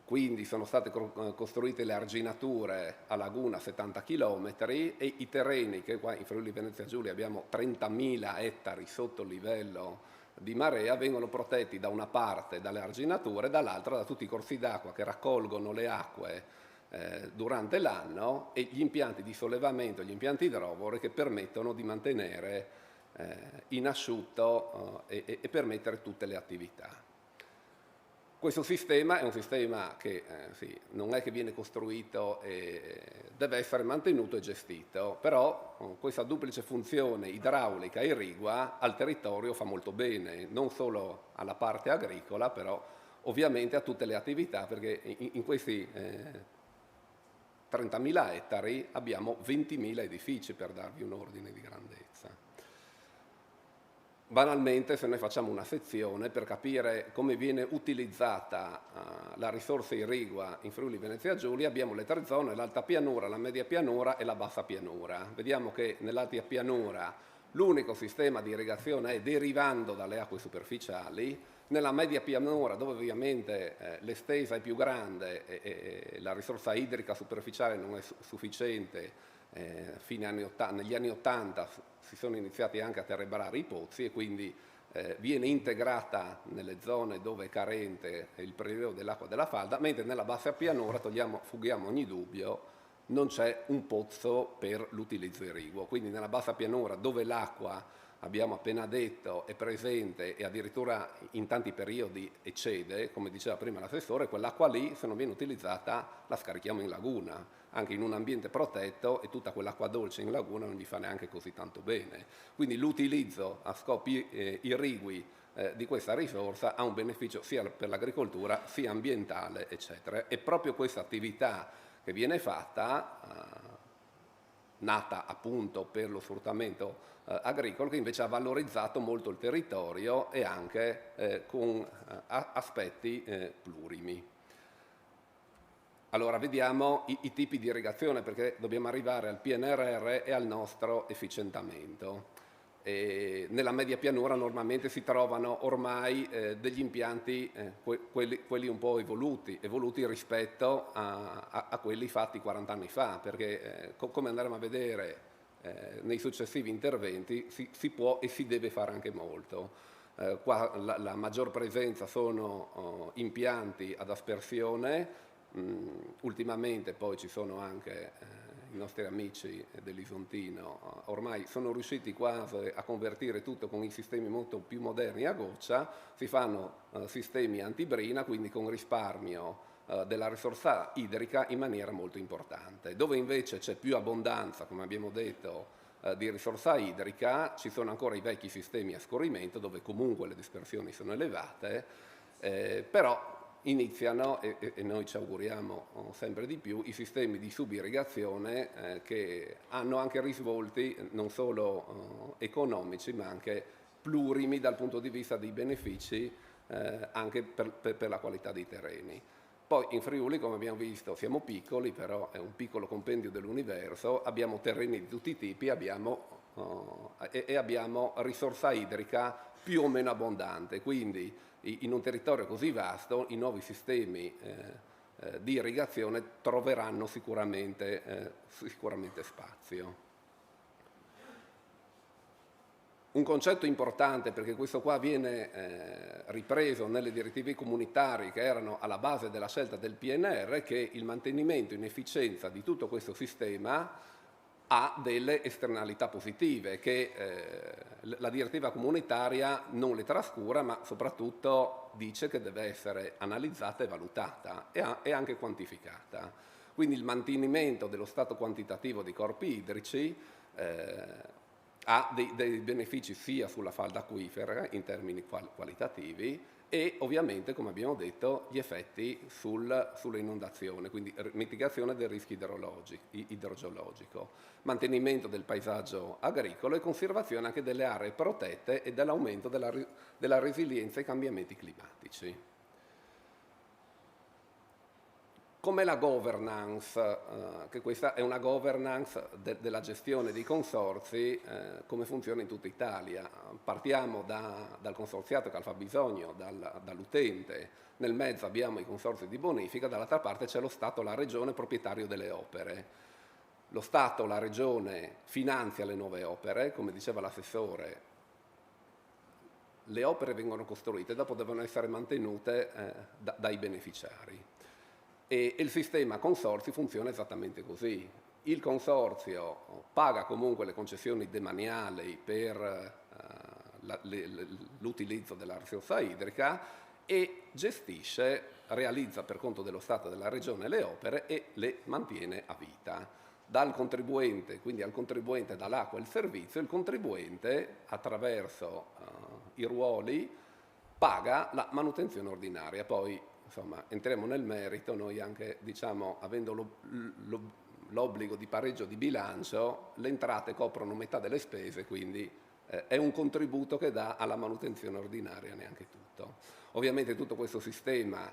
[SPEAKER 8] quindi sono state costruite le arginature a laguna 70 km e i terreni, che qua in Friuli Venezia Giulia abbiamo 30.000 ettari sotto il livello di marea, vengono protetti da una parte dalle arginature, dall'altra da tutti i corsi d'acqua che raccolgono le acque durante l'anno, e gli impianti di sollevamento, gli impianti idrovore che permettono di mantenere in asciutto e permettere tutte le attività. Questo sistema è un sistema che non è che viene costruito e deve essere mantenuto e gestito, però questa duplice funzione idraulica e irrigua al territorio fa molto bene, non solo alla parte agricola, però ovviamente a tutte le attività, perché in questi 30.000 ettari abbiamo 20.000 edifici, per darvi un ordine di grandezza. Banalmente, se noi facciamo una sezione per capire come viene utilizzata la risorsa irrigua in Friuli Venezia Giulia, abbiamo le tre zone: l'alta pianura, la media pianura e la bassa pianura. Vediamo che nell'alta pianura l'unico sistema di irrigazione è derivando dalle acque superficiali. Nella media pianura, dove ovviamente l'estesa è più grande e la risorsa idrica superficiale non è sufficiente, negli anni 80 si sono iniziati anche a terrebrare i pozzi, e quindi viene integrata nelle zone dove è carente il prelievo dell'acqua della falda, mentre nella bassa pianura, fughiamo ogni dubbio, non c'è un pozzo per l'utilizzo irriguo. Quindi nella bassa pianura, dove l'acqua, abbiamo appena detto, è presente e addirittura in tanti periodi eccede, come diceva prima l'assessore, quell'acqua lì, se non viene utilizzata, la scarichiamo in laguna, anche in un ambiente protetto, e tutta quell'acqua dolce in laguna non gli fa neanche così tanto bene. Quindi l'utilizzo a scopi irrigui di questa risorsa ha un beneficio sia per l'agricoltura sia ambientale, eccetera. E proprio questa attività che viene fatta, nata appunto per lo sfruttamento agricolo, che invece ha valorizzato molto il territorio e anche con aspetti plurimi. Allora vediamo i tipi di irrigazione, perché dobbiamo arrivare al PNRR e al nostro efficientamento. Nella media pianura normalmente si trovano ormai degli impianti, quelli un po' evoluti rispetto a quelli fatti 40 anni fa, perché come andremo a vedere nei successivi interventi si può e si deve fare anche molto. Qua la maggior presenza sono impianti ad aspersione, ultimamente poi ci sono anche i nostri amici dell'Isontino, ormai sono riusciti quasi a convertire tutto con i sistemi molto più moderni a goccia, si fanno sistemi antibrina, quindi con risparmio della risorsa idrica in maniera molto importante. Dove invece c'è più abbondanza, come abbiamo detto, di risorsa idrica, ci sono ancora i vecchi sistemi a scorrimento dove comunque le dispersioni sono elevate, però iniziano, e noi ci auguriamo sempre di più, i sistemi di subirrigazione che hanno anche risvolti non solo economici ma anche plurimi dal punto di vista dei benefici anche per la qualità dei terreni. Poi in Friuli, come abbiamo visto, siamo piccoli, però è un piccolo compendio dell'universo, abbiamo terreni di tutti i tipi e abbiamo risorsa idrica più o meno abbondante, quindi in un territorio così vasto i nuovi sistemi di irrigazione troveranno sicuramente spazio. Un concetto importante, perché questo qua viene ripreso nelle direttive comunitarie che erano alla base della scelta del PNR, è che il mantenimento in efficienza di tutto questo sistema ha delle esternalità positive che la direttiva comunitaria non le trascura, ma soprattutto dice che deve essere analizzata e valutata e anche quantificata. Quindi il mantenimento dello stato quantitativo dei corpi idrici ha dei benefici sia sulla falda acquifera in termini qualitativi e ovviamente, come abbiamo detto, gli effetti sulle inondazioni, quindi mitigazione del rischio idrogeologico, mantenimento del paesaggio agricolo e conservazione anche delle aree protette e dell'aumento della resilienza ai cambiamenti climatici. Come la governance, che questa è una governance della gestione dei consorzi, come funziona in tutta Italia. Partiamo dal consorziato che ha fabbisogno, dall'utente, nel mezzo abbiamo i consorzi di bonifica, dall'altra parte c'è lo Stato, la Regione proprietario delle opere. Lo Stato, la Regione finanzia le nuove opere, come diceva l'assessore, le opere vengono costruite, dopo devono essere mantenute dai beneficiari. E il sistema consorzi funziona esattamente così. Il consorzio paga comunque le concessioni demaniali per l'utilizzo della risorsa idrica e gestisce, realizza per conto dello Stato e della Regione le opere e le mantiene a vita. Dal contribuente, quindi al contribuente dall'acqua il servizio, il contribuente attraverso i ruoli paga la manutenzione ordinaria. Poi insomma, entriamo nel merito, noi anche, diciamo, avendo l'obbligo di pareggio di bilancio, le entrate coprono metà delle spese, quindi è un contributo che dà alla manutenzione ordinaria, neanche tutto. Ovviamente tutto questo sistema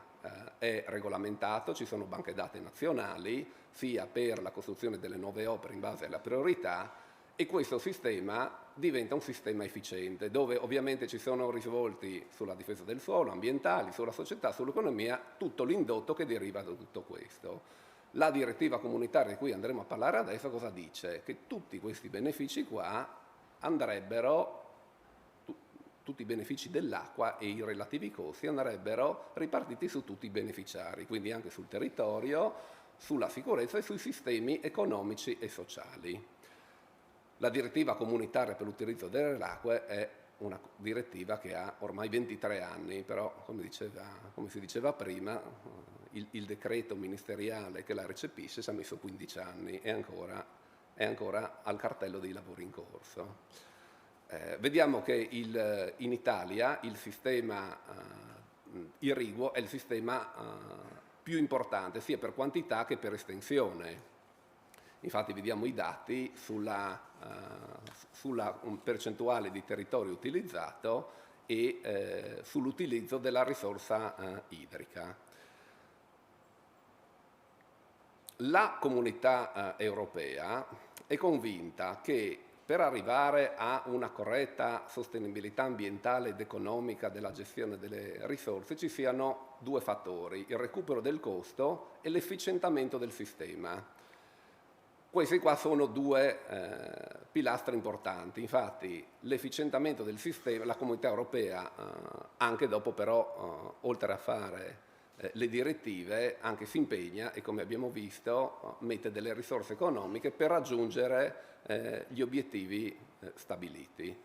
[SPEAKER 8] è regolamentato, ci sono banche dati nazionali, sia per la costruzione delle nuove opere in base alla priorità, e questo sistema diventa un sistema efficiente, dove ovviamente ci sono risvolti sulla difesa del suolo, ambientali, sulla società, sull'economia, tutto l'indotto che deriva da tutto questo. La direttiva comunitaria di cui andremo a parlare adesso cosa dice? Che tutti questi benefici qua andrebbero, tutti i benefici dell'acqua e i relativi costi andrebbero ripartiti su tutti i beneficiari, quindi anche sul territorio, sulla sicurezza e sui sistemi economici e sociali. La direttiva comunitaria per l'utilizzo delle acque è una direttiva che ha ormai 23 anni, però come si diceva prima, il decreto ministeriale che la recepisce ci ha messo 15 anni e è ancora al cartello dei lavori in corso. Vediamo che in Italia il sistema irriguo è il sistema più importante sia per quantità che per estensione. Infatti vediamo i dati sulla percentuale di territorio utilizzato e sull'utilizzo della risorsa idrica. La comunità europea è convinta che per arrivare a una corretta sostenibilità ambientale ed economica della gestione delle risorse ci siano due fattori, il recupero del costo e l'efficientamento del sistema. Questi qua sono due pilastri importanti. Infatti l'efficientamento del sistema, la Comunità Europea, anche dopo però, oltre a fare le direttive, anche si impegna e, come abbiamo visto, mette delle risorse economiche per raggiungere gli obiettivi stabiliti.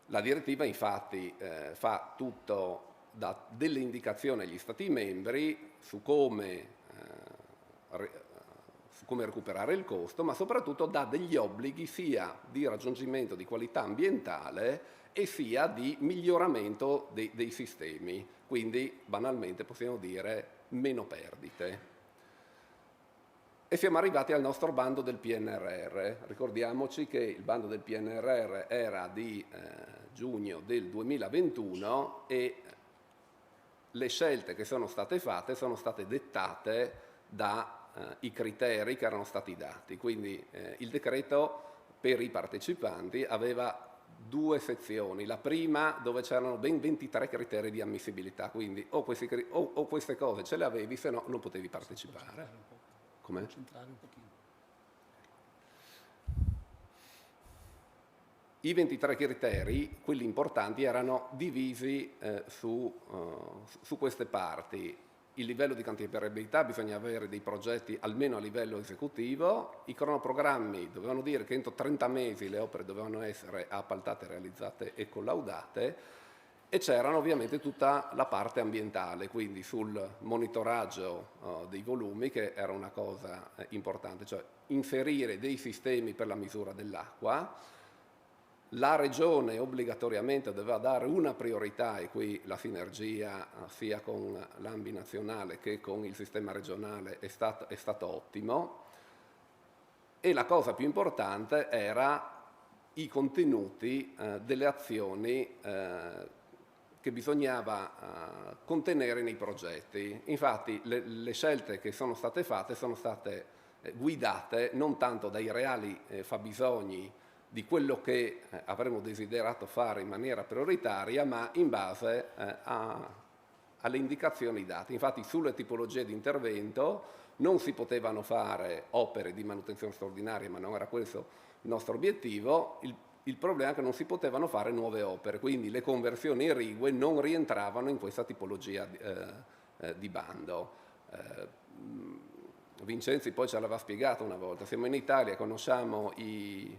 [SPEAKER 8] La direttiva infatti fa tutto, dà delle indicazioni agli Stati membri su come recuperare il costo, ma soprattutto dà degli obblighi sia di raggiungimento di qualità ambientale e sia di miglioramento dei sistemi, quindi banalmente possiamo dire meno perdite. E siamo arrivati al nostro bando del PNRR. Ricordiamoci che il bando del PNRR era di giugno del 2021 e le scelte che sono state fatte sono state dettate dai criteri che erano stati dati. Quindi il decreto per i partecipanti aveva due sezioni. La prima dove c'erano ben 23 criteri di ammissibilità, quindi o queste cose ce le avevi, se no non potevi partecipare. Com'è? I 23 criteri, quelli importanti, erano divisi su queste parti. Il livello di cantierabilità, bisogna avere dei progetti almeno a livello esecutivo, i cronoprogrammi dovevano dire che entro 30 mesi le opere dovevano essere appaltate, realizzate e collaudate, e c'erano ovviamente tutta la parte ambientale, quindi sul monitoraggio dei volumi, che era una cosa importante, cioè inserire dei sistemi per la misura dell'acqua. La Regione obbligatoriamente doveva dare una priorità, e qui la sinergia sia con l'ANBI nazionale che con il sistema regionale è stato ottimo. E la cosa più importante era i contenuti delle azioni che bisognava contenere nei progetti. Infatti le scelte che sono state fatte sono state guidate non tanto dai reali fabbisogni di quello che avremmo desiderato fare in maniera prioritaria, ma in base alle indicazioni date. Infatti sulle tipologie di intervento non si potevano fare opere di manutenzione straordinaria, ma non era questo il nostro obiettivo. Il problema è che non si potevano fare nuove opere, quindi le conversioni irrigue non rientravano in questa tipologia di bando. Vincenzi poi ce l'aveva spiegato una volta: siamo in Italia, conosciamo i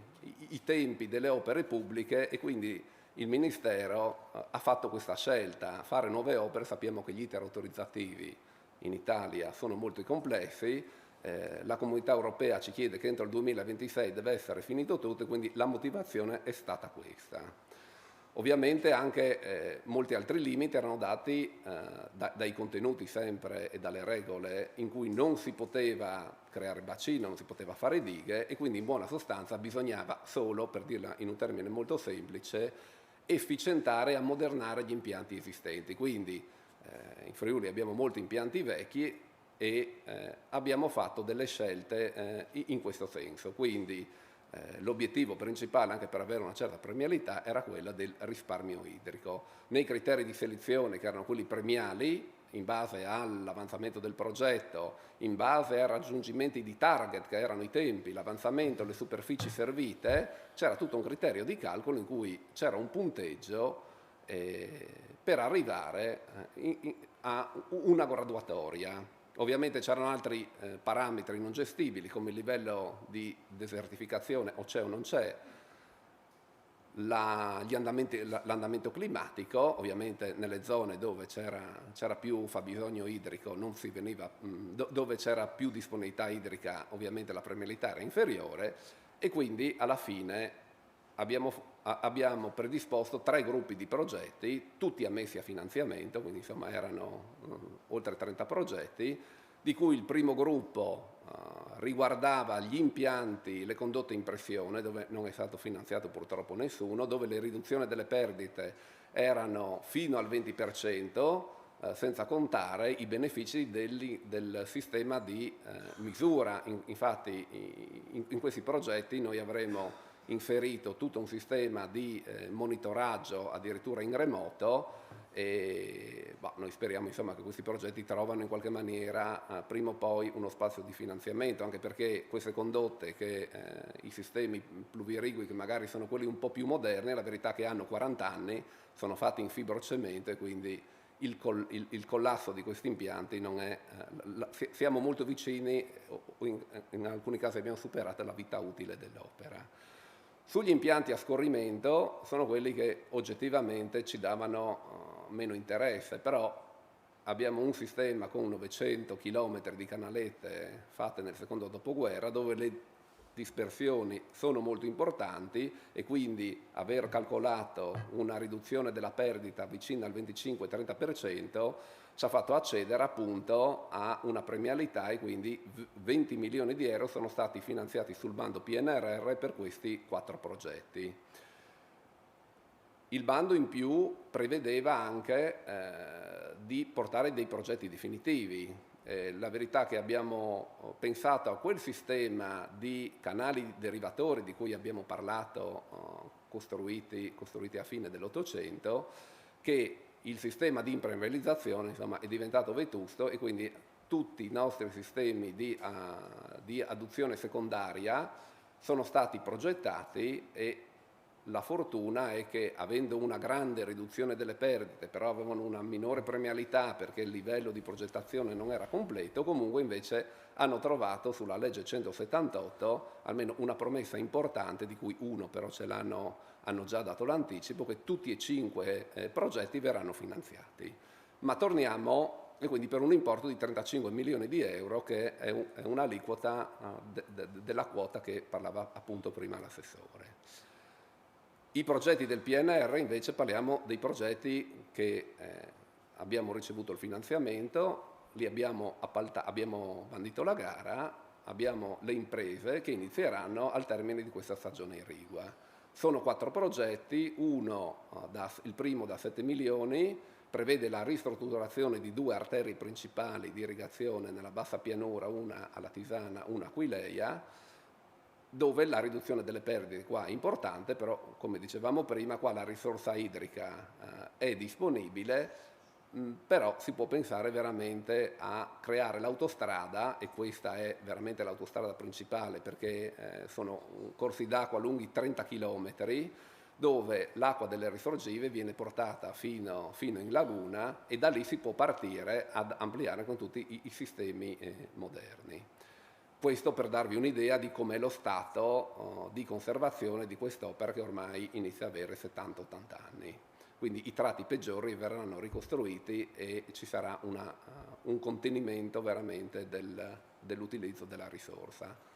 [SPEAKER 8] tempi delle opere pubbliche e quindi il Ministero ha fatto questa scelta. Fare nuove opere, sappiamo che gli iter autorizzativi in Italia sono molto complessi, la Comunità Europea ci chiede che entro il 2026 deve essere finito tutto, e quindi la motivazione è stata questa. Ovviamente anche molti altri limiti erano dati dai contenuti sempre e dalle regole, in cui non si poteva creare bacino, non si poteva fare dighe, e quindi in buona sostanza bisognava solo, per dirla in un termine molto semplice, efficientare e ammodernare gli impianti esistenti. Quindi in Friuli abbiamo molti impianti vecchi e abbiamo fatto delle scelte in questo senso. Quindi l'obiettivo principale, anche per avere una certa premialità, era quella del risparmio idrico. Nei criteri di selezione, che erano quelli premiali, in base all'avanzamento del progetto, in base ai raggiungimenti di target, che erano i tempi, l'avanzamento, le superfici servite, c'era tutto un criterio di calcolo in cui c'era un punteggio per arrivare a una graduatoria. Ovviamente c'erano altri parametri non gestibili, come il livello di desertificazione, o c'è o non c'è, l'andamento climatico. Ovviamente nelle zone dove c'era più fabbisogno idrico, dove c'era più disponibilità idrica, ovviamente la premialità era inferiore, e quindi alla fine abbiamo predisposto 3 gruppi di progetti, tutti ammessi a finanziamento, quindi insomma erano oltre 30 progetti, di cui il primo gruppo riguardava gli impianti, le condotte in pressione, dove non è stato finanziato purtroppo nessuno, dove le riduzioni delle perdite erano fino al 20%, senza contare i benefici del sistema di misura. Infatti in questi progetti noi avremo inserito tutto un sistema di monitoraggio addirittura in remoto, e noi speriamo insomma che questi progetti trovano in qualche maniera prima o poi uno spazio di finanziamento, anche perché queste condotte, che i sistemi pluvierigui che magari sono quelli un po' più moderni, la verità è che hanno 40 anni, sono fatti in fibrocemento e quindi il collasso di questi impianti non è, siamo molto vicini, in alcuni casi abbiamo superato la vita utile dell'opera. Sugli impianti a scorrimento sono quelli che oggettivamente ci davano meno interesse, però abbiamo un sistema con 900 km di canalette fatte nel secondo dopoguerra, dove le dispersioni sono molto importanti e quindi aver calcolato una riduzione della perdita vicina al 25-30% ci ha fatto accedere appunto a una premialità, e quindi 20 milioni di euro sono stati finanziati sul bando PNRR per questi 4 progetti. Il bando in più prevedeva anche di portare dei progetti definitivi. La verità è che abbiamo pensato a quel sistema di canali derivatori di cui abbiamo parlato, costruiti a fine dell'Ottocento, che il sistema di impermeabilizzazione insomma, è diventato vetusto, e quindi tutti i nostri sistemi di adduzione secondaria sono stati progettati, e la fortuna è che, avendo una grande riduzione delle perdite, però avevano una minore premialità perché il livello di progettazione non era completo, comunque invece hanno trovato sulla legge 178 almeno una promessa importante, di cui uno però hanno già dato l'anticipo, che tutti e 5 progetti verranno finanziati. Ma torniamo, e quindi per un importo di 35 milioni di euro, che è un'aliquota della quota che parlava appunto prima l'assessore. I progetti del PNR invece, parliamo dei progetti che abbiamo ricevuto il finanziamento, li abbiamo bandito la gara, abbiamo le imprese che inizieranno al termine di questa stagione irrigua. Sono 4 progetti, il primo da 7 milioni, prevede la ristrutturazione di 2 arterie principali di irrigazione nella bassa pianura, una alla Tisana, una a Aquileia, dove la riduzione delle perdite qua è importante, però come dicevamo prima, qua la risorsa idrica è disponibile, però si può pensare veramente a creare l'autostrada, e questa è veramente l'autostrada principale, perché sono corsi d'acqua lunghi 30 km, dove l'acqua delle risorgive viene portata fino in laguna, e da lì si può partire ad ampliare con tutti i sistemi moderni. Questo per darvi un'idea di com'è lo stato di conservazione di quest'opera, che ormai inizia a avere 70-80 anni. Quindi i tratti peggiori verranno ricostruiti e ci sarà un contenimento veramente dell'utilizzo della risorsa.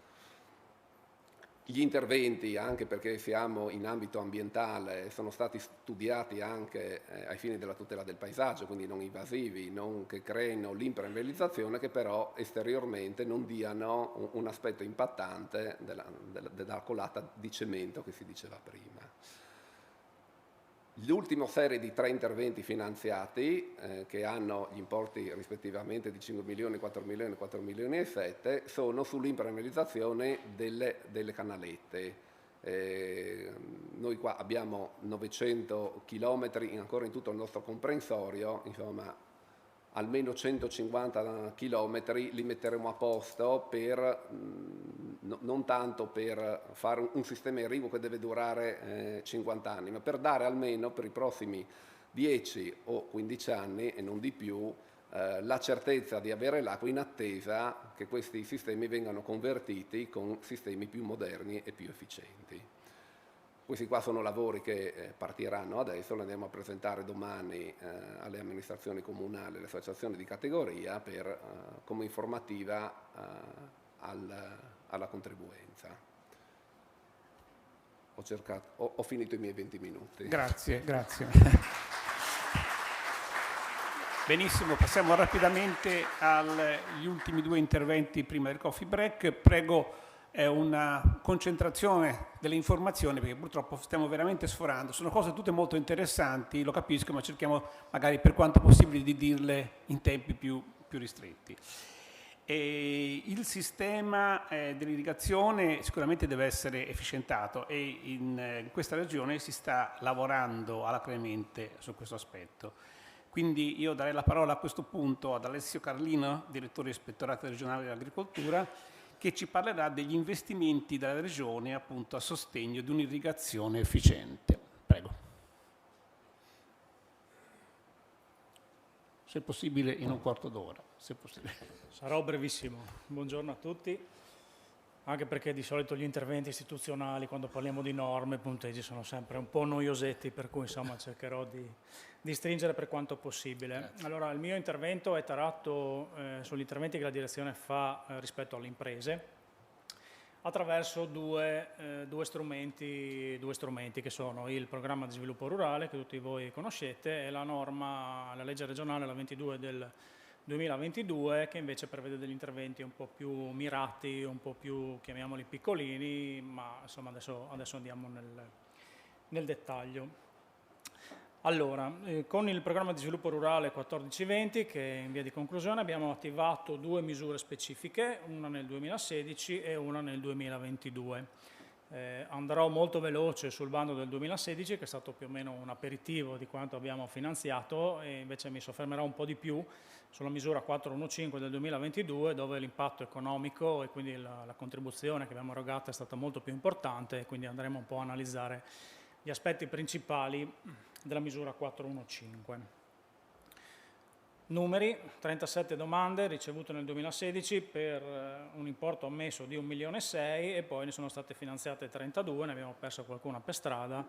[SPEAKER 8] Gli interventi, anche perché siamo in ambito ambientale, sono stati studiati anche ai fini della tutela del paesaggio, quindi non invasivi, non che creino l'impermeabilizzazione, che però esteriormente non diano un aspetto impattante della colata di cemento che si diceva prima. L'ultima serie di 3 interventi finanziati, che hanno gli importi rispettivamente di 5 milioni, 4 milioni, 4 milioni e 7, sono sull'impermeabilizzazione delle canalette. Noi qua abbiamo 900 chilometri ancora in tutto il nostro comprensorio, insomma almeno 150 chilometri li metteremo a posto, non tanto per fare un sistema irriguo che deve durare 50 anni, ma per dare almeno per i prossimi 10 o 15 anni, e non di più, la certezza di avere l'acqua, in attesa che questi sistemi vengano convertiti con sistemi più moderni e più efficienti. Questi qua sono lavori che partiranno adesso, li andiamo a presentare domani alle amministrazioni comunali, alle associazioni di categoria, come informativa alla contribuenza. Ho finito i miei 20 minuti.
[SPEAKER 1] Grazie. Benissimo, passiamo rapidamente agli ultimi 2 interventi prima del coffee break. Prego. È una concentrazione delle informazioni, perché purtroppo stiamo veramente sforando. Sono cose tutte molto interessanti, lo capisco, ma cerchiamo magari per quanto possibile di dirle in tempi più ristretti. Il sistema dell'irrigazione sicuramente deve essere efficientato, e in questa regione si sta lavorando alacremente su questo aspetto. Quindi io darei la parola a questo punto ad Alessio Carlino, direttore ispettorato regionale dell'agricoltura, che ci parlerà degli investimenti della regione appunto a sostegno di un'irrigazione efficiente. Prego. Se possibile in un quarto d'ora, se possibile.
[SPEAKER 9] Sarò brevissimo. Buongiorno a tutti. Anche perché di solito gli interventi istituzionali, quando parliamo di norme, punteggi, sono sempre un po' noiosetti, per cui insomma cercherò di stringere per quanto possibile. Grazie. Allora, il mio intervento è tarato sugli interventi che la direzione fa rispetto alle imprese, attraverso due strumenti che sono il programma di sviluppo rurale, che tutti voi conoscete, e la legge regionale, la 22 del 2022, che invece prevede degli interventi un po' più mirati, un po' più, chiamiamoli piccolini, ma insomma adesso andiamo nel dettaglio. Allora, con il programma di sviluppo rurale 14-20, che è in via di conclusione, abbiamo attivato 2 misure specifiche, una nel 2016 e una nel 2022. Andrò molto veloce sul bando del 2016, che è stato più o meno un aperitivo di quanto abbiamo finanziato, e invece mi soffermerò un po' di più sulla misura 415 del 2022, dove l'impatto economico e quindi la contribuzione che abbiamo erogato è stata molto più importante, e quindi andremo un po' a analizzare gli aspetti principali della misura 415. Numeri: 37 domande ricevute nel 2016 per un importo ammesso di 1,6 milioni, e poi ne sono state finanziate 32, ne abbiamo persa qualcuna per strada,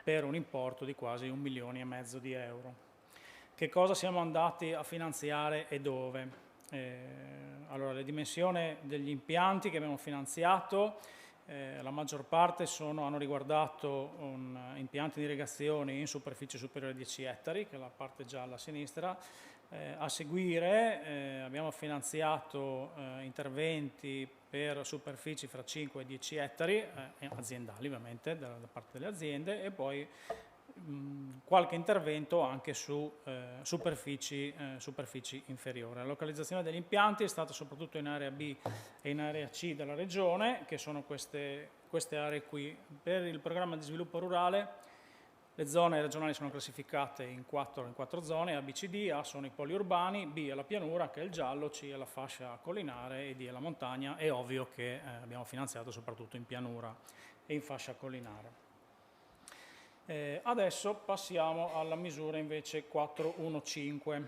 [SPEAKER 9] per un importo di quasi 1,5 milioni di euro. Che cosa siamo andati a finanziare e dove? Allora, le dimensioni degli impianti che abbiamo finanziato, la maggior parte hanno riguardato impianti di irrigazione in superficie superiore a 10 ettari, che è la parte gialla a sinistra. A seguire abbiamo finanziato interventi per superfici fra 5 e 10 ettari, aziendali ovviamente, da parte delle aziende, e poi qualche intervento anche su superfici inferiori. La localizzazione degli impianti è stata soprattutto in area B e in area C della regione, che sono queste aree qui. Per il programma di sviluppo rurale le zone regionali sono classificate in quattro zone: A, B, C, D. A sono i poli urbani, B è la pianura, che è il giallo, C è la fascia collinare e D è la montagna. È ovvio che abbiamo finanziato soprattutto in pianura e in fascia collinare. Adesso passiamo alla misura invece 415.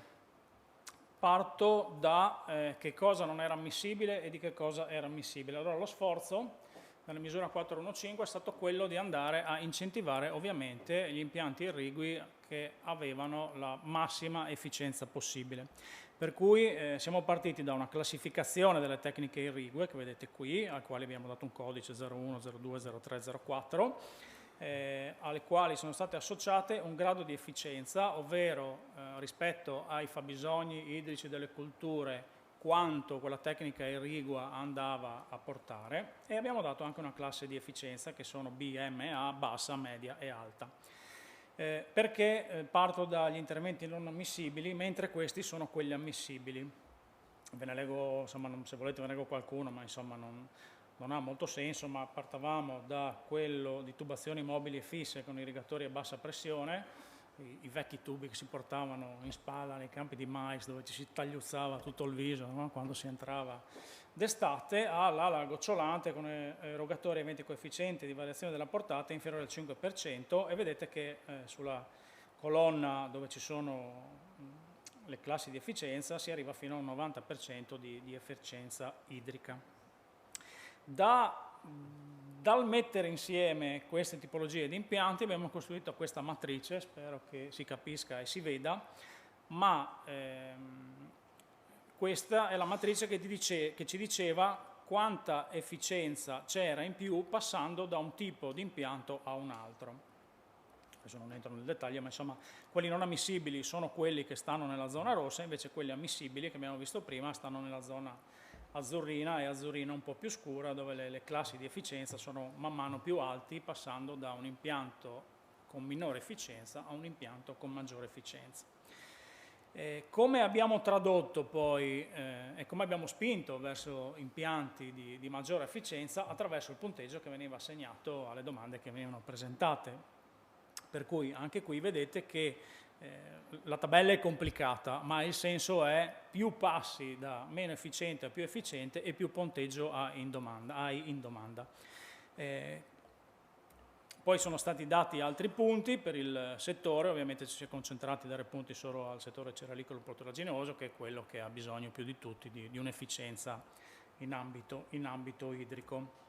[SPEAKER 9] Parto da che cosa non era ammissibile e di che cosa era ammissibile. Allora, lo sforzo nella misura 415 è stato quello di andare a incentivare ovviamente gli impianti irrigui che avevano la massima efficienza possibile. Per cui siamo partiti da una classificazione delle tecniche irrigue, che vedete qui, al quale abbiamo dato un codice 01, 02, 03, 04, alle quali sono state associate un grado di efficienza, ovvero rispetto ai fabbisogni idrici delle colture, quanto quella tecnica irrigua andava a portare, e abbiamo dato anche una classe di efficienza che sono B, M e A, bassa, media e alta. Perché parto dagli interventi non ammissibili, mentre questi sono quelli ammissibili. Ve ne leggo, insomma, se volete ve ne leggo qualcuno, ma insomma non ha molto senso, ma partavamo da quello di tubazioni mobili e fisse con irrigatori a bassa pressione, i vecchi tubi che si portavano in spalla nei campi di mais, dove ci si tagliuzzava tutto il viso, no? Quando si entrava d'estate, all'ala gocciolante con erogatori aventi coefficienti di variazione della portata inferiore al 5%, e vedete che sulla colonna dove ci sono le classi di efficienza si arriva fino a un 90% di efficienza idrica. Dal mettere insieme queste tipologie di impianti abbiamo costruito questa matrice, spero che si capisca e si veda, ma questa è la matrice che ci diceva quanta efficienza c'era in più passando da un tipo di impianto a un altro. Adesso non entro nel dettaglio, ma insomma quelli non ammissibili sono quelli che stanno nella zona rossa, invece quelli ammissibili che abbiamo visto prima stanno nella zona azzurrina, e azzurrina un po' più scura, dove le classi di efficienza sono man mano più alti, passando da un impianto con minore efficienza a un impianto con maggiore efficienza. Come abbiamo tradotto poi e come abbiamo spinto verso impianti di maggiore efficienza? Attraverso il punteggio che veniva assegnato alle domande che venivano presentate. Per cui anche qui vedete che la tabella è complicata, ma il senso è più passi da meno efficiente a più efficiente e più punteggio hai in domanda. Poi sono stati dati altri punti per il settore, ovviamente ci si è concentrati a dare punti solo al settore cerealicolo-portolaginoso, che è quello che ha bisogno più di tutti di un'efficienza in ambito idrico.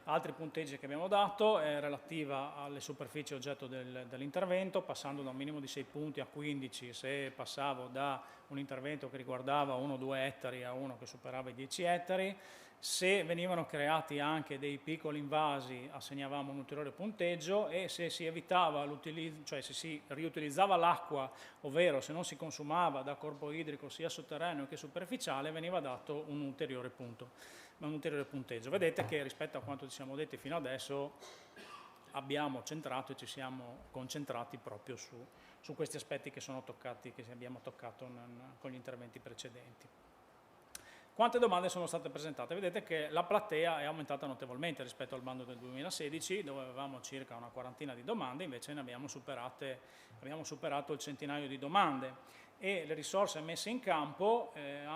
[SPEAKER 9] Altri punteggi che abbiamo dato è relativa alle superfici oggetto dell'intervento, passando da un minimo di 6 punti a 15 se passavo da un intervento che riguardava 1-2 ettari a uno che superava i 10 ettari. Se venivano creati anche dei piccoli invasi assegnavamo un ulteriore punteggio, e se si evitava l'utilizzo, cioè se si riutilizzava l'acqua, ovvero se non si consumava da corpo idrico sia sotterraneo che superficiale, veniva dato un ulteriore punteggio. Vedete che rispetto a quanto ci siamo detti fino adesso abbiamo centrato e ci siamo concentrati proprio su questi aspetti che abbiamo toccato con gli interventi precedenti. Quante domande sono state presentate? Vedete che la platea è aumentata notevolmente rispetto al bando del 2016, dove avevamo circa una quarantina di domande, invece ne abbiamo superato il centinaio di domande, e le risorse messe in campo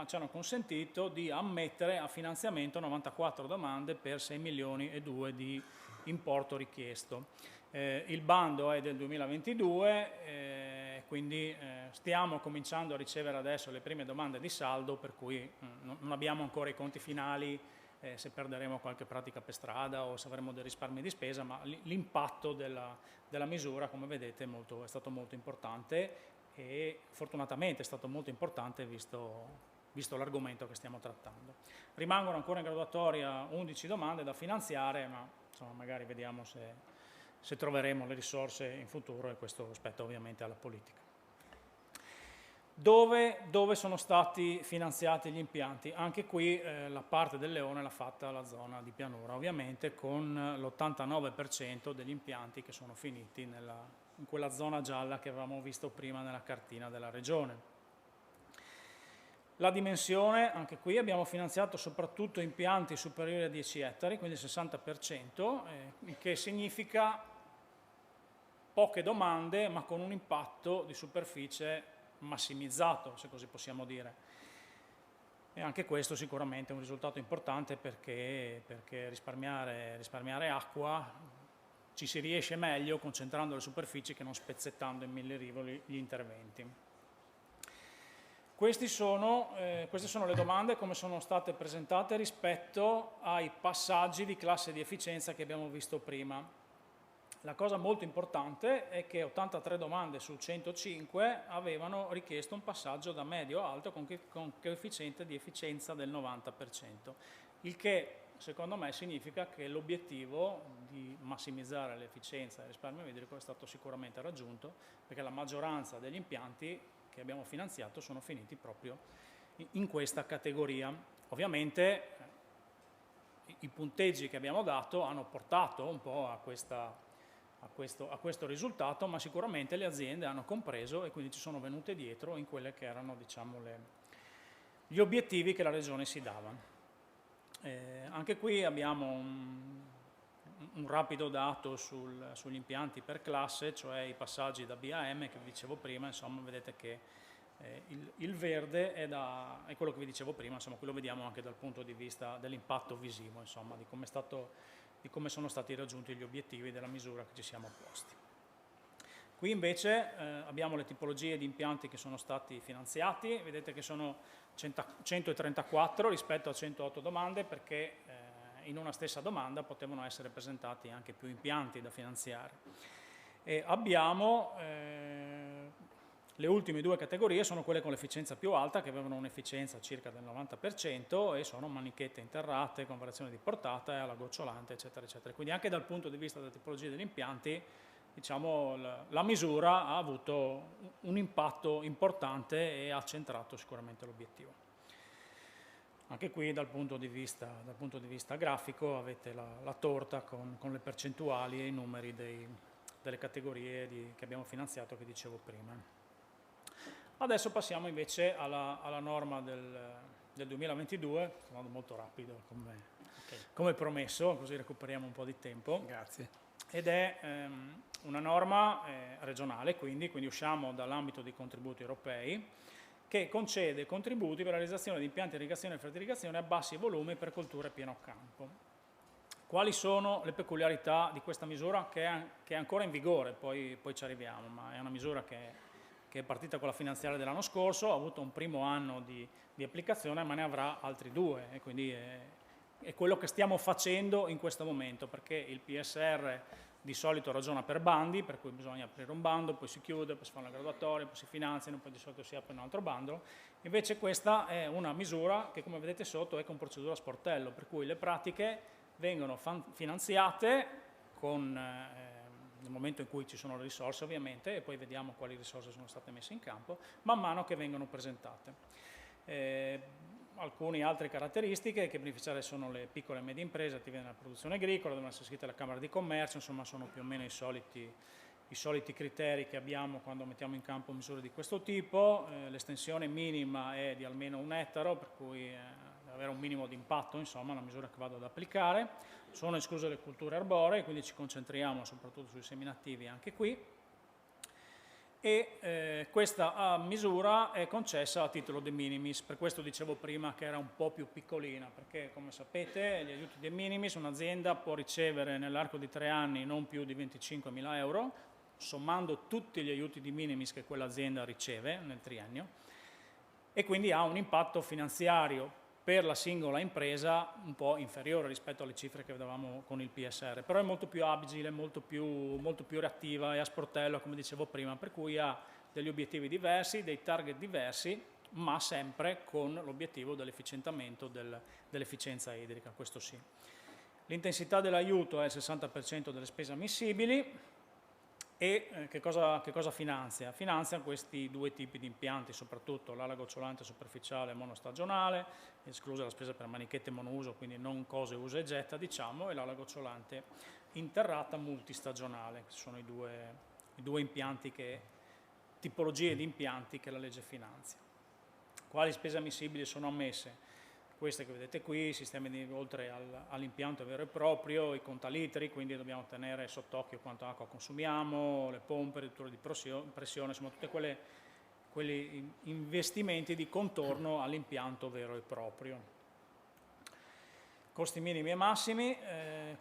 [SPEAKER 9] ci hanno consentito di ammettere a finanziamento 94 domande per 6 milioni e 2 di importo richiesto. Il bando è del 2022, quindi stiamo cominciando a ricevere adesso le prime domande di saldo, per cui non abbiamo ancora i conti finali, se perderemo qualche pratica per strada o se avremo dei risparmi di spesa, ma l'impatto della misura, come vedete, è stato molto importante, e fortunatamente è stato molto importante visto l'argomento che stiamo trattando. Rimangono ancora in graduatoria 11 domande da finanziare, ma insomma, magari vediamo se troveremo le risorse in futuro, e questo spetta ovviamente alla politica. Dove sono stati finanziati gli impianti? Anche qui la parte del leone l'ha fatta la zona di pianura, ovviamente, con l'89% degli impianti che sono finiti in quella zona gialla che avevamo visto prima nella cartina della regione. La dimensione, anche qui abbiamo finanziato soprattutto impianti superiori a 10 ettari, quindi il 60%, che significa poche domande ma con un impatto di superficie massimizzato, se così possiamo dire. E anche questo sicuramente è un risultato importante, perché risparmiare acqua ci si riesce meglio concentrando le superfici che non spezzettando in 1000 rivoli gli interventi. Queste sono le domande come sono state presentate rispetto ai passaggi di classe di efficienza che abbiamo visto prima. La cosa molto importante è che 83 domande su 105 avevano richiesto un passaggio da medio a alto con coefficiente di efficienza del 90%, il che secondo me significa che l'obiettivo di massimizzare l'efficienza e il risparmio idrico è stato sicuramente raggiunto, perché la maggioranza degli impianti che abbiamo finanziato sono finiti proprio in questa categoria. Ovviamente i punteggi che abbiamo dato hanno portato un po' a questo risultato, ma sicuramente le aziende hanno compreso e quindi ci sono venute dietro in quelle che erano, diciamo, gli obiettivi che la Regione si dava. Anche qui abbiamo un rapido dato sugli impianti per classe, cioè i passaggi da B a M che vi dicevo prima. Insomma, vedete che il verde è quello che vi dicevo prima, insomma, qui lo vediamo anche dal punto di vista dell'impatto visivo, insomma, di come sono stati raggiunti gli obiettivi della misura che ci siamo posti. Qui invece abbiamo le tipologie di impianti che sono stati finanziati, vedete che sono 134 rispetto a 108 domande, perché in una stessa domanda potevano essere presentati anche più impianti da finanziare. E abbiamo le ultime due categorie, sono quelle con l'efficienza più alta, che avevano un'efficienza circa del 90%, e sono manichette interrate con variazione di portata e alla gocciolante, eccetera, eccetera. Quindi anche dal punto di vista della tipologia degli impianti, diciamo, la misura ha avuto un impatto importante e ha centrato sicuramente l'obiettivo. Anche qui dal punto di vista grafico avete la torta con le percentuali e i numeri delle categorie che abbiamo finanziato, che dicevo prima. Adesso passiamo invece alla norma del 2022, sto andando molto rapido come promesso, così recuperiamo un po' di tempo.
[SPEAKER 1] Grazie.
[SPEAKER 9] ed è una norma regionale, quindi usciamo dall'ambito dei contributi europei, che concede contributi per la realizzazione di impianti di irrigazione e fertilizazione a bassi volumi per colture pieno campo. Quali sono le peculiarità di questa misura che è ancora in vigore? Poi ci arriviamo, ma è una misura che è partita con la finanziaria dell'anno scorso, ha avuto un primo anno di applicazione, ma ne avrà altri 2, e quindi è quello che stiamo facendo in questo momento, perché il PSR di solito ragiona per bandi, per cui bisogna aprire un bando, poi si chiude, poi si fa una graduatoria, poi si finanziano, poi di solito si apre un altro bando. Invece questa è una misura che, come vedete sotto, è con procedura a sportello, per cui le pratiche vengono finanziate nel momento in cui ci sono le risorse, ovviamente, e poi vediamo quali risorse sono state messe in campo, man mano che vengono presentate. Alcune altre caratteristiche che beneficiare sono le piccole e medie imprese attive nella produzione agricola, devono essere iscritte alla Camera di Commercio, insomma sono più o meno i soliti criteri che abbiamo quando mettiamo in campo misure di questo tipo. L'estensione minima è di almeno 1 ettaro, per cui deve avere un minimo di impatto, insomma, la misura che vado ad applicare. Sono escluse le culture arboree, quindi ci concentriamo soprattutto sui seminativi anche qui. E questa misura è concessa a titolo de minimis, per questo dicevo prima che era un po' più piccolina, perché come sapete gli aiuti de minimis un'azienda può ricevere nell'arco di 3 anni non più di 25.000 euro, sommando tutti gli aiuti di minimis che quell'azienda riceve nel triennio, e quindi ha un impatto finanziario per la singola impresa un po' inferiore rispetto alle cifre che vedevamo con il PSR, però è molto più agile, molto più reattiva, è a sportello, come dicevo prima, per cui ha degli obiettivi diversi, dei target diversi, ma sempre con l'obiettivo dell'efficientamento dell'efficienza idrica, questo sì. L'intensità dell'aiuto è il 60% delle spese ammissibili. E che cosa finanzia? Finanzia questi 2 tipi di impianti, soprattutto l'ala gocciolante superficiale monostagionale, esclusa la spesa per manichette monouso, quindi non cose usa e getta, diciamo, e l'ala gocciolante interrata multistagionale. Questi sono i due impianti tipologie di impianti che la legge finanzia. Quali spese ammissibili sono ammesse? Queste che vedete qui, sistemi oltre all'impianto vero e proprio, i contalitri, quindi dobbiamo tenere sott'occhio quanto acqua consumiamo, le pompe, riduttori di pressione, insomma tutti quegli investimenti di contorno all'impianto vero e proprio. Costi minimi e massimi,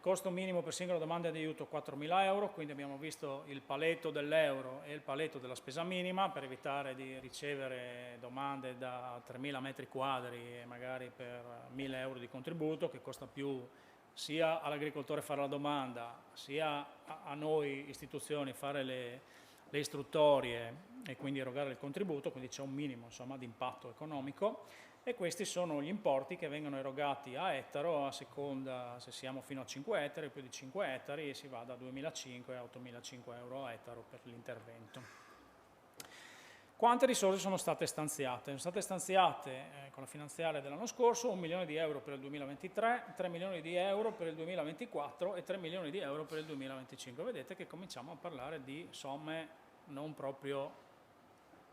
[SPEAKER 9] costo minimo per singola domanda di aiuto 4.000 euro, quindi abbiamo visto il paletto dell'euro e il paletto della spesa minima per evitare di ricevere domande da 3.000 metri quadri e magari per 1.000 euro di contributo, che costa più sia all'agricoltore fare la domanda, sia a noi istituzioni fare le istruttorie e quindi erogare il contributo, quindi c'è un minimo, insomma, di impatto economico. E questi sono gli importi che vengono erogati a ettaro, a seconda se siamo fino a 5 ettari, più di 5 ettari, e si va da 2.500 a 8.500 euro a ettaro per l'intervento. Quante risorse sono state stanziate? Sono state stanziate con la finanziaria dell'anno scorso 1 milione di euro per il 2023, 3 milioni di euro per il 2024 e 3 milioni di euro per il 2025. Vedete che cominciamo a parlare di somme non proprio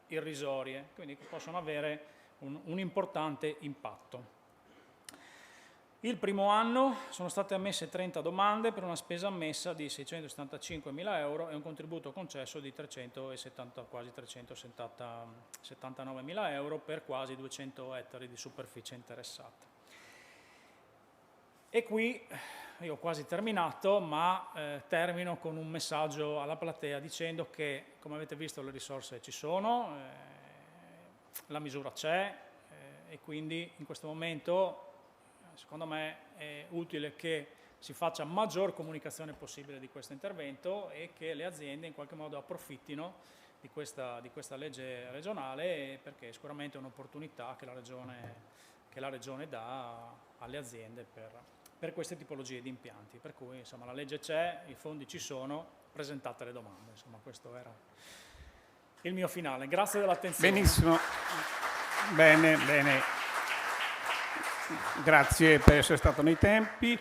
[SPEAKER 9] irrisorie, quindi che possono avere un importante impatto. Il primo anno sono state ammesse 30 domande per una spesa ammessa di 675.000 euro e un contributo concesso di quasi 379.000 euro per quasi 200 ettari di superficie interessata. E qui io ho quasi terminato, ma termino con un messaggio alla platea dicendo che, come avete visto, le risorse ci sono, la misura c'è e quindi in questo momento secondo me è utile che si faccia maggior comunicazione possibile di questo intervento e che le aziende in qualche modo approfittino di questa legge regionale, perché è sicuramente un'opportunità che la Regione dà alle aziende per queste tipologie di impianti. Per cui insomma la legge c'è, i fondi ci sono, presentate le domande. Insomma questo era il mio finale. Grazie dell'attenzione.
[SPEAKER 1] Benissimo. Bene. Grazie per essere stato nei tempi.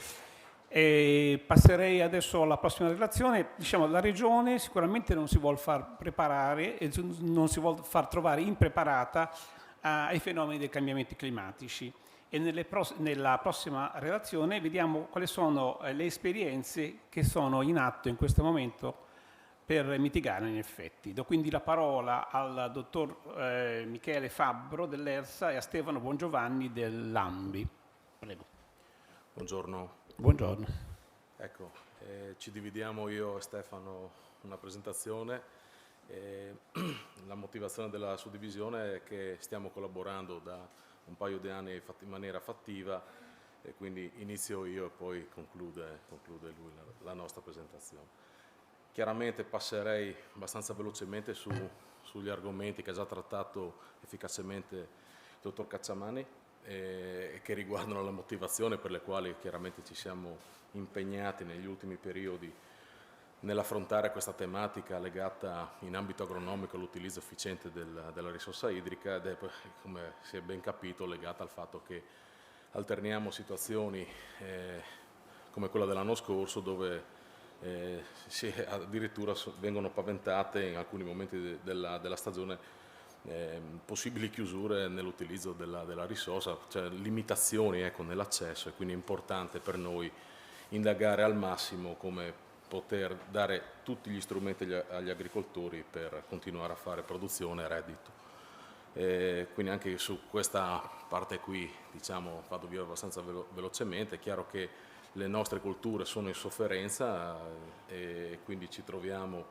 [SPEAKER 1] E passerei adesso alla prossima relazione. Diciamo, la Regione sicuramente non si vuol far preparare e non si vuol far trovare impreparata ai fenomeni dei cambiamenti climatici. e nella prossima relazione vediamo quali sono le esperienze che sono in atto in questo momento per mitigare gli effetti. Do quindi la parola al dottor Michele Fabbro dell'ERSA e a Stefano Bongiovanni dell'ANBI. Prego.
[SPEAKER 10] Buongiorno.
[SPEAKER 1] Buongiorno.
[SPEAKER 10] Ecco, ci dividiamo io e Stefano una presentazione. La motivazione della suddivisione è che stiamo collaborando da un paio di anni in maniera fattiva e quindi inizio io e poi conclude lui la nostra presentazione. Chiaramente passerei abbastanza velocemente sugli argomenti che ha già trattato efficacemente il dottor Cacciamani e che riguardano la motivazione per le quali chiaramente ci siamo impegnati negli ultimi periodi nell'affrontare questa tematica legata in ambito agronomico all'utilizzo efficiente della risorsa idrica ed è, come si è ben capito, legata al fatto che alterniamo situazioni come quella dell'anno scorso dove addirittura vengono paventate in alcuni momenti della stagione possibili chiusure nell'utilizzo della risorsa, cioè limitazioni nell'accesso, e quindi è importante per noi indagare al massimo come poter dare tutti gli strumenti agli agricoltori per continuare a fare produzione e reddito. Quindi anche su questa parte qui, diciamo, vado via abbastanza velocemente. È chiaro che le nostre colture sono in sofferenza e quindi ci troviamo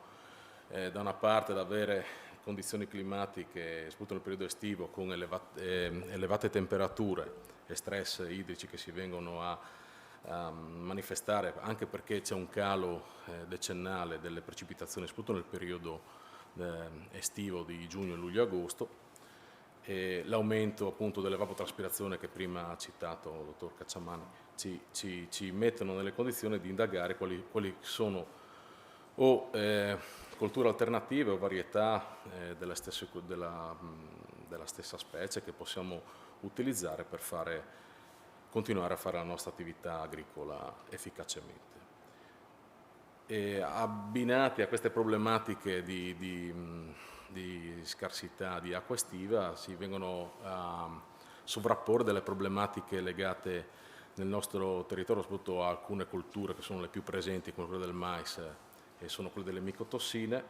[SPEAKER 10] da una parte ad avere condizioni climatiche, soprattutto nel periodo estivo, con elevate temperature e stress idrici che si vengono a manifestare, anche perché c'è un calo decennale delle precipitazioni, soprattutto nel periodo estivo di giugno, luglio e agosto, e l'aumento appunto dell'evapotraspirazione che prima ha citato il dottor Cacciamani ci mettono nelle condizioni di indagare quali sono colture alternative o varietà della stessa specie che possiamo utilizzare per continuare a fare la nostra attività agricola efficacemente. E abbinati a queste problematiche di scarsità di acqua estiva si vengono a sovrapporre delle problematiche legate nel nostro territorio, soprattutto a alcune colture che sono le più presenti, come quella del mais, e sono quelle delle micotossine.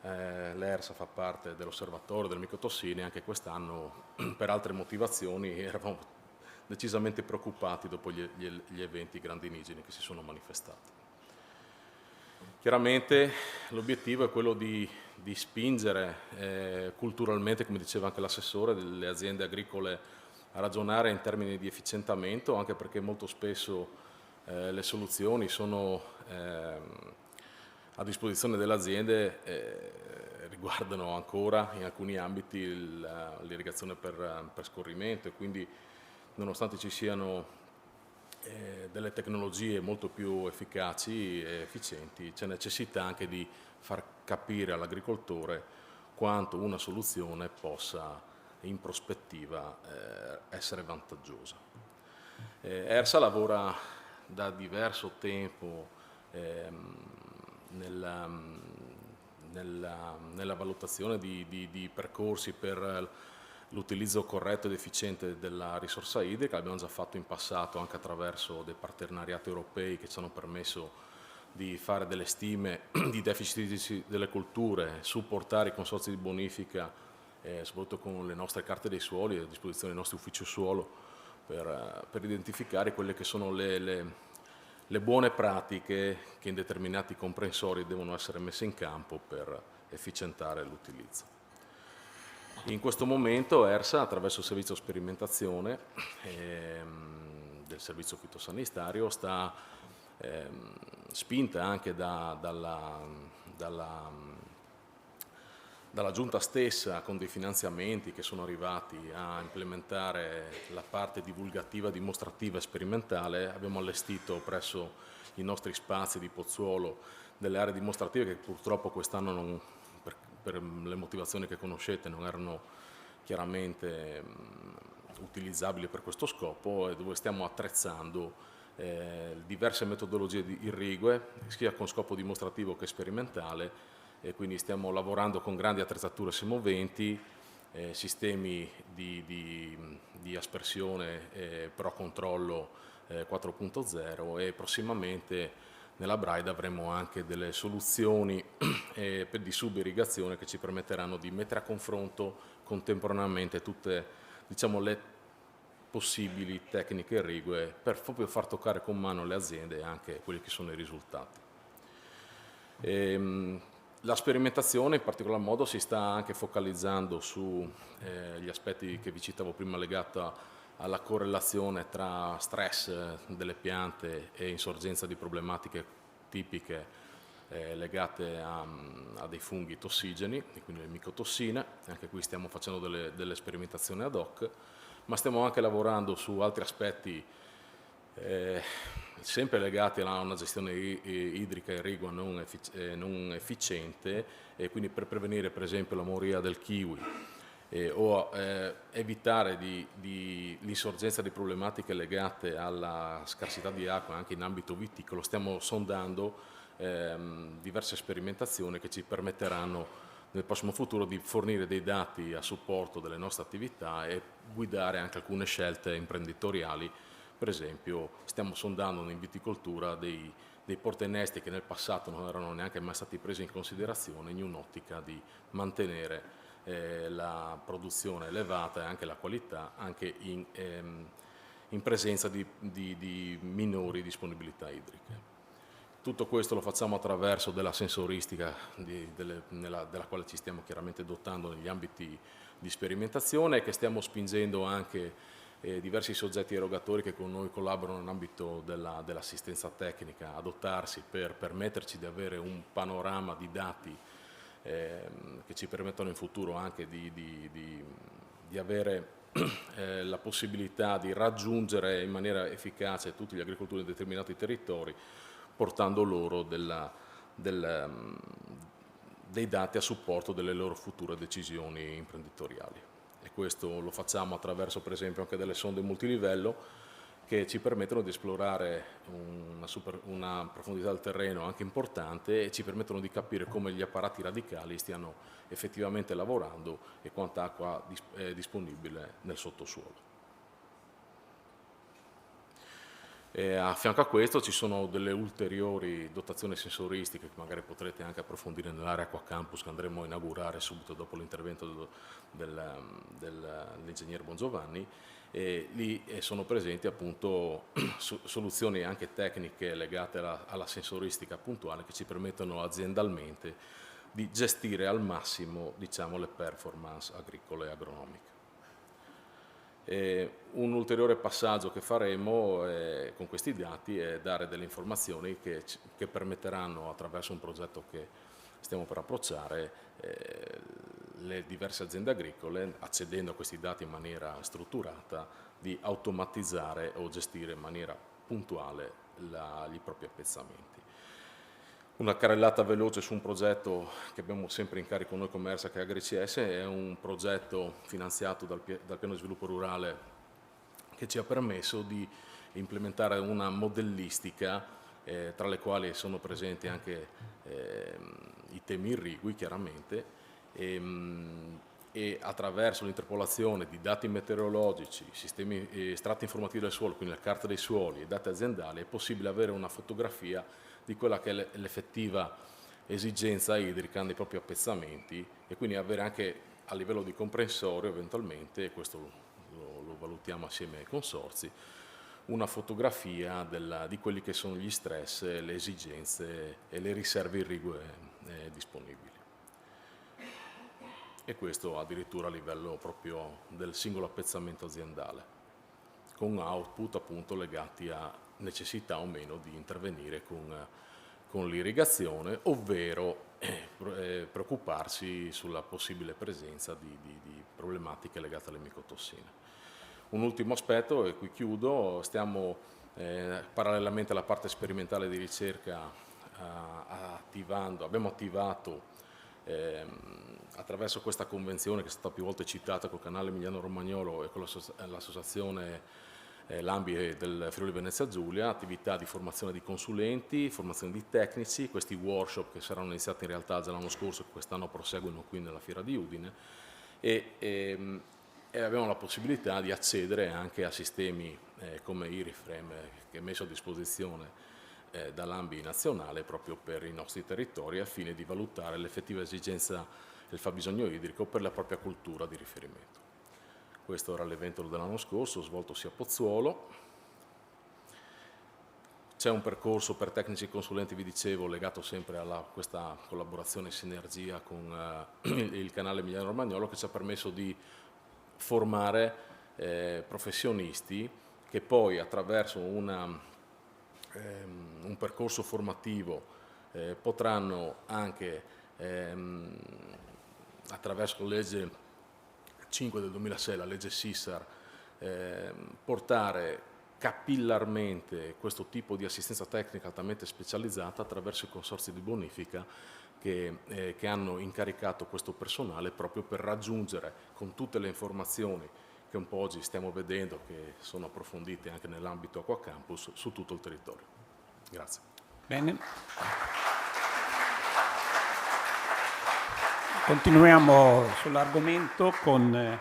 [SPEAKER 10] L'ERSA fa parte dell'osservatorio delle micotossine, anche quest'anno per altre motivazioni eravamo decisamente preoccupati dopo gli eventi grandinigeni che si sono manifestati. Chiaramente l'obiettivo è quello di spingere culturalmente, come diceva anche l'assessore, delle aziende agricole a ragionare in termini di efficientamento, anche perché molto spesso le soluzioni sono a disposizione delle aziende, riguardano ancora in alcuni ambiti l'irrigazione per scorrimento, e quindi nonostante ci siano delle tecnologie molto più efficaci e efficienti, c'è necessità anche di far capire all'agricoltore quanto una soluzione possa in prospettiva essere vantaggiosa. ERSA lavora da diverso tempo nella valutazione di percorsi per l'utilizzo corretto ed efficiente della risorsa idrica. L'abbiamo già fatto in passato anche attraverso dei partenariati europei che ci hanno permesso di fare delle stime di deficit idrici delle colture, supportare i consorzi di bonifica, soprattutto con le nostre carte dei suoli a disposizione dei nostri uffici suolo, per identificare quelle che sono le buone pratiche che in determinati comprensori devono essere messe in campo per efficientare l'utilizzo. In questo momento ERSA, attraverso il servizio sperimentazione del servizio fitosanitario, sta spinta anche dalla Giunta stessa, con dei finanziamenti che sono arrivati a implementare la parte divulgativa, dimostrativa e sperimentale. Abbiamo allestito presso i nostri spazi di Pozzuolo delle aree dimostrative che purtroppo quest'anno per le motivazioni che conoscete non erano chiaramente utilizzabili per questo scopo, e dove stiamo attrezzando diverse metodologie irrigue, sia con scopo dimostrativo che sperimentale, e quindi stiamo lavorando con grandi attrezzature semoventi sistemi di aspersione pro controllo 4.0 e prossimamente nella Braida avremo anche delle soluzioni di subirrigazione che ci permetteranno di mettere a confronto contemporaneamente tutte, diciamo, le possibili tecniche irrigue per proprio far toccare con mano alle aziende e anche quelli che sono i risultati. La sperimentazione in particolar modo si sta anche focalizzando sugli aspetti che vi citavo prima legata alla correlazione tra stress delle piante e insorgenza di problematiche tipiche legate a dei funghi tossigeni, e quindi le micotossine. Anche qui stiamo facendo delle sperimentazioni ad hoc, ma stiamo anche lavorando su altri aspetti sempre legati a una gestione idrica irrigua non efficiente, e quindi per prevenire per esempio la moria del kiwi o evitare l'insorgenza di problematiche legate alla scarsità di acqua anche in ambito viticolo. Stiamo sondando diverse sperimentazioni che ci permetteranno nel prossimo futuro di fornire dei dati a supporto delle nostre attività e guidare anche alcune scelte imprenditoriali. Per esempio stiamo sondando in viticoltura dei portainesti che nel passato non erano neanche mai stati presi in considerazione in un'ottica di mantenere la produzione elevata e anche la qualità anche in presenza di minori disponibilità idriche. Tutto questo lo facciamo attraverso della sensoristica della quale ci stiamo chiaramente dotando negli ambiti di sperimentazione e che stiamo spingendo anche diversi soggetti erogatori che con noi collaborano nell'ambito dell'assistenza tecnica a dotarsi per permetterci di avere un panorama di dati che ci permettono in futuro anche di avere la possibilità di raggiungere in maniera efficace tutti gli agricoltori in determinati territori, portando loro dei dati a supporto delle loro future decisioni imprenditoriali. E questo lo facciamo attraverso per esempio anche delle sonde multilivello che ci permettono di esplorare una profondità del terreno anche importante e ci permettono di capire come gli apparati radicali stiano effettivamente lavorando e quanta acqua è disponibile nel sottosuolo. E a fianco a questo ci sono delle ulteriori dotazioni sensoristiche che magari potrete anche approfondire nell'area Acqua Campus che andremo a inaugurare subito dopo l'intervento dell'ingegnere Bongiovanni. E lì sono presenti appunto soluzioni anche tecniche legate alla sensoristica puntuale che ci permettono aziendalmente di gestire al massimo, diciamo, le performance agricole e agronomiche. Un ulteriore passaggio che faremo con questi dati è dare delle informazioni che permetteranno, attraverso un progetto che stiamo per approcciare, le diverse aziende agricole, accedendo a questi dati in maniera strutturata, di automatizzare o gestire in maniera puntuale i propri appezzamenti. Una carrellata veloce su un progetto che abbiamo sempre in carico noi Commersa, che è AgriCS, è un progetto finanziato dal Piano di Sviluppo Rurale che ci ha permesso di implementare una modellistica tra le quali sono presenti anche i temi irrigui chiaramente e attraverso l'interpolazione di dati meteorologici, strati informativi del suolo, quindi la carta dei suoli e dati aziendali è possibile avere una fotografia di quella che è l'effettiva esigenza idrica nei propri appezzamenti e quindi avere anche a livello di comprensorio eventualmente, e questo lo valutiamo assieme ai consorzi, una fotografia di quelli che sono gli stress, le esigenze e le riserve irrigue disponibili. E questo addirittura a livello proprio del singolo appezzamento aziendale, con output appunto legati a necessità o meno di intervenire con l'irrigazione, ovvero preoccuparsi sulla possibile presenza di problematiche legate alle micotossine. Un ultimo aspetto, e qui chiudo, stiamo parallelamente alla parte sperimentale di ricerca abbiamo attivato attraverso questa convenzione che è stata più volte citata col canale Emiliano Romagnolo e con l'associazione l'AMBI del Friuli Venezia Giulia, attività di formazione di consulenti, formazione di tecnici, questi workshop che saranno iniziati in realtà già l'anno scorso e quest'anno proseguono qui nella Fiera di Udine, e abbiamo la possibilità di accedere anche a sistemi come IRIFRAME che è messo a disposizione dall'ANBI nazionale proprio per i nostri territori al fine di valutare l'effettiva esigenza e il fabbisogno idrico per la propria cultura di riferimento. Questo era l'evento dell'anno scorso, svoltosi a Pozzuolo. C'è un percorso per tecnici e consulenti, vi dicevo, legato sempre a questa collaborazione e sinergia con il canale Emiliano-Romagnolo, che ci ha permesso di formare professionisti che poi attraverso un percorso formativo potranno anche attraverso la legge 5 del 2006, la legge SISAR, portare capillarmente questo tipo di assistenza tecnica altamente specializzata attraverso i consorzi di bonifica che hanno incaricato questo personale proprio per raggiungere con tutte le informazioni che un po' oggi stiamo vedendo, che sono approfondite anche nell'ambito Acqua Campus, su tutto il territorio. Grazie.
[SPEAKER 1] Bene. Continuiamo sull'argomento con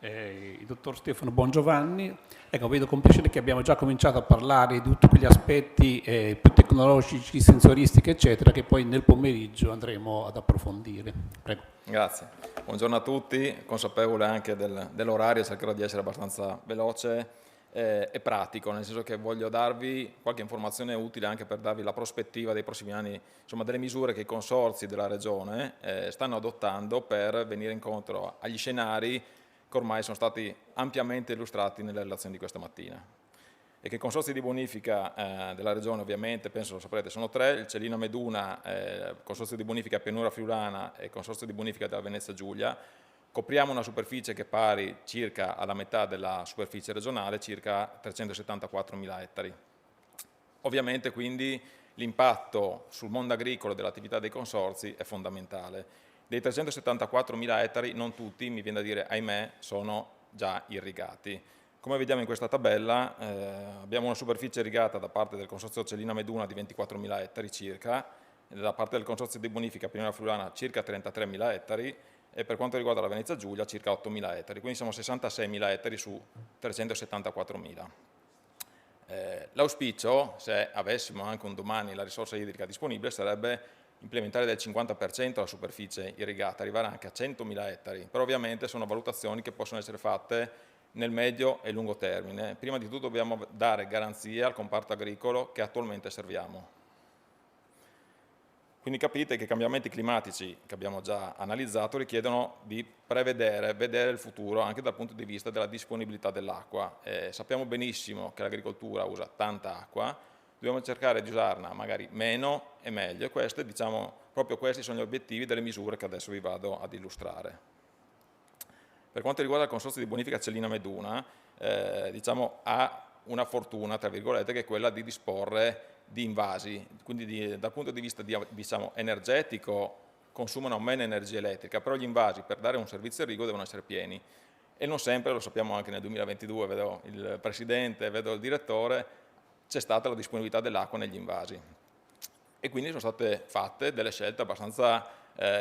[SPEAKER 1] il dottor Stefano Bongiovanni. Ecco, vedo con piacere che abbiamo già cominciato a parlare di tutti quegli aspetti più tecnologici, sensoristici, eccetera, che poi nel pomeriggio andremo ad approfondire. Prego.
[SPEAKER 11] Grazie. Buongiorno a tutti, consapevole anche dell'orario, cercherò di essere abbastanza veloce e pratico, nel senso che voglio darvi qualche informazione utile anche per darvi la prospettiva dei prossimi anni, insomma delle misure che i consorzi della Regione stanno adottando per venire incontro agli scenari che ormai sono stati ampiamente illustrati nelle relazioni di questa mattina. E che i consorzi di bonifica della Regione, ovviamente, penso lo saprete, sono tre: il Celina Meduna, consorzio di bonifica Pianura Friulana e il consorzio di bonifica della Venezia Giulia. Copriamo una superficie che è pari circa alla metà della superficie regionale, circa 374.000 ettari. Ovviamente quindi l'impatto sul mondo agricolo dell'attività dei consorzi è fondamentale. Dei 374.000 ettari non tutti, mi viene da dire ahimè, sono già irrigati. Come vediamo in questa tabella abbiamo una superficie irrigata da parte del consorzio Celina Meduna di 24.000 ettari circa, da parte del consorzio di bonifica Pianura Friulana circa 33.000 ettari e per quanto riguarda la Venezia Giulia circa 8.000 ettari, quindi siamo 66.000 ettari su 374.000. L'auspicio, se avessimo anche un domani la risorsa idrica disponibile, sarebbe implementare del 50% la superficie irrigata, arrivare anche a 100.000 ettari, però ovviamente sono valutazioni che possono essere fatte nel medio e lungo termine. Prima di tutto dobbiamo dare garanzie al comparto agricolo che attualmente serviamo. Quindi capite che i cambiamenti climatici che abbiamo già analizzato richiedono di prevedere, vedere il futuro anche dal punto di vista della disponibilità dell'acqua. Sappiamo benissimo che l'agricoltura usa tanta acqua, dobbiamo cercare di usarla magari meno e meglio, e proprio questi sono gli obiettivi delle misure che adesso vi vado ad illustrare. Per quanto riguarda il consorzio di bonifica Celina Meduna, ha una fortuna, tra virgolette, che è quella di disporre di invasi, quindi dal punto di vista energetico consumano meno energia elettrica, però gli invasi per dare un servizio irriguo devono essere pieni e non sempre, lo sappiamo anche nel 2022, vedo il Presidente, vedo il Direttore, c'è stata la disponibilità dell'acqua negli invasi e quindi sono state fatte delle scelte abbastanza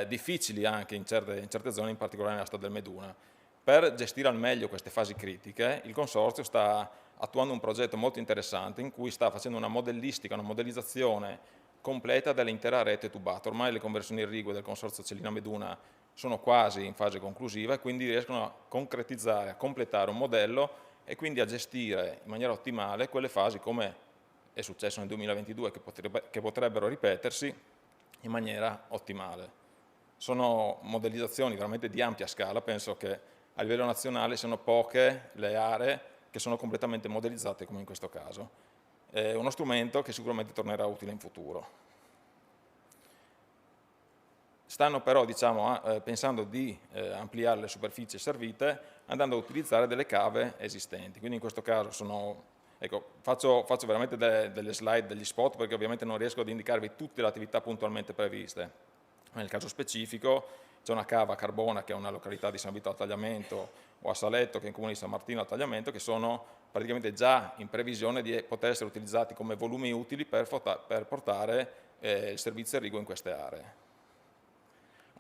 [SPEAKER 11] difficili anche in certe zone, in particolare nella Sta del Meduna. Per gestire al meglio queste fasi critiche, il Consorzio sta attuando un progetto molto interessante in cui sta facendo una modellistica, una modellizzazione completa dell'intera rete tubata. Ormai le conversioni irrigue del Consorzio Celina Meduna sono quasi in fase conclusiva e quindi riescono a concretizzare, a completare un modello e quindi a gestire in maniera ottimale quelle fasi, come è successo nel 2022, che potrebbero ripetersi in maniera ottimale. Sono modellizzazioni veramente di ampia scala, penso che a livello nazionale siano poche le aree che sono completamente modellizzate come in questo caso. È uno strumento che sicuramente tornerà utile in futuro. Stanno però pensando di ampliare le superfici servite andando a utilizzare delle cave esistenti. Quindi in questo caso faccio veramente delle slide, degli spot, perché ovviamente non riesco ad indicarvi tutte le attività puntualmente previste. Nel caso specifico c'è una cava a Carbona, che è una località di San Vito al Tagliamento, o a Saletto, che è in comune di San Martino al Tagliamento, che sono praticamente già in previsione di poter essere utilizzati come volumi utili per portare il servizio irriguo in queste aree.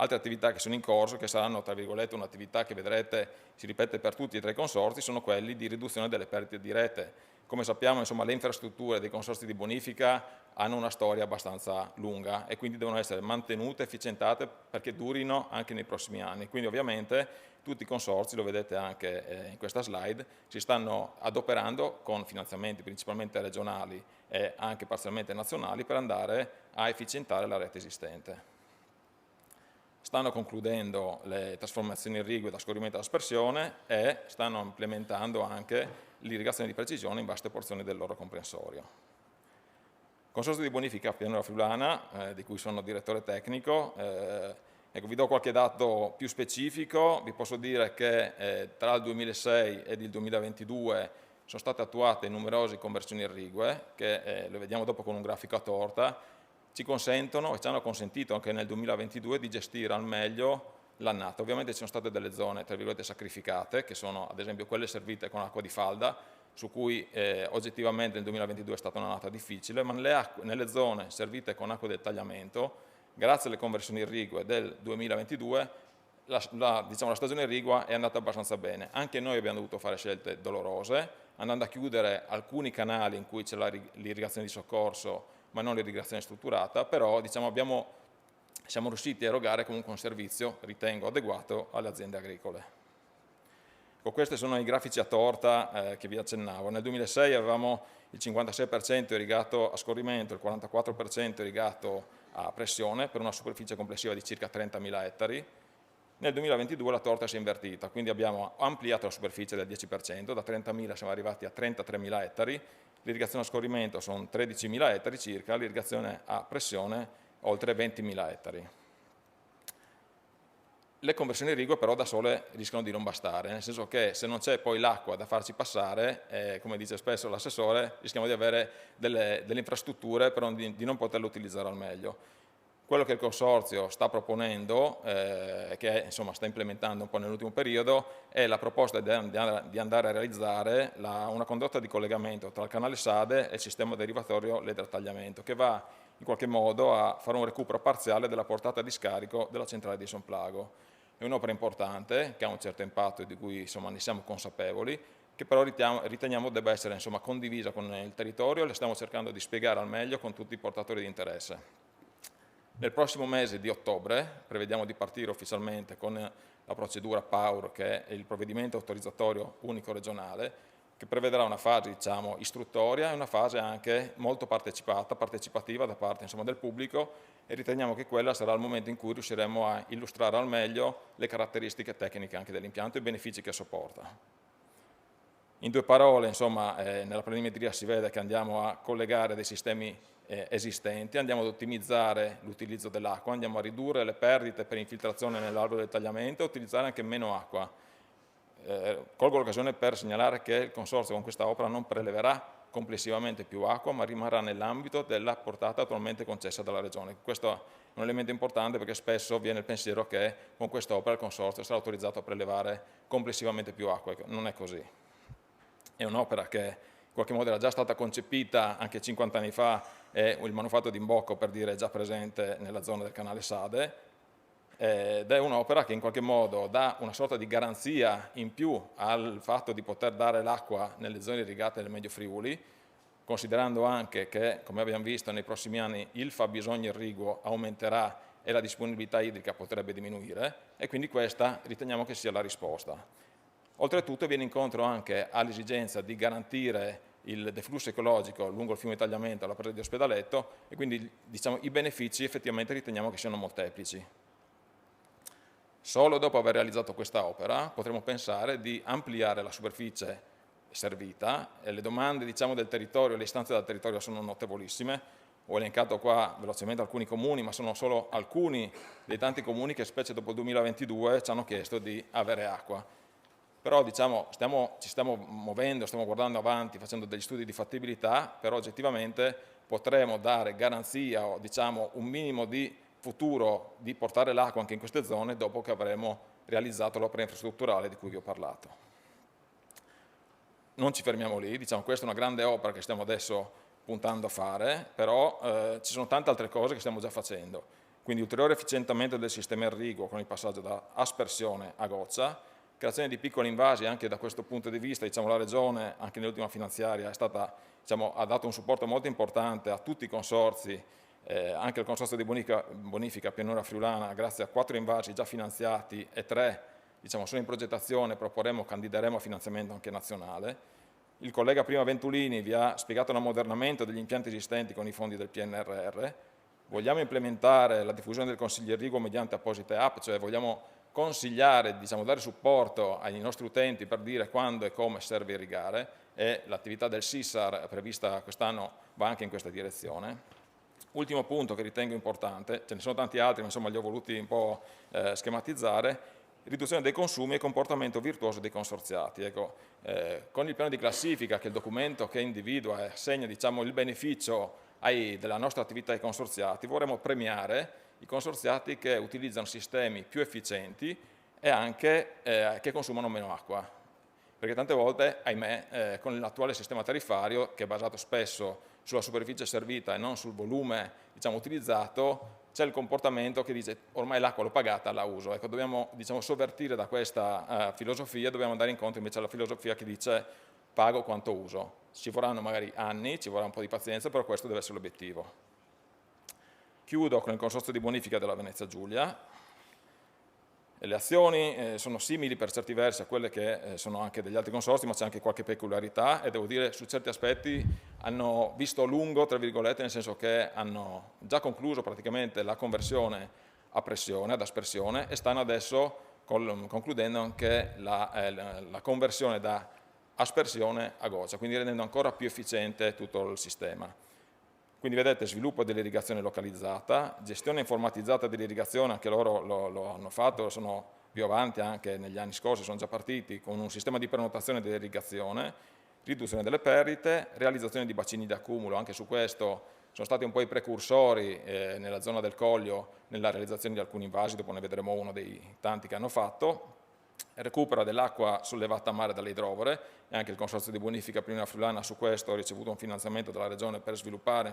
[SPEAKER 11] Altre attività che sono in corso, che saranno tra virgolette un'attività che vedrete si ripete per tutti e tre i consorzi, sono quelli di riduzione delle perdite di rete. Come sappiamo, insomma, le infrastrutture dei consorzi di bonifica hanno una storia abbastanza lunga e quindi devono essere mantenute, efficientate perché durino anche nei prossimi anni. Quindi ovviamente tutti i consorzi, lo vedete anche in questa slide, si stanno adoperando con finanziamenti principalmente regionali e anche parzialmente nazionali per andare a efficientare la rete esistente. Stanno concludendo le trasformazioni irrigue da scorrimento ad aspersione e stanno implementando anche l'irrigazione di precisione in vaste porzioni del loro comprensorio. Consorzio di bonifica Pianura Friulana, di cui sono direttore tecnico, ecco, vi do qualche dato più specifico. Vi posso dire che tra il 2006 ed il 2022 sono state attuate numerose conversioni irrigue, che lo vediamo dopo con un grafico a torta, ci consentono e ci hanno consentito anche nel 2022 di gestire al meglio l'annata. Ovviamente ci sono state delle zone, tra virgolette, sacrificate, che sono ad esempio quelle servite con acqua di falda, su cui oggettivamente nel 2022 è stata un'annata difficile, ma nelle zone servite con acqua del tagliamento, grazie alle conversioni irrigue del 2022, la stagione irrigua è andata abbastanza bene. Anche noi abbiamo dovuto fare scelte dolorose, andando a chiudere alcuni canali in cui c'è l'irrigazione di soccorso, ma non l'irrigazione strutturata, però diciamo, siamo riusciti a erogare comunque un servizio, ritengo, adeguato alle aziende agricole. Questi sono i grafici a torta che vi accennavo. Nel 2006 avevamo il 56% irrigato a scorrimento, il 44% irrigato a pressione, per una superficie complessiva di circa 30.000 ettari. Nel 2022 la torta si è invertita, quindi abbiamo ampliato la superficie del 10%, da 30.000 siamo arrivati a 33.000 ettari, l'irrigazione a scorrimento sono 13.000 ettari circa, l'irrigazione a pressione oltre 20.000 ettari. Le conversioni irrigue però da sole rischiano di non bastare, nel senso che se non c'è poi l'acqua da farci passare, come dice spesso l'assessore, rischiamo di avere delle infrastrutture però di non poterle utilizzare al meglio. Quello che il Consorzio sta proponendo, che insomma, sta implementando un po' nell'ultimo periodo, è la proposta di andare a realizzare una condotta di collegamento tra il canale Sade e il sistema derivatorio Ledra-Tagliamento, che va in qualche modo a fare un recupero parziale della portata di scarico della centrale di Sonplago. È un'opera importante, che ha un certo impatto e di cui insomma, ne siamo consapevoli, che però riteniamo debba essere insomma, condivisa con il territorio e la stiamo cercando di spiegare al meglio con tutti i portatori di interesse. Nel prossimo mese di ottobre prevediamo di partire ufficialmente con la procedura PAUR, che è il provvedimento autorizzatorio unico regionale, che prevederà una fase diciamo, istruttoria e una fase anche molto partecipativa da parte insomma, del pubblico, e riteniamo che quella sarà il momento in cui riusciremo a illustrare al meglio le caratteristiche tecniche anche dell'impianto e i benefici che sopporta. In due parole, insomma, nella planimetria si vede che andiamo a collegare dei sistemi esistenti, andiamo ad ottimizzare l'utilizzo dell'acqua, andiamo a ridurre le perdite per infiltrazione nell'albero del tagliamento e utilizzare anche meno acqua. Colgo l'occasione per segnalare che il Consorzio con questa opera non preleverà complessivamente più acqua, ma rimarrà nell'ambito della portata attualmente concessa dalla Regione. Questo è un elemento importante perché spesso viene il pensiero che con questa opera il Consorzio sarà autorizzato a prelevare complessivamente più acqua. Non è così. È un'opera che in qualche modo era già stata concepita anche 50 anni fa e il manufatto di Imbocco, per dire, è già presente nella zona del canale Sade, ed è un'opera che in qualche modo dà una sorta di garanzia in più al fatto di poter dare l'acqua nelle zone irrigate del Medio Friuli, considerando anche che, come abbiamo visto, nei prossimi anni il fabbisogno irriguo aumenterà e la disponibilità idrica potrebbe diminuire, e quindi questa riteniamo che sia la risposta. Oltretutto viene incontro anche all'esigenza di garantire il deflusso ecologico lungo il fiume Tagliamento alla presa di Ospedaletto, e quindi diciamo, i benefici effettivamente riteniamo che siano molteplici. Solo dopo aver realizzato questa opera potremo pensare di ampliare la superficie servita, e le domande diciamo, del territorio, le istanze del territorio sono notevolissime. Ho elencato qua velocemente alcuni comuni, ma sono solo alcuni dei tanti comuni che specie dopo il 2022 ci hanno chiesto di avere acqua. Però diciamo, ci stiamo muovendo, stiamo guardando avanti, facendo degli studi di fattibilità, però oggettivamente potremo dare garanzia o diciamo, un minimo di futuro di portare l'acqua anche in queste zone dopo che avremo realizzato l'opera infrastrutturale di cui vi ho parlato. Non ci fermiamo lì, diciamo questa è una grande opera che stiamo adesso puntando a fare, però ci sono tante altre cose che stiamo già facendo. quindi ulteriore efficientamento del sistema irriguo con il passaggio da aspersione a goccia, creazione di piccoli invasi. Anche da questo punto di vista la Regione, anche nell'ultima finanziaria, ha dato un supporto molto importante a tutti i consorzi, anche il consorzio di bonifica Pianura Friulana, grazie a 4 invasi già finanziati e 3 sono in progettazione, candideremo a finanziamento anche nazionale. Il collega prima Ventulini vi ha spiegato l'ammodernamento degli impianti esistenti con i fondi del PNRR. Vogliamo implementare la diffusione del consiglio irriguo mediante apposite app, cioè vogliamo consigliare, dare supporto ai nostri utenti per dire quando e come serve irrigare, e l'attività del SISAR prevista quest'anno va anche in questa direzione. Ultimo punto che ritengo importante, ce ne sono tanti altri, ma insomma li ho voluti un po' schematizzare: riduzione dei consumi e comportamento virtuoso dei consorziati. Ecco, con il piano di classifica, che è il documento che individua e assegna il beneficio della nostra attività ai consorziati, vorremmo premiare i consorziati che utilizzano sistemi più efficienti e anche che consumano meno acqua, perché tante volte, ahimè, con l'attuale sistema tariffario, che è basato spesso sulla superficie servita e non sul volume utilizzato, c'è il comportamento che dice ormai l'acqua l'ho pagata, la uso. Ecco, dobbiamo sovvertire da questa filosofia, dobbiamo andare incontro invece alla filosofia che dice pago quanto uso. Ci vorranno magari anni, ci vorrà un po' di pazienza, però questo deve essere l'obiettivo. Chiudo con il consorzio di bonifica della Venezia Giulia. Le azioni sono simili per certi versi a quelle che sono anche degli altri consorzi, ma c'è anche qualche peculiarità, e devo dire su certi aspetti hanno visto lungo, tra virgolette, nel senso che hanno già concluso praticamente la conversione a pressione, ad aspersione, e stanno adesso concludendo anche la conversione da aspersione a goccia, quindi rendendo ancora più efficiente tutto il sistema. Quindi vedete, sviluppo dell'irrigazione localizzata, gestione informatizzata dell'irrigazione, anche loro lo hanno fatto, sono più avanti anche negli anni scorsi, sono già partiti con un sistema di prenotazione dell'irrigazione, riduzione delle perdite, realizzazione di bacini di accumulo. Anche su questo sono stati un po' i precursori nella zona del Coglio nella realizzazione di alcuni invasi, dopo ne vedremo uno dei tanti che hanno fatto. Recupero dell'acqua sollevata a mare dalle idrovore, e anche il consorzio di bonifica Pianura Friulana su questo ha ricevuto un finanziamento dalla Regione per sviluppare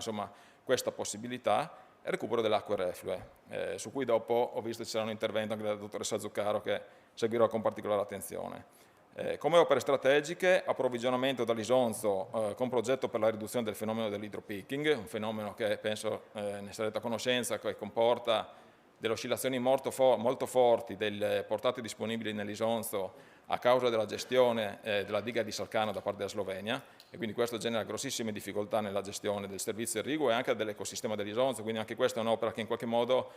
[SPEAKER 11] questa possibilità, e recupero delle acque reflue, su cui dopo ho visto ci sarà un intervento anche della dottoressa Zuccaro che seguirò con particolare attenzione. Come opere strategiche, approvvigionamento dall'Isonzo con progetto per la riduzione del fenomeno dell'hydropicking, un fenomeno che penso ne sarete a conoscenza, che comporta delle oscillazioni molto forti delle portate disponibili nell'Isonzo a causa della gestione della diga di Salcano da parte della Slovenia, e quindi questo genera grossissime difficoltà nella gestione del servizio irriguo e anche dell'ecosistema dell'Isonzo, quindi anche questa è un'opera che in qualche modo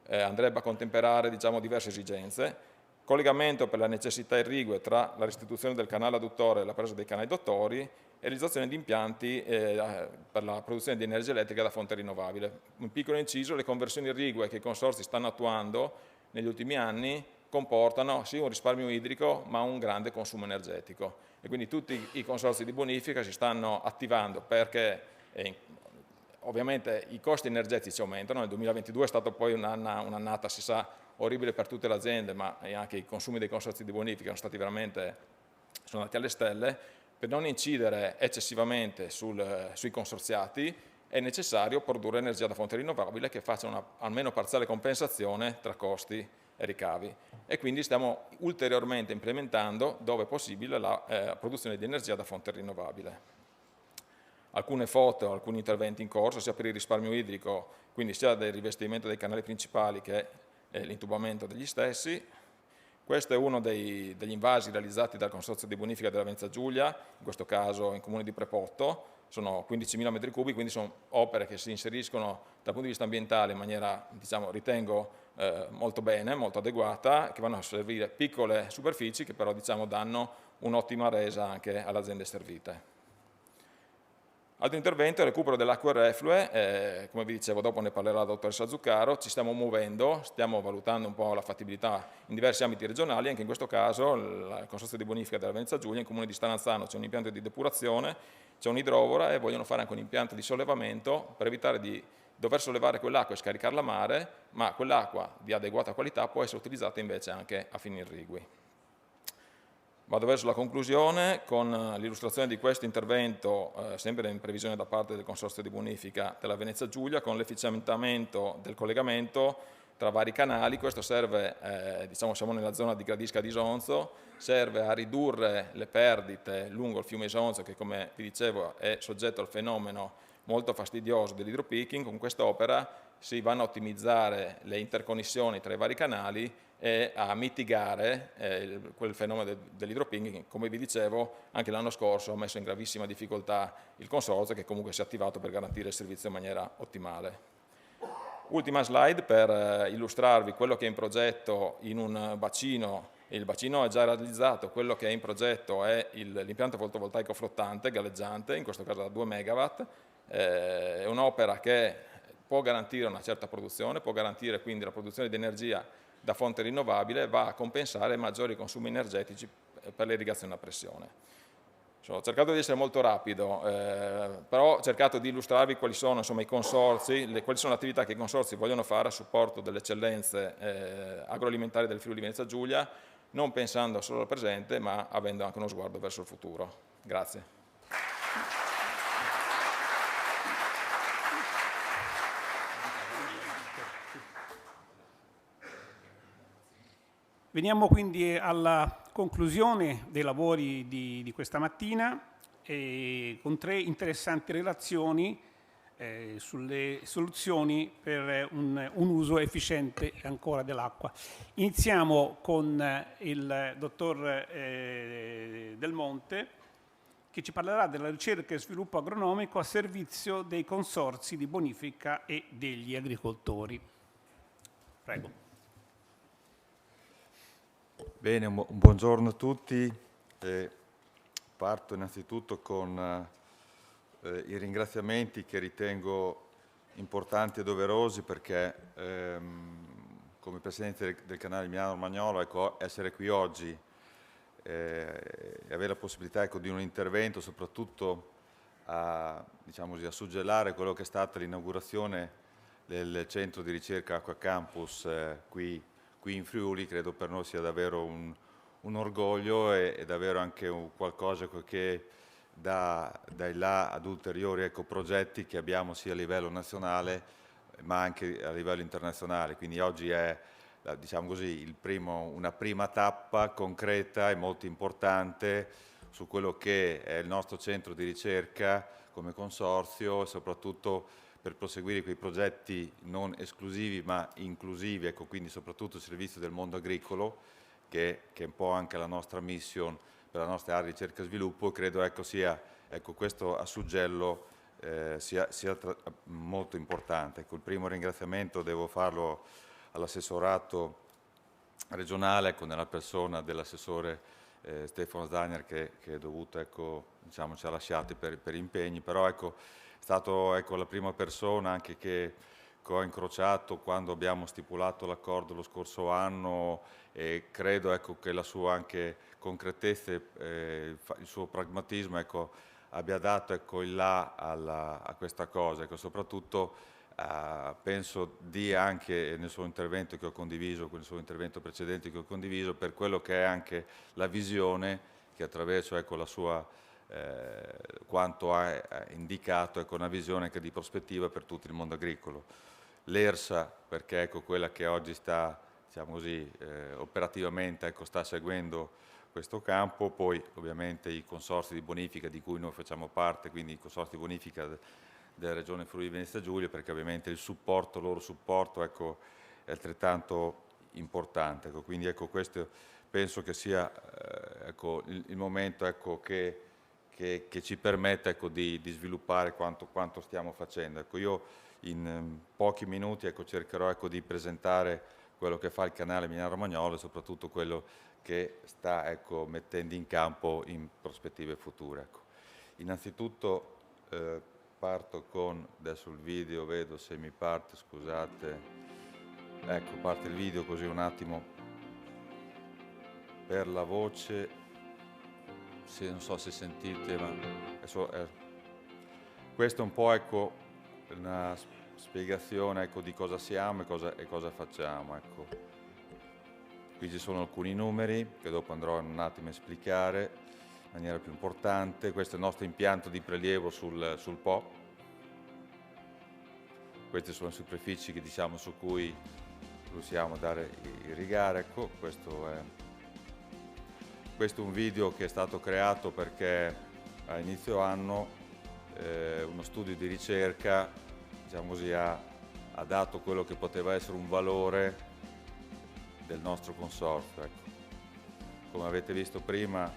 [SPEAKER 11] andrebbe a contemperare diverse esigenze. Collegamento per le necessità irrigue tra la restituzione del canale adduttore e la presa dei canali dottori, e realizzazione di impianti per la produzione di energia elettrica da fonte rinnovabile. Un piccolo inciso: le conversioni irrigue che i consorzi stanno attuando negli ultimi anni comportano sì un risparmio idrico, ma un grande consumo energetico, e quindi tutti i consorzi di bonifica si stanno attivando perché ovviamente i costi energetici aumentano. Nel 2022 è stato poi un'annata, si sa, orribile per tutte le aziende, ma anche i consumi dei consorzi di bonifica sono andati alle stelle. Per non incidere eccessivamente sui consorziati è necessario produrre energia da fonte rinnovabile che faccia una almeno parziale compensazione tra costi e ricavi, e quindi stiamo ulteriormente implementando, dove possibile, la produzione di energia da fonte rinnovabile. Alcune foto, alcuni interventi in corso, sia per il risparmio idrico, quindi sia del rivestimento dei canali principali che l'intubamento degli stessi. Questo è uno degli invasi realizzati dal Consorzio di bonifica della Venezia Giulia, in questo caso in comune di Prepotto. Sono 15.000 metri cubi, quindi sono opere che si inseriscono dal punto di vista ambientale in maniera, ritengo, molto bene, molto adeguata, che vanno a servire piccole superfici che però danno un'ottima resa anche alle aziende servite. Altro intervento è il recupero delle acque reflue, come vi dicevo, dopo ne parlerà la dottoressa Zuccaro. Ci stiamo muovendo, stiamo valutando un po' la fattibilità in diversi ambiti regionali. Anche in questo caso il Consorzio di bonifica della Venezia Giulia, in comune di Stannazzano, c'è un impianto di depurazione, c'è un'idrovora, e vogliono fare anche un impianto di sollevamento per evitare di dover sollevare quell'acqua e scaricarla a mare, ma quell'acqua di adeguata qualità può essere utilizzata invece anche a fini irrigui. Vado verso la conclusione con l'illustrazione di questo intervento, sempre in previsione da parte del Consorzio di Bonifica della Venezia Giulia, con l'efficientamento del collegamento tra vari canali. Questo serve, diciamo siamo nella zona di Gradisca di Isonzo, serve a ridurre le perdite lungo il fiume Isonzo, che come vi dicevo è soggetto al fenomeno molto fastidioso dell'hydropeaking. Con quest'opera si vanno a ottimizzare le interconnessioni tra i vari canali e a mitigare quel fenomeno dell'hydropeaking. Come vi dicevo, anche l'anno scorso ha messo in gravissima difficoltà il Consorzio, che comunque si è attivato per garantire il servizio in maniera ottimale. Ultima slide per illustrarvi quello che è in progetto in un bacino. Il bacino è già realizzato, quello che è in progetto è l'impianto fotovoltaico flottante, galleggiante, in questo caso da 2 MW. È un'opera che può garantire una certa produzione, può garantire quindi la produzione di energia da fonte rinnovabile, va a compensare maggiori consumi energetici per l'irrigazione a pressione. Ho cercato di essere molto rapido, però ho cercato di illustrarvi quali sono insomma, i consorzi, quali sono le attività che i consorzi vogliono fare a supporto delle eccellenze agroalimentari del Friuli Venezia Giulia, non pensando solo al presente, ma avendo anche uno sguardo verso il futuro. Grazie.
[SPEAKER 1] Veniamo quindi alla conclusione dei lavori di questa mattina con 3 interessanti relazioni sulle soluzioni per un uso efficiente ancora dell'acqua. Iniziamo con il dottor Del Monte, che ci parlerà della ricerca e sviluppo agronomico a servizio dei consorzi di bonifica e degli agricoltori. Prego.
[SPEAKER 12] Bene, un buongiorno a tutti. Parto innanzitutto con i ringraziamenti che ritengo importanti e doverosi perché come Presidente del canale Milano-Romagnolo, ecco, essere qui oggi e avere la possibilità ecco, di un intervento soprattutto a, diciamo così, a suggellare quello che è stata l'inaugurazione del centro di ricerca Acqua Campus qui in Friuli, credo per noi sia davvero un orgoglio e davvero anche qualcosa che dai là ad ulteriori ecco, progetti che abbiamo sia a livello nazionale ma anche a livello internazionale. Quindi oggi è diciamo così, una prima tappa concreta e molto importante su quello che è il nostro centro di ricerca come consorzio e soprattutto per proseguire quei progetti non esclusivi ma inclusivi, ecco, quindi soprattutto il servizio del mondo agricolo, che è un po' anche la nostra mission per la nostra area di ricerca e sviluppo, e credo ecco, sia ecco, questo a suggello sia molto importante. Ecco, il primo ringraziamento devo farlo all'assessorato regionale, ecco, nella persona dell'assessore Stefano Zagner che è dovuto, ecco, diciamo, ci ha lasciati per impegni, però ecco, è stato ecco, la prima persona anche che ho incrociato quando abbiamo stipulato l'accordo lo scorso anno e credo ecco, che la sua anche concretezza il suo pragmatismo ecco, abbia dato ecco, il là a questa cosa. Ecco, soprattutto penso dia anche nel suo intervento che ho condiviso, nel suo intervento precedente che ho condiviso, per quello che è anche la visione che attraverso ecco, la sua quanto ha indicato ecco, una visione che è di prospettiva per tutto il mondo agricolo. L'ERSA, perché ecco, quella che oggi sta diciamo così, operativamente ecco, sta seguendo questo campo, poi ovviamente i consorzi di bonifica di cui noi facciamo parte, quindi i consorzi di bonifica della Regione Friuli Venezia Giulia, perché ovviamente il loro supporto ecco, è altrettanto importante. Ecco, quindi ecco, questo penso che sia ecco, il momento ecco, che ci permette ecco, di sviluppare quanto stiamo facendo. Ecco, io in pochi minuti ecco, cercherò ecco, di presentare quello che fa il canale Milano-Romagnolo e soprattutto quello che sta ecco, mettendo in campo in prospettive future. Ecco. Innanzitutto parto con, adesso il video, vedo se mi parte, scusate, ecco parte il video così un attimo per la voce. Sì, non so se sentite, ma questo è un po' ecco, una spiegazione ecco, di cosa siamo e cosa facciamo. Ecco. Qui ci sono alcuni numeri che dopo andrò un attimo a esplicare in maniera più importante. Questo è il nostro impianto di prelievo sul Po. Queste sono le superfici che, diciamo, su cui riusciamo a dare irrigare. Ecco, questo è un video che è stato creato perché a inizio anno uno studio di ricerca, diciamo così, ha dato quello che poteva essere un valore del nostro consorzio. Ecco. Come avete visto prima,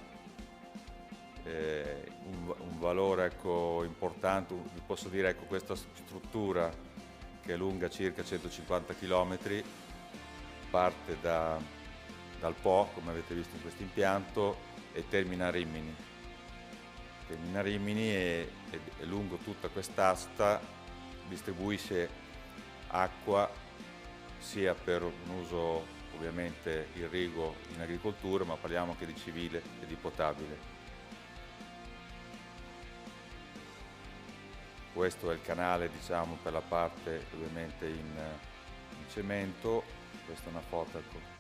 [SPEAKER 12] un valore, ecco, importante, vi posso dire, ecco, questa struttura che è lunga circa 150 km, parte dal Po, come avete visto in questo impianto, e termina a Rimini. Termina a Rimini e lungo tutta quest'asta distribuisce acqua sia per un uso ovviamente irriguo in agricoltura, ma parliamo anche di civile e di potabile. Questo è il canale, diciamo, per la parte ovviamente in cemento. Questa è una foto, ecco.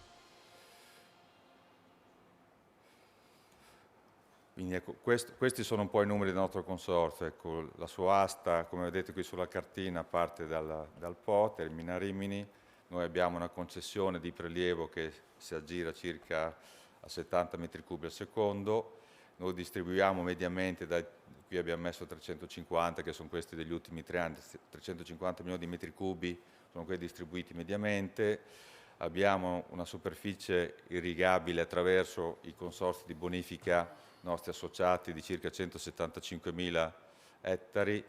[SPEAKER 12] Quindi ecco, questi sono un po' i numeri del nostro consorzio. Ecco, la sua asta, come vedete qui sulla cartina, parte dal Po, termina a Rimini. Noi abbiamo una concessione di prelievo che si aggira circa a 70 metri cubi al secondo. Noi distribuiamo mediamente, qui abbiamo messo 350, che sono questi degli ultimi 3 anni, 350 milioni di metri cubi sono quelli distribuiti mediamente. Abbiamo una superficie irrigabile attraverso i consorzi di bonifica nostri associati di circa 175.000 ettari.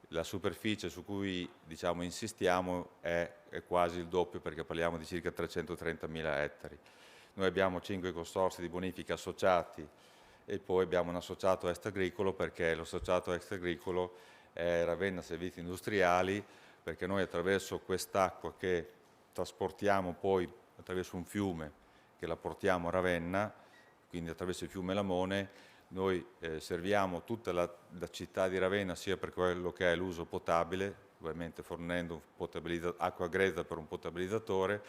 [SPEAKER 12] La superficie su cui, diciamo, insistiamo è quasi il doppio, perché parliamo di circa 330.000 ettari. Noi abbiamo 5 consorzi di bonifica associati e poi abbiamo un associato extra-agricolo, perché l'associato extra-agricolo è Ravenna Servizi Industriali, perché noi attraverso quest'acqua che trasportiamo poi attraverso un fiume che la portiamo a Ravenna, quindi attraverso il fiume Lamone, noi serviamo tutta la città di Ravenna sia per quello che è l'uso potabile, ovviamente fornendo acqua grezza per un potabilizzatore,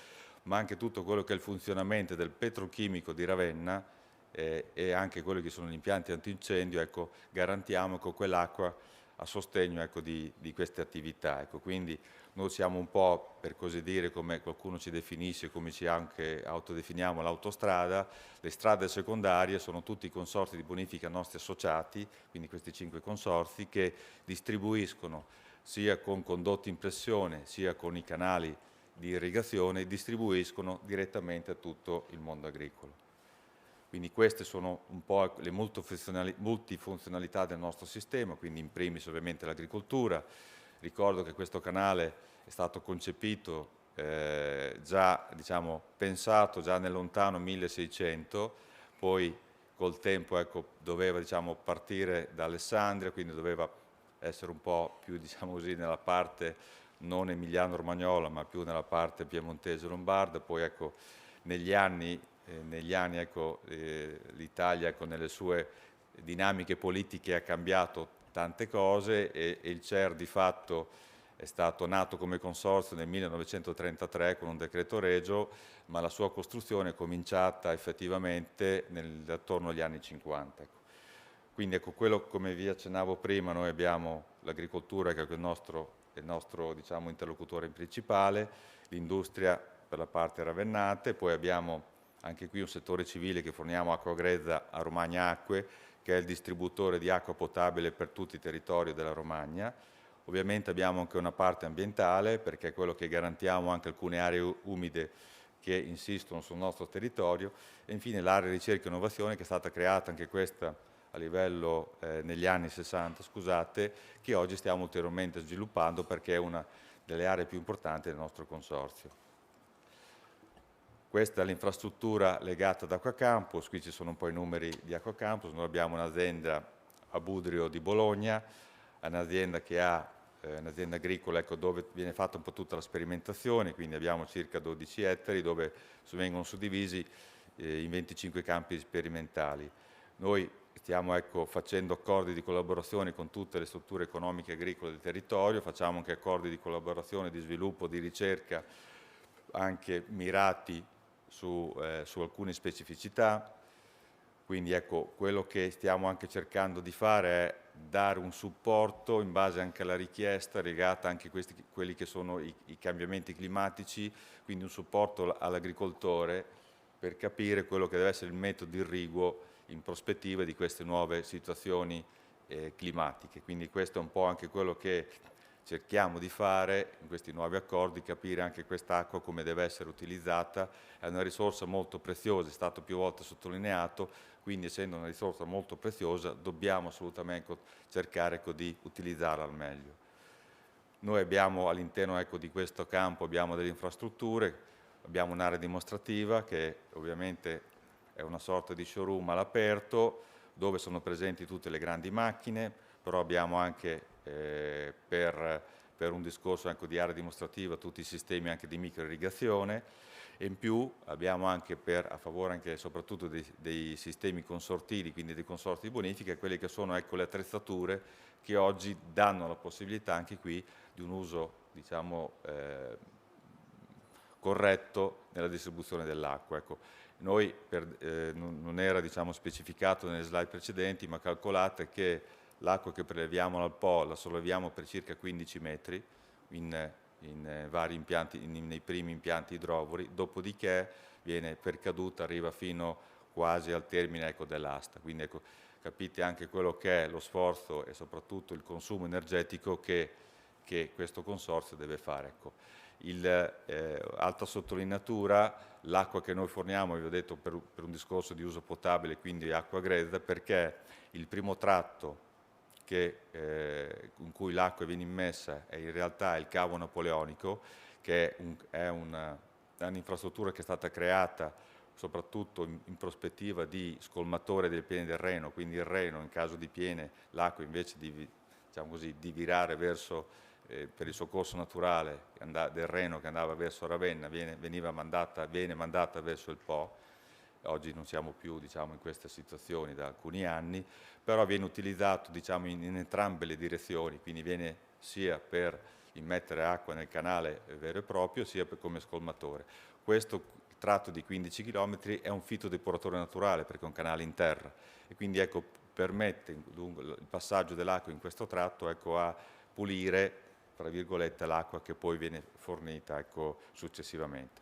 [SPEAKER 12] ma anche tutto quello che è il funzionamento del petrochimico di Ravenna e anche quelli che sono gli impianti antincendio. Ecco, garantiamo con quell'acqua a sostegno, ecco, di queste attività. Ecco, quindi noi siamo un po', per così dire, come qualcuno ci definisce, come ci anche autodefiniamo, l'autostrada. Le strade secondarie sono tutti i consorzi di bonifica nostri associati, quindi questi 5 consorzi, che distribuiscono sia con condotti in pressione sia con i canali di irrigazione, distribuiscono direttamente a tutto il mondo agricolo. Quindi queste sono un po' le multifunzionalità del nostro sistema, quindi in primis ovviamente l'agricoltura. Ricordo che questo canale è stato concepito, già, diciamo, pensato già nel lontano 1600, poi col tempo, ecco, doveva, diciamo, partire da Alessandria, quindi doveva essere un po' più, diciamo così, nella parte non emiliano-romagnola, ma più nella parte piemontese-lombarda. Poi, ecco, negli anni ecco, l'Italia, ecco, nelle sue dinamiche politiche ha cambiato tante cose e il CER di fatto è stato nato come consorzio nel 1933 con un decreto regio, ma la sua costruzione è cominciata effettivamente attorno agli anni 50. Ecco. Quindi ecco, quello, come vi accennavo prima, noi abbiamo l'agricoltura, che è il nostro diciamo, interlocutore principale, l'industria per la parte ravennate, poi abbiamo anche qui un settore civile che forniamo acqua grezza a Romagna Acque, che è il distributore di acqua potabile per tutti i territori della Romagna. Ovviamente abbiamo anche una parte ambientale, perché è quello che garantiamo anche alcune aree umide che insistono sul nostro territorio. E infine l'area ricerca e innovazione, che è stata creata anche questa a livello negli anni 60, scusate, che oggi stiamo ulteriormente sviluppando, perché è una delle aree più importanti del nostro consorzio. Questa è l'infrastruttura legata ad Acqua Campus, qui ci sono un po' i numeri di Acqua Campus. Noi abbiamo un'azienda a Budrio di Bologna, un'azienda che ha un'azienda agricola, ecco, dove viene fatta un po' tutta la sperimentazione, quindi abbiamo circa 12 ettari dove vengono suddivisi in 25 campi sperimentali. Noi stiamo, ecco, facendo accordi di collaborazione con tutte le strutture economiche agricole del territorio, facciamo anche accordi di collaborazione, di sviluppo, di ricerca, anche mirati su alcune specificità. Quindi ecco, quello che stiamo anche cercando di fare è dare un supporto in base anche alla richiesta legata anche a quelli che sono i cambiamenti climatici, quindi un supporto all'agricoltore per capire quello che deve essere il metodo irriguo in prospettiva di queste nuove situazioni climatiche. Quindi questo è un po' anche quello che cerchiamo di fare in questi nuovi accordi, capire anche quest'acqua come deve essere utilizzata. È una risorsa molto preziosa, è stato più volte sottolineato, quindi essendo una risorsa molto preziosa dobbiamo assolutamente cercare di utilizzarla al meglio. Noi abbiamo all'interno di questo campo abbiamo delle infrastrutture, abbiamo un'area dimostrativa che ovviamente è una sorta di showroom all'aperto dove sono presenti tutte le grandi macchine, però abbiamo anche per un discorso di area dimostrativa tutti i sistemi anche di microirrigazione, e in più abbiamo anche a favore anche soprattutto dei sistemi consortili, quindi dei consorzi di bonifica, quelle che sono le attrezzature che oggi danno la possibilità anche qui di un uso corretto nella distribuzione dell'acqua. Ecco, noi non era specificato nelle slide precedenti, ma calcolate che l'acqua che preleviamo dal Po la solleviamo per circa 15 metri in vari impianti, nei primi impianti idrovori, dopodiché viene percaduta, arriva fino quasi al termine dell'asta. Quindi capite anche quello che è lo sforzo e soprattutto il consumo energetico che questo consorzio deve fare. Altra sottolineatura, l'acqua che noi forniamo, vi ho detto, per un discorso di uso potabile, quindi acqua grezza, perché il primo tratto in cui l'acqua viene immessa è in realtà il cavo napoleonico, che è un'infrastruttura che è stata creata soprattutto in prospettiva di scolmatore delle piene del Reno, quindi il Reno in caso di piene l'acqua invece di virare verso per il suo corso naturale del Reno che andava verso Ravenna viene mandata verso il Po. Oggi non siamo più in queste situazioni da alcuni anni, però viene utilizzato in entrambe le direzioni, quindi viene sia per immettere acqua nel canale vero e proprio, sia come scolmatore. Questo tratto di 15 km è un fitodeporatore naturale perché è un canale in terra e quindi permette il passaggio dell'acqua in questo tratto a pulire, tra virgolette, l'acqua che poi viene fornita successivamente.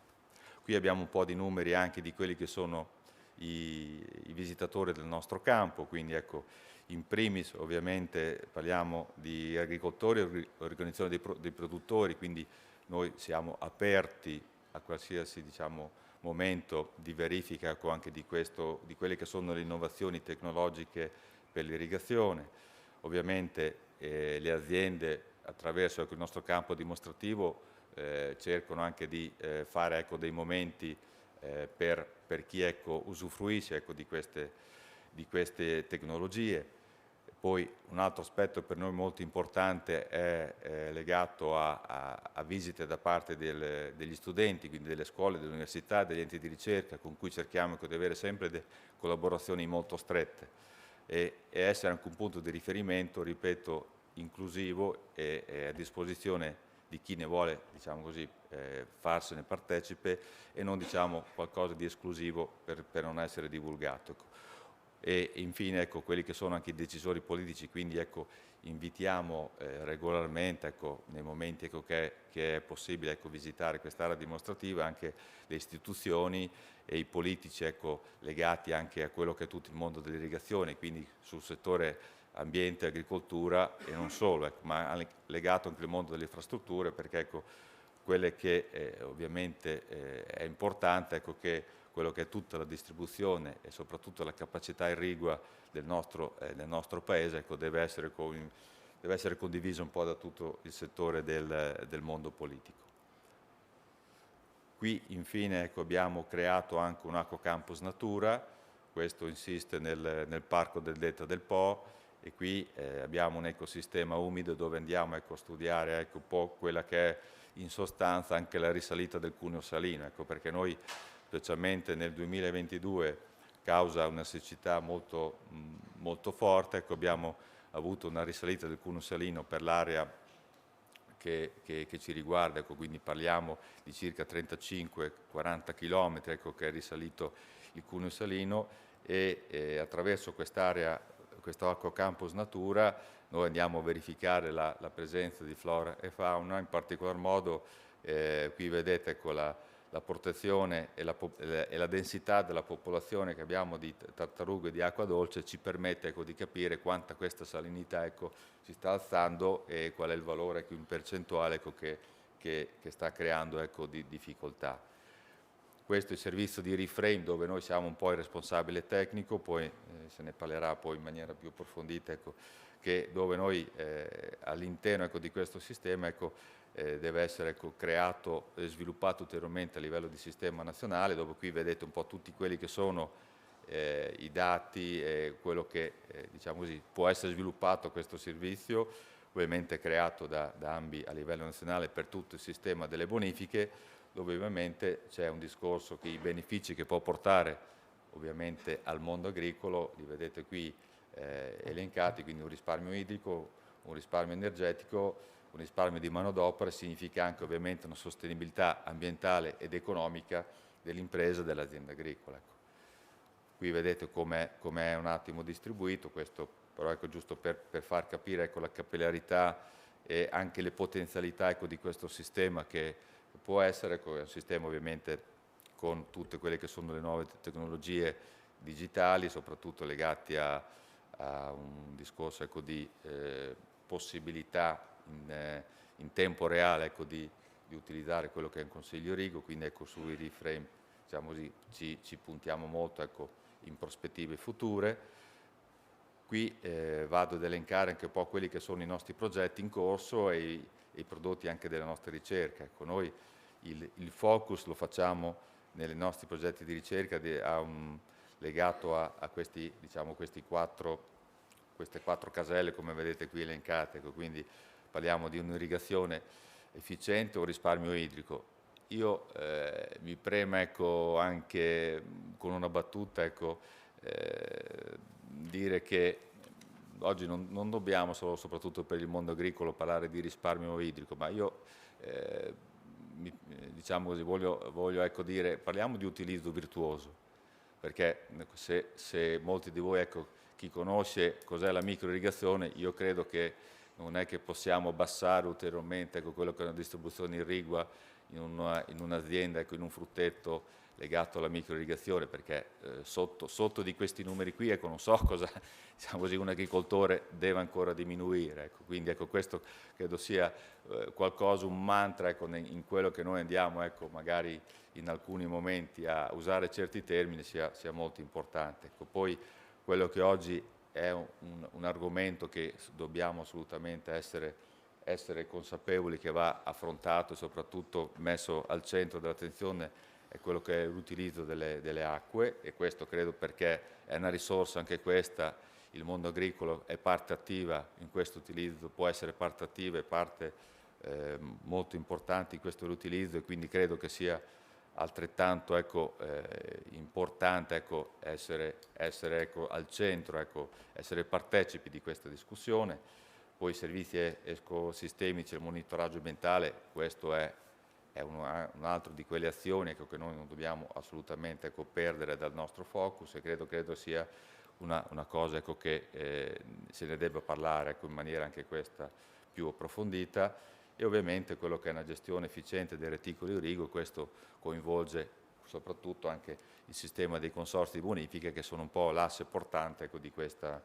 [SPEAKER 12] Qui abbiamo un po' di numeri anche di quelli che sono i visitatori del nostro campo, quindi in primis ovviamente parliamo di agricoltori, organizzazioni dei produttori, quindi noi siamo aperti a qualsiasi momento di verifica anche di quelle che sono le innovazioni tecnologiche per l'irrigazione. Ovviamente le aziende attraverso il nostro campo dimostrativo cercano anche di fare dei momenti per chi usufruisce di queste tecnologie. Poi un altro aspetto per noi molto importante è legato a visite da parte degli studenti, quindi delle scuole, delle università, degli enti di ricerca con cui cerchiamo di avere sempre collaborazioni molto strette e essere anche un punto di riferimento, ripeto, inclusivo e a disposizione di chi ne vuole farsene partecipe e non qualcosa di esclusivo per non essere divulgato. E infine quelli che sono anche i decisori politici, quindi invitiamo regolarmente nei momenti che è possibile visitare quest'area dimostrativa anche le istituzioni e i politici legati anche a quello che è tutto il mondo dell'irrigazione, quindi sul settore ambiente, agricoltura e non solo, ma legato anche al mondo delle infrastrutture, perché quelle che ovviamente è importante che quello che è tutta la distribuzione e soprattutto la capacità irrigua del nostro Paese deve essere condiviso un po' da tutto il settore del mondo politico. Qui infine abbiamo creato anche un Acqua Campus Natura, questo insiste nel parco del Delta del Po e qui abbiamo un ecosistema umido dove andiamo a studiare un po' quella che è in sostanza anche la risalita del cuneo salino, perché noi specialmente nel 2022 causa una siccità molto, molto forte, abbiamo avuto una risalita del cuneo salino per l'area che ci riguarda, ecco, quindi parliamo di circa 35-40 km, ecco, che è risalito il cuneo salino, e attraverso quest'area, questo Acquacampus Natura, noi andiamo a verificare la presenza di flora e fauna, in particolar modo qui vedete, ecco, la protezione e la densità della popolazione che abbiamo di tartarughe di acqua dolce ci permette, ecco, di capire quanta questa salinità, ecco, si sta alzando e qual è il valore, ecco, in percentuale, ecco, che sta creando, ecco, di difficoltà. Questo è il servizio di Reframe, dove noi siamo un po' il responsabile tecnico, poi se ne parlerà poi in maniera più approfondita, ecco, dove noi all'interno, ecco, di questo sistema, ecco, deve essere, ecco, creato e sviluppato ulteriormente a livello di sistema nazionale, dove qui vedete un po' tutti quelli che sono i dati e quello che diciamo così, può essere sviluppato questo servizio, ovviamente creato da ANBI a livello nazionale per tutto il sistema delle bonifiche, dove ovviamente c'è un discorso che i benefici che può portare ovviamente al mondo agricolo, li vedete qui elencati, quindi un risparmio idrico, un risparmio energetico, un risparmio di manodopera, significa anche ovviamente una sostenibilità ambientale ed economica dell'impresa e dell'azienda agricola. Ecco. Qui vedete com'è un attimo distribuito, questo però, ecco, giusto per far capire, ecco, la capillarità e anche le potenzialità, ecco, di questo sistema che può essere, ecco, è un sistema ovviamente con tutte quelle che sono le nuove tecnologie digitali, soprattutto legati a un discorso, ecco, di possibilità in tempo reale, ecco, di utilizzare quello che è un consiglio irriguo, quindi, ecco, sui Reframe, diciamo così, ci puntiamo molto, ecco, in prospettive future. Qui vado ad elencare anche un po' quelli che sono i nostri progetti in corso e i prodotti anche della nostra ricerca. Ecco, noi il focus lo facciamo nei nostri progetti di ricerca legato a questi, diciamo, queste quattro caselle, come vedete qui elencate. Ecco, quindi parliamo di un'irrigazione efficiente o risparmio idrico. Io mi preme, ecco, anche con una battuta, ecco, dire che oggi non dobbiamo soprattutto per il mondo agricolo parlare di risparmio idrico, ma io diciamo così, voglio ecco, dire, parliamo di utilizzo virtuoso, perché ecco, se molti di voi, ecco, chi conosce cos'è la microirrigazione, io credo che non è che possiamo abbassare ulteriormente, ecco, quello che è una distribuzione irrigua in un'azienda, ecco, in un frutteto legato alla microirrigazione, perché sotto di questi numeri qui, ecco, non so cosa, diciamo così, un agricoltore deve ancora diminuire. Ecco. Quindi, ecco, questo credo sia qualcosa, un mantra, ecco, in quello che noi andiamo, ecco, magari in alcuni momenti a usare certi termini sia molto importante. Ecco. Poi quello che oggi è un argomento che dobbiamo assolutamente essere consapevoli che va affrontato e soprattutto messo al centro dell'attenzione è quello che è l'utilizzo delle acque, e questo credo perché è una risorsa anche questa, il mondo agricolo è parte attiva in questo utilizzo, può essere parte attiva e parte molto importante in questo utilizzo, e quindi credo che sia altrettanto, ecco, importante, ecco, essere ecco, al centro, ecco, essere partecipi di questa discussione. Poi i servizi ecosistemici e il monitoraggio ambientale, questo è un altro di quelle azioni, ecco, che noi non dobbiamo assolutamente, ecco, perdere dal nostro focus, e credo sia una cosa, ecco, che se ne debba parlare, ecco, in maniera anche questa più approfondita. E ovviamente quello che è una gestione efficiente dei reticoli irrigui, questo coinvolge soprattutto anche il sistema dei consorzi di bonifiche, che sono un po' l'asse portante, ecco, di questo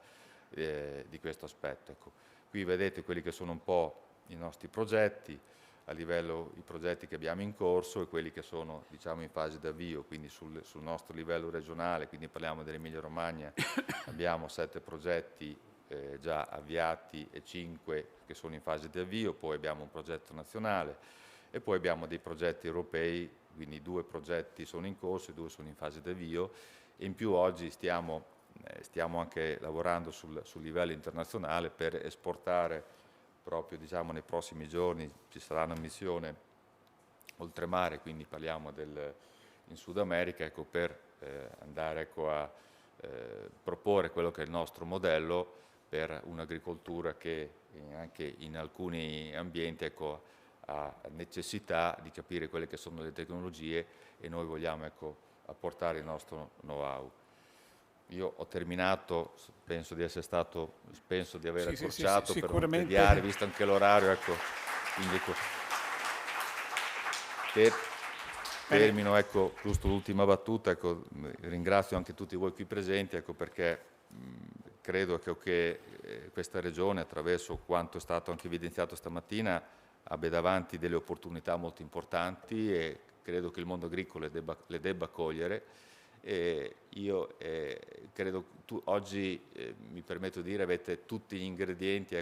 [SPEAKER 12] aspetto. Ecco. Qui vedete quelli che sono un po' i nostri progetti, a livello i progetti che abbiamo in corso e quelli che sono, diciamo, in fase di avvio, quindi sul nostro livello regionale, quindi parliamo dell'Emilia Romagna, abbiamo 7 progetti già avviati e 5 che sono in fase di avvio, poi abbiamo un progetto nazionale e poi abbiamo dei progetti europei, quindi 2 progetti sono in corso e 2 sono in fase di avvio, e in più oggi stiamo anche lavorando sul livello internazionale per esportare. Proprio, diciamo, nei prossimi giorni ci sarà una missione oltremare, quindi parliamo in Sud America, ecco, per andare, ecco, a proporre quello che è il nostro modello per un'agricoltura che anche in alcuni ambienti ha necessità di capire quelle che sono le tecnologie e noi vogliamo apportare il nostro know-how. Io ho terminato, penso di aver accorciato per non tediare, visto anche l'orario, quindi termino, giusto l'ultima battuta, ringrazio anche tutti voi qui presenti, perché credo che questa Regione, attraverso quanto è stato anche evidenziato stamattina, abbia davanti delle opportunità molto importanti e credo che il mondo agricolo le debba cogliere. Io credo che oggi, mi permetto di dire, avete tutti gli ingredienti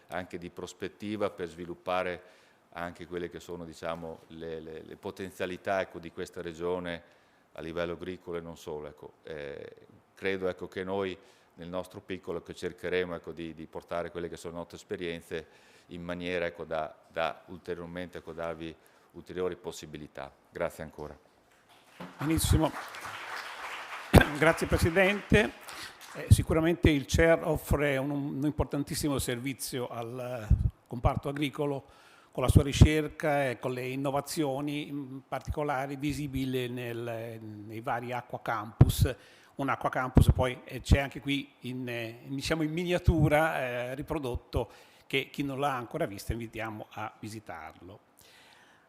[SPEAKER 12] anche di prospettiva per sviluppare anche quelle che sono, diciamo, le potenzialità di questa regione a livello agricolo e non solo. Credo che noi nel nostro piccolo cercheremo di portare quelle che sono le nostre esperienze in maniera da ulteriormente darvi ulteriori possibilità. Grazie ancora.
[SPEAKER 1] Benissimo. Grazie Presidente. Sicuramente il CER offre un importantissimo servizio al comparto agricolo con la sua ricerca e con le innovazioni in particolare visibili nei vari Acqua Campus. Un Acqua Campus poi c'è anche qui diciamo in miniatura riprodotto, che chi non l'ha ancora visto invitiamo a visitarlo.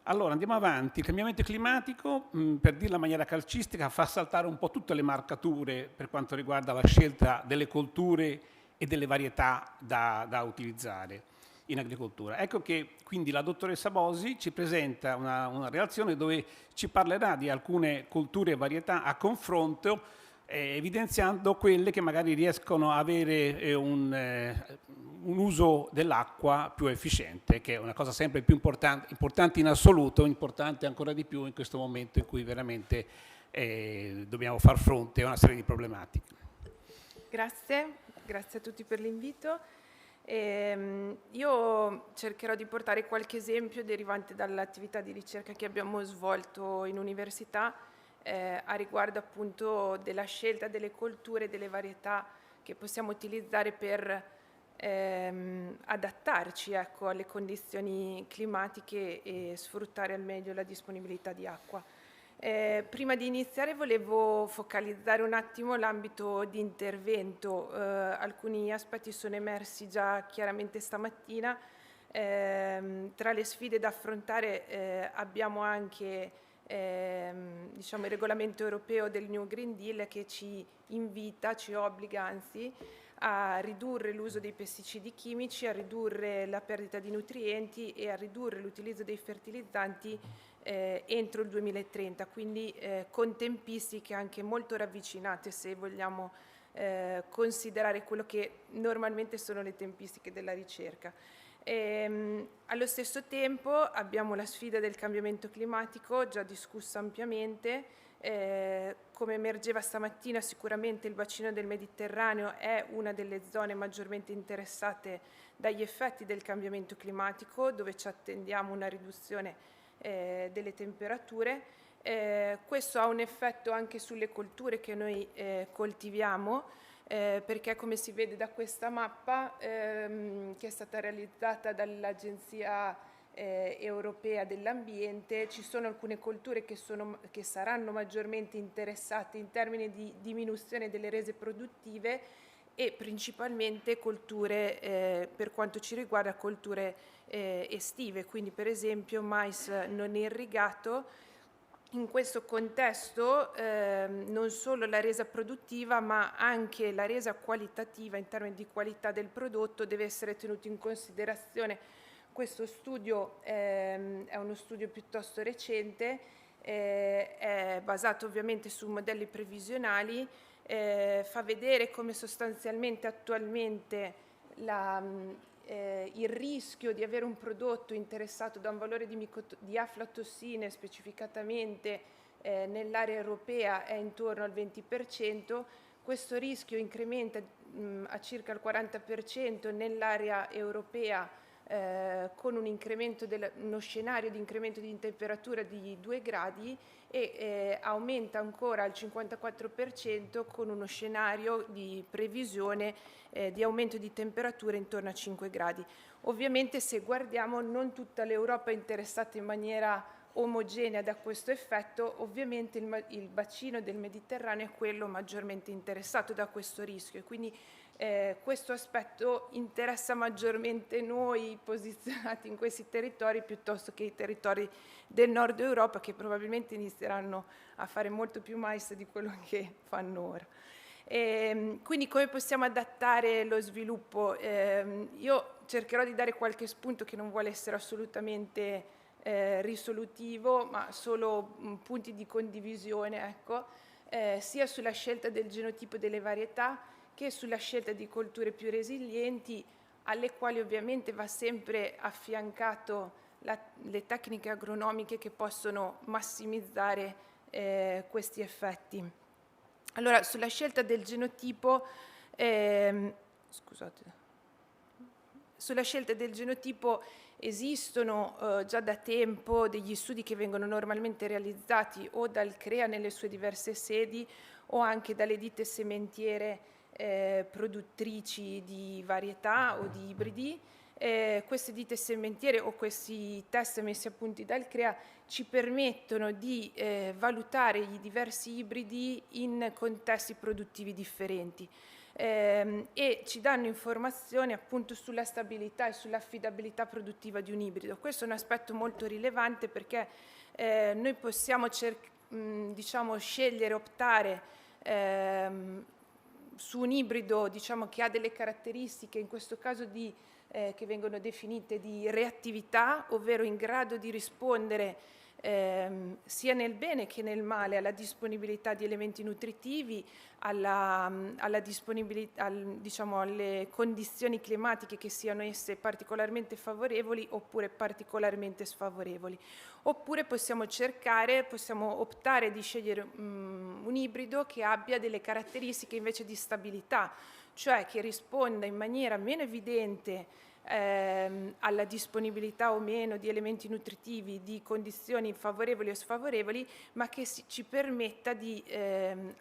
[SPEAKER 1] Allora andiamo avanti. Il cambiamento climatico, per dirla in maniera calcistica, fa saltare un po' tutte le marcature per quanto riguarda la scelta delle colture e delle varietà da utilizzare in agricoltura. Ecco che quindi la dottoressa Bosi ci presenta una relazione dove ci parlerà di alcune colture e varietà a confronto, evidenziando quelle che magari riescono a avere un uso dell'acqua più efficiente, che è una cosa sempre più importante in assoluto, importante ancora di più in questo momento in cui veramente dobbiamo far fronte a una serie di problematiche.
[SPEAKER 13] Grazie a tutti per l'invito. Io cercherò di portare qualche esempio derivante dall'attività di ricerca che abbiamo svolto in università a riguardo appunto della scelta delle colture e delle varietà che possiamo utilizzare per adattarci alle condizioni climatiche e sfruttare al meglio la disponibilità di acqua. Prima di iniziare volevo focalizzare un attimo l'ambito di intervento. Alcuni aspetti sono emersi già chiaramente stamattina. Tra le sfide da affrontare abbiamo anche diciamo, il regolamento europeo del New Green Deal che ci obbliga anzi a ridurre l'uso dei pesticidi chimici, a ridurre la perdita di nutrienti e a ridurre l'utilizzo dei fertilizzanti entro il 2030, quindi con tempistiche anche molto ravvicinate se vogliamo considerare quello che normalmente sono le tempistiche della ricerca. Allo stesso tempo abbiamo la sfida del cambiamento climatico, già discussa ampiamente. Come emergeva stamattina, sicuramente il bacino del Mediterraneo è una delle zone maggiormente interessate dagli effetti del cambiamento climatico, dove ci attendiamo una riduzione delle temperature. Questo ha un effetto anche sulle colture che noi coltiviamo, perché come si vede da questa mappa che è stata realizzata dall'Agenzia europea dell'ambiente, ci sono alcune colture che saranno maggiormente interessate in termini di diminuzione delle rese produttive e principalmente colture, per quanto ci riguarda, colture estive, quindi per esempio mais non irrigato. In questo contesto non solo la resa produttiva ma anche la resa qualitativa in termini di qualità del prodotto deve essere tenuto in considerazione. Questo studio è uno studio piuttosto recente, è basato ovviamente su modelli previsionali, fa vedere come sostanzialmente attualmente il rischio di avere un prodotto interessato da un valore di aflatossine specificatamente nell'area europea è intorno al 20%, questo rischio incrementa a circa il 40% nell'area europea con uno scenario di incremento di temperatura di 2 gradi e aumenta ancora al 54% con uno scenario di previsione di aumento di temperatura intorno a 5 gradi. Ovviamente, se guardiamo, non tutta l'Europa è interessata in maniera omogenea da questo effetto. Ovviamente il bacino del Mediterraneo è quello maggiormente interessato da questo rischio, e quindi questo aspetto interessa maggiormente noi posizionati in questi territori piuttosto che i territori del nord Europa, che probabilmente inizieranno a fare molto più mais di quello che fanno ora. Quindi come possiamo adattare lo sviluppo? Io cercherò di dare qualche spunto che non vuole essere assolutamente risolutivo, ma solo punti di condivisione, ecco, sia sulla scelta del genotipo delle varietà che sulla scelta di colture più resilienti, alle quali ovviamente va sempre affiancato le tecniche agronomiche che possono massimizzare questi effetti. Allora, sulla scelta del genotipo, sulla scelta del genotipo esistono già da tempo degli studi che vengono normalmente realizzati o dal CREA nelle sue diverse sedi o anche dalle ditte sementiere produttrici di varietà o di ibridi. Queste ditte sementiere o questi test messi a punto dal CREA ci permettono di valutare i diversi ibridi in contesti produttivi differenti e ci danno informazioni appunto sulla stabilità e sull'affidabilità produttiva di un ibrido. Questo è un aspetto molto rilevante, perché noi possiamo scegliere, optare su un ibrido che ha delle caratteristiche, in questo caso che vengono definite di reattività, ovvero in grado di rispondere sia nel bene che nel male alla disponibilità di elementi nutritivi, alla disponibilità, alle condizioni climatiche, che siano esse particolarmente favorevoli oppure particolarmente sfavorevoli. Oppure possiamo optare di scegliere un ibrido che abbia delle caratteristiche invece di stabilità, cioè che risponda in maniera meno evidente alla disponibilità o meno di elementi nutritivi, di condizioni favorevoli o sfavorevoli, ma che ci permetta di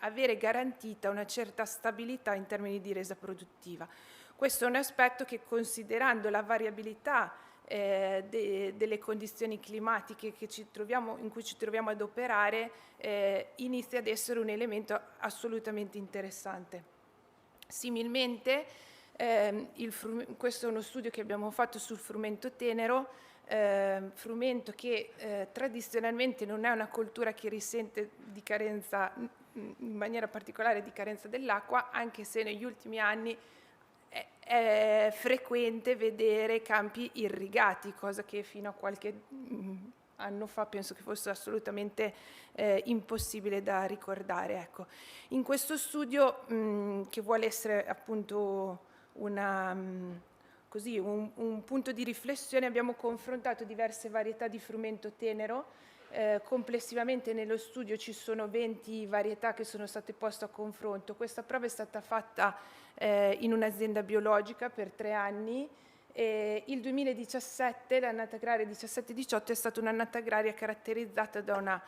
[SPEAKER 13] avere garantita una certa stabilità in termini di resa produttiva. Questo è un aspetto che, considerando la variabilità delle condizioni climatiche in cui ci troviamo ad operare, inizia ad essere un elemento assolutamente interessante. Similmente, questo è uno studio che abbiamo fatto sul frumento tenero, frumento che tradizionalmente non è una coltura che risente di carenza, in maniera particolare di carenza dell'acqua, anche se negli ultimi anni è frequente vedere campi irrigati, cosa che fino a qualche anno fa penso che fosse assolutamente impossibile da ricordare. Ecco. In questo studio, che vuole essere appunto un punto di riflessione, abbiamo confrontato diverse varietà di frumento tenero. Complessivamente nello studio ci sono 20 varietà che sono state poste a confronto. Questa prova è stata fatta in un'azienda biologica per 3 anni. Il 2017, l'annata agraria 17-18, è stata un'annata agraria caratterizzata da una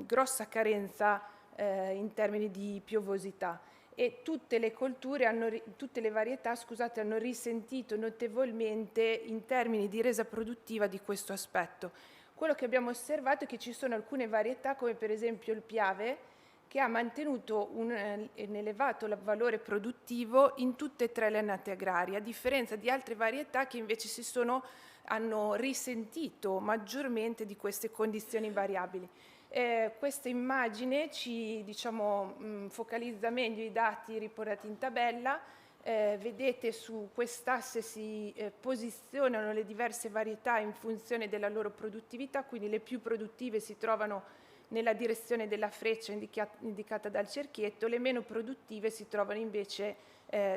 [SPEAKER 13] grossa carenza in termini di piovosità, e tutte le varietà hanno risentito notevolmente in termini di resa produttiva di questo aspetto. Quello che abbiamo osservato è che ci sono alcune varietà, come per esempio il Piave, che ha mantenuto un elevato valore produttivo in tutte e 3 le annate agrarie, a differenza di altre varietà che invece hanno risentito maggiormente di queste condizioni variabili. Questa immagine ci focalizza meglio i dati riportati in tabella. Vedete, su quest'asse si posizionano le diverse varietà in funzione della loro produttività, quindi le più produttive si trovano nella direzione della freccia indicata dal cerchietto, le meno produttive si trovano invece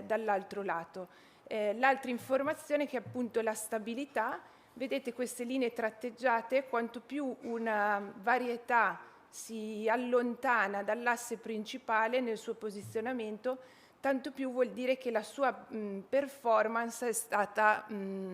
[SPEAKER 13] dall'altro lato. L'altra informazione è che appunto la stabilità. Vedete queste linee tratteggiate: quanto più una varietà si allontana dall'asse principale nel suo posizionamento, tanto più vuol dire che la sua performance è stata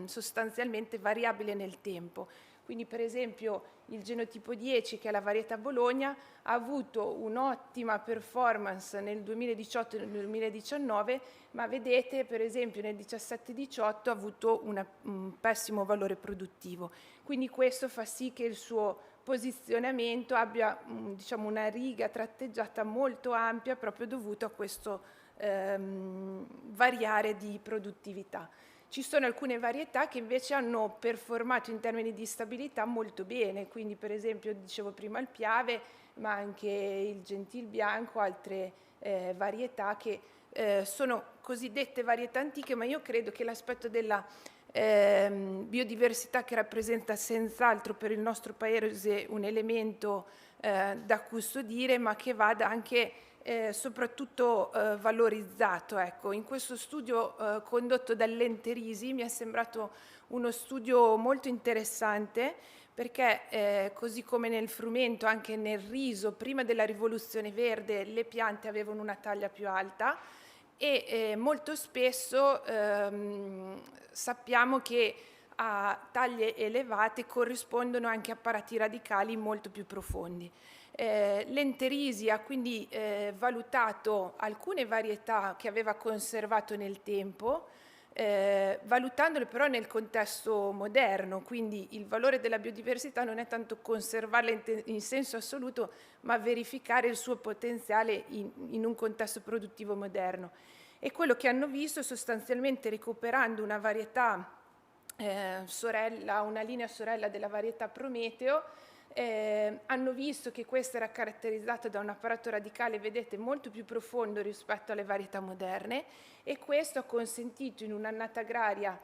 [SPEAKER 13] sostanzialmente variabile nel tempo. Quindi per esempio il genotipo 10, che è la varietà Bologna, ha avuto un'ottima performance nel 2018 e nel 2019, ma vedete per esempio nel 17-18 ha avuto un pessimo valore produttivo. Quindi questo fa sì che il suo posizionamento abbia diciamo, una riga tratteggiata molto ampia proprio dovuto a questo variare di produttività. Ci sono alcune varietà che invece hanno performato in termini di stabilità molto bene, quindi per esempio dicevo prima il Piave, ma anche il Gentil Bianco, altre varietà che sono cosiddette varietà antiche, ma io credo che l'aspetto della biodiversità, che rappresenta senz'altro per il nostro paese un elemento da custodire, ma che vada anche soprattutto valorizzato. Ecco, in questo studio condotto dall'Enterisi mi è sembrato uno studio molto interessante, perché così come nel frumento, anche nel riso, prima della rivoluzione verde le piante avevano una taglia più alta e molto spesso sappiamo che a taglie elevate corrispondono anche apparati radicali molto più profondi. L'Enterisi ha quindi valutato alcune varietà che aveva conservato nel tempo, valutandole però nel contesto moderno, quindi il valore della biodiversità non è tanto conservarla in senso assoluto, ma verificare il suo potenziale in un contesto produttivo moderno. E quello che hanno visto è sostanzialmente, recuperando una varietà sorella, una linea sorella della varietà Prometeo, hanno visto che questa era caratterizzata da un apparato radicale, vedete, molto più profondo rispetto alle varietà moderne, e questo ha consentito in un'annata agraria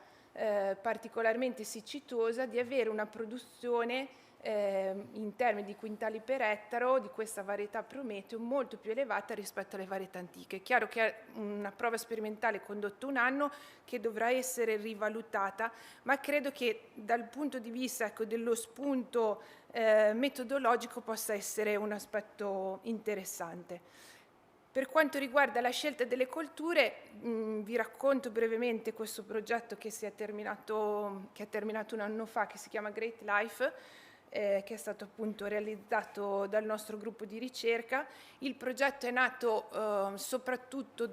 [SPEAKER 13] particolarmente siccitosa di avere una produzione in termini di quintali per ettaro di questa varietà Prometeo molto più elevata rispetto alle varietà antiche. È chiaro che è una prova sperimentale condotta un anno che dovrà essere rivalutata, ma credo che dal punto di vista, ecco, dello spunto metodologico possa essere un aspetto interessante. Per quanto riguarda la scelta delle colture, vi racconto brevemente questo progetto che è terminato un anno fa, che si chiama Great Life, che è stato appunto realizzato dal nostro gruppo di ricerca. Il progetto è nato soprattutto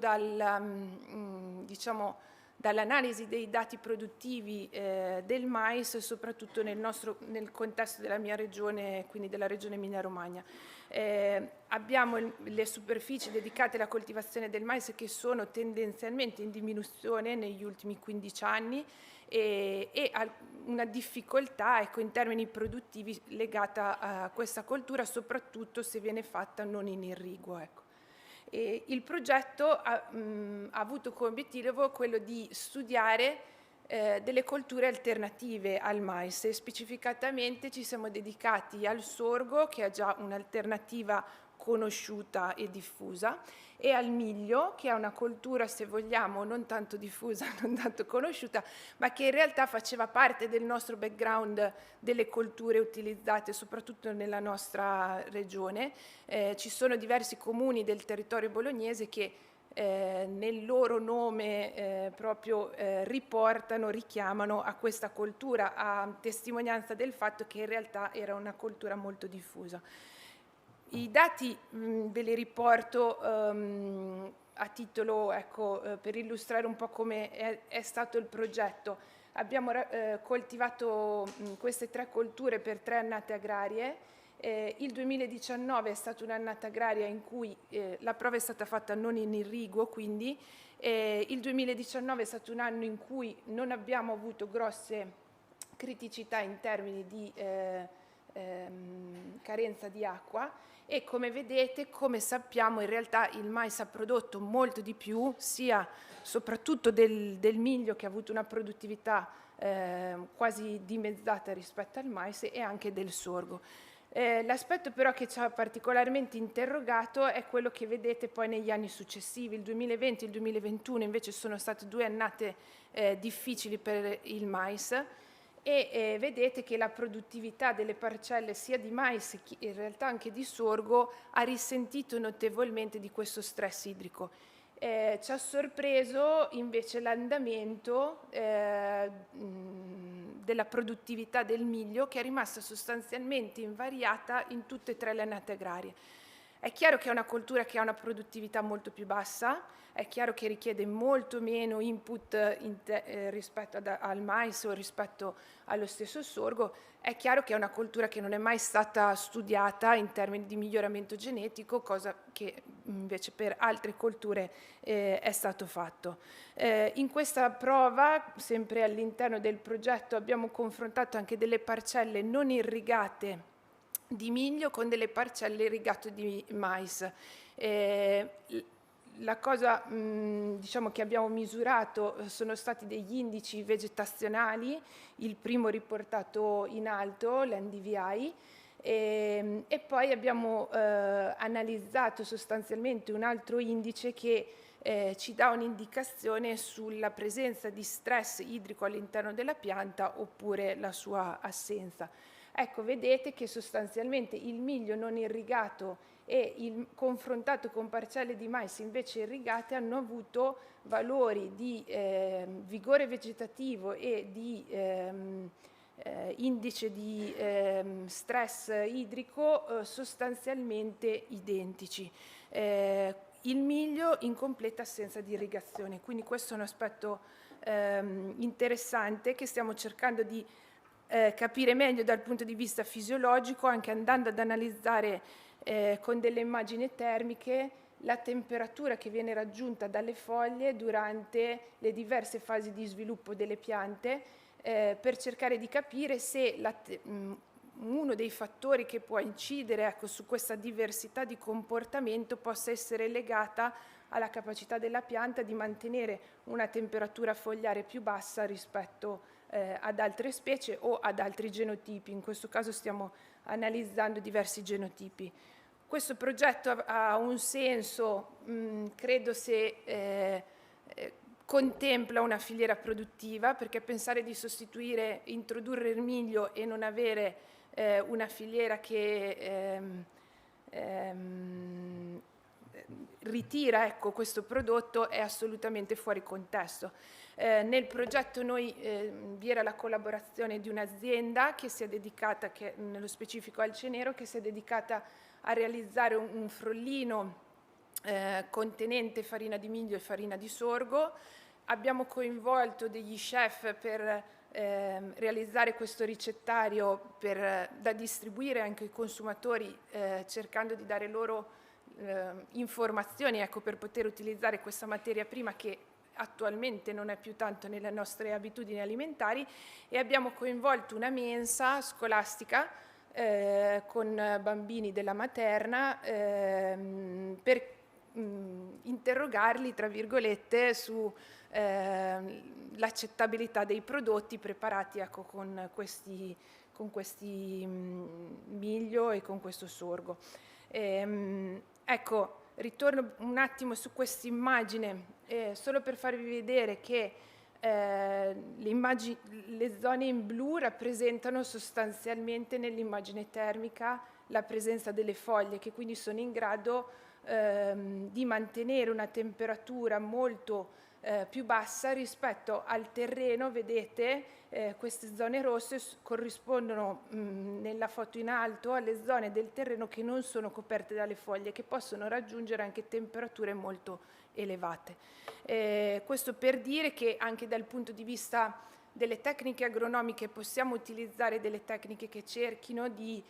[SPEAKER 13] dall'analisi dei dati produttivi del mais, soprattutto nel contesto della mia regione, quindi della regione Emilia-Romagna. Abbiamo le superfici dedicate alla coltivazione del mais che sono tendenzialmente in diminuzione negli ultimi 15 anni e una difficoltà, ecco, in termini produttivi legata a questa coltura, soprattutto se viene fatta non in irriguo. Ecco. E il progetto ha avuto come obiettivo quello di studiare delle colture alternative al mais, e specificatamente ci siamo dedicati al sorgo, che è già un'alternativa conosciuta e diffusa, e al miglio, che è una coltura, se vogliamo, non tanto diffusa, non tanto conosciuta, ma che in realtà faceva parte del nostro background delle colture utilizzate soprattutto nella nostra regione. Ci sono diversi comuni del territorio bolognese che nel loro nome proprio richiamano a questa coltura, a testimonianza del fatto che in realtà era una coltura molto diffusa. I dati ve li riporto a titolo, ecco, per illustrare un po' come è stato il progetto. Abbiamo coltivato queste 3 colture per 3 annate agrarie. Il 2019 è stata un'annata agraria in cui la prova è stata fatta non in irriguo, quindi il 2019 è stato un anno in cui non abbiamo avuto grosse criticità in termini di carenza di acqua, e come vedete, come sappiamo, in realtà il mais ha prodotto molto di più, sia soprattutto del miglio, che ha avuto una produttività quasi dimezzata rispetto al mais, e anche del sorgo. L'aspetto però che ci ha particolarmente interrogato è quello che vedete poi negli anni successivi. Il 2020 e il 2021 invece sono state 2 annate difficili per il mais, e vedete che la produttività delle parcelle sia di mais che in realtà anche di sorgo ha risentito notevolmente di questo stress idrico. Ci ha sorpreso invece l'andamento della produttività del miglio, che è rimasta sostanzialmente invariata in tutte e tre le annate agrarie. È chiaro che è una coltura che ha una produttività molto più bassa, è chiaro che richiede molto meno input rispetto al mais o rispetto allo stesso sorgo, è chiaro che è una coltura che non è mai stata studiata in termini di miglioramento genetico, cosa che invece per altre colture è stato fatto. In questa prova, sempre all'interno del progetto, abbiamo confrontato anche delle parcelle non irrigate di miglio con delle parcelle irrigate di mais. La cosa diciamo che abbiamo misurato sono stati degli indici vegetazionali, il primo riportato in alto, l'NDVI, e poi abbiamo analizzato sostanzialmente un altro indice che ci dà un'indicazione sulla presenza di stress idrico all'interno della pianta oppure la sua assenza. Ecco, vedete che sostanzialmente il miglio non irrigato e confrontato con parcelle di mais invece irrigate hanno avuto valori di vigore vegetativo e di indice di stress idrico sostanzialmente identici. Il miglio in completa assenza di irrigazione, quindi questo è un aspetto interessante che stiamo cercando di capire meglio dal punto di vista fisiologico, anche andando ad analizzare con delle immagini termiche la temperatura che viene raggiunta dalle foglie durante le diverse fasi di sviluppo delle piante, per cercare di capire se uno dei fattori che può incidere su questa diversità di comportamento possa essere legata alla capacità della pianta di mantenere una temperatura fogliare più bassa rispetto ad altre specie o ad altri genotipi. In questo caso stiamo analizzando diversi genotipi. Questo progetto ha un senso, credo, se contempla una filiera produttiva, perché pensare di sostituire, introdurre il miglio e non avere una filiera che ritira questo prodotto è assolutamente fuori contesto. Nel progetto vi era la collaborazione di un'azienda che si è dedicata, che nello specifico Alcenero, che si è dedicata a realizzare un frollino contenente farina di miglio e farina di sorgo. Abbiamo coinvolto degli chef per realizzare questo ricettario da distribuire anche ai consumatori, cercando di dare loro informazioni per poter utilizzare questa materia prima che attualmente non è più tanto nelle nostre abitudini alimentari, e abbiamo coinvolto una mensa scolastica con bambini della materna per interrogarli, tra virgolette, su l'accettabilità dei prodotti preparati con questi miglio e con questo sorgo. Ecco, ritorno un attimo su questa immagine solo per farvi vedere che le zone in blu rappresentano sostanzialmente nell'immagine termica la presenza delle foglie, che quindi sono in grado di mantenere una temperatura molto più bassa rispetto al terreno. Vedete, queste zone rosse corrispondono nella foto in alto alle zone del terreno che non sono coperte dalle foglie, che possono raggiungere anche temperature molto elevate. Questo per dire che anche dal punto di vista delle tecniche agronomiche possiamo utilizzare delle tecniche che cerchino di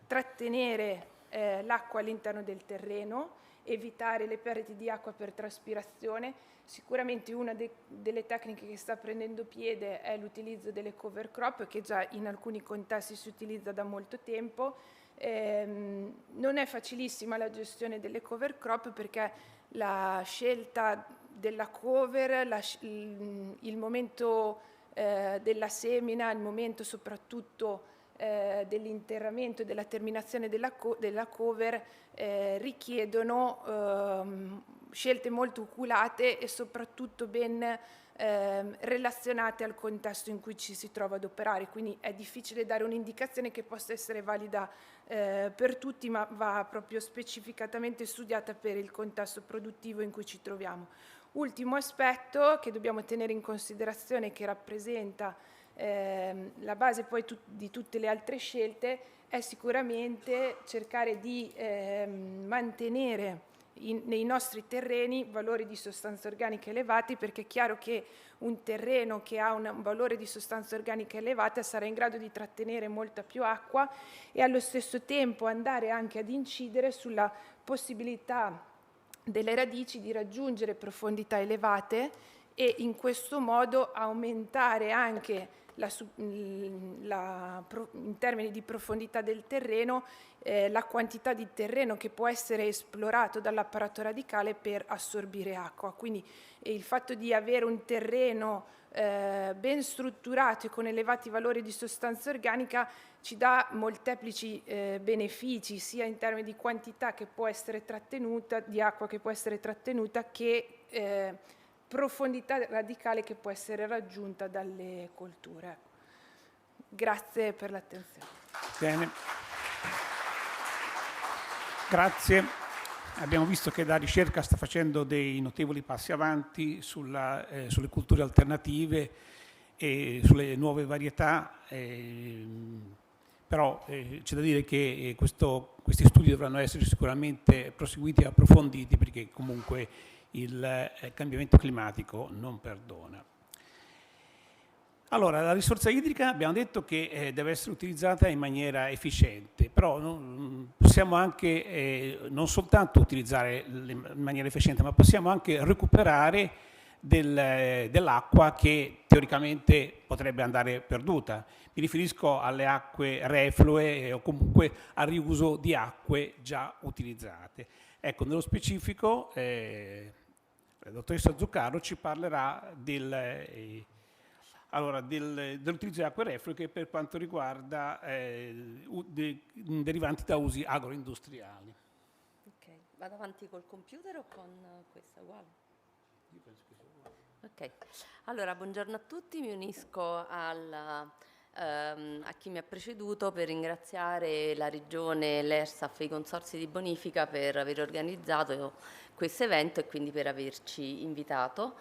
[SPEAKER 13] trattenere l'acqua all'interno del terreno, evitare le perdite di acqua per traspirazione. Sicuramente una delle tecniche che sta prendendo piede è l'utilizzo delle cover crop, che già in alcuni contesti si utilizza da molto tempo. Non è facilissima la gestione delle cover crop, perché la scelta della cover, il momento della semina, il momento soprattutto dell'interramento e della terminazione della cover richiedono scelte molto oculate e soprattutto ben relazionate al contesto in cui ci si trova ad operare, quindi è difficile dare un'indicazione che possa essere valida per tutti, ma va proprio specificatamente studiata per il contesto produttivo in cui ci troviamo. Ultimo aspetto che dobbiamo tenere in considerazione, che rappresenta la base poi di tutte le altre scelte, è sicuramente cercare di mantenere nei nostri terreni valori di sostanza organica elevati, perché è chiaro che un terreno che ha un valore di sostanza organica elevata sarà in grado di trattenere molta più acqua e allo stesso tempo andare anche ad incidere sulla possibilità delle radici di raggiungere profondità elevate e in questo modo aumentare anche in termini di profondità del terreno, la quantità di terreno che può essere esplorato dall'apparato radicale per assorbire acqua. Quindi il fatto di avere un terreno ben strutturato e con elevati valori di sostanza organica ci dà molteplici benefici, sia in termini di quantità che può essere trattenuta, di acqua che può essere trattenuta, che profondità radicale che può essere raggiunta dalle colture. Grazie per l'attenzione.
[SPEAKER 1] Bene. Grazie. Abbiamo visto che la ricerca sta facendo dei notevoli passi avanti sulle culture alternative e sulle nuove varietà, però c'è da dire che questi studi dovranno essere sicuramente proseguiti e approfonditi, perché comunque il cambiamento climatico non perdona. Allora, la risorsa idrica abbiamo detto che deve essere utilizzata in maniera efficiente, però possiamo anche non soltanto utilizzare in maniera efficiente, ma possiamo anche recuperare dell'acqua che teoricamente potrebbe andare perduta. Mi riferisco alle acque reflue o comunque al riuso di acque già utilizzate. Ecco, nello specifico la dottoressa Zuccaro ci parlerà dell'utilizzo di acque reflue per quanto riguarda derivanti da usi agroindustriali.
[SPEAKER 4] Ok, vado avanti col computer o con questa uguale?
[SPEAKER 1] Io penso che sia uguale.
[SPEAKER 4] Ok, allora buongiorno a tutti, mi unisco a chi mi ha preceduto per ringraziare la Regione, l'ERSAF e i consorzi di bonifica per aver organizzato questo evento e quindi per averci invitato.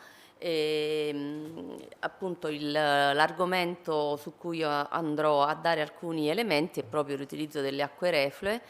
[SPEAKER 4] Appunto l'argomento su cui andrò a dare alcuni elementi è proprio l'utilizzo delle acque reflue.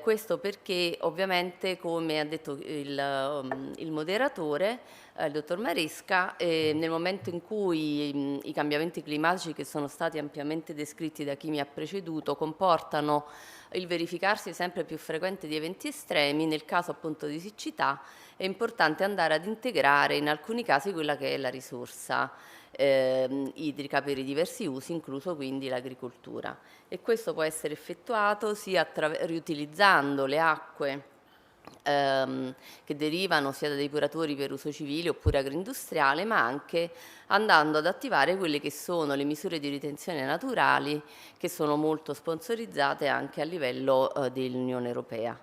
[SPEAKER 4] Questo perché ovviamente, come ha detto il moderatore, il dottor Maresca, nel momento in cui i cambiamenti climatici che sono stati ampiamente descritti da chi mi ha preceduto comportano il verificarsi sempre più frequente di eventi estremi, nel caso appunto di siccità, è importante andare ad integrare in alcuni casi quella che è la risorsa idrica per i diversi usi, incluso quindi l'agricoltura. E questo può essere effettuato sia riutilizzando le acque che derivano sia da depuratori per uso civile oppure agroindustriale, ma anche andando ad attivare quelle che sono le misure di ritenzione naturali che sono molto sponsorizzate anche a livello dell'Unione Europea.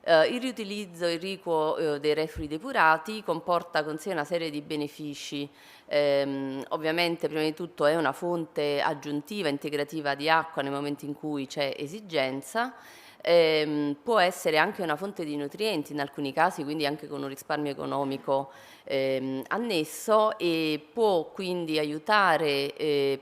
[SPEAKER 4] Il riutilizzo irriquo dei reflui depurati comporta con sé una serie di benefici. Ovviamente prima di tutto è una fonte aggiuntiva, integrativa di acqua nel momento in cui c'è esigenza. Può essere anche una fonte di nutrienti in alcuni casi, quindi anche con un risparmio economico annesso, e può quindi aiutare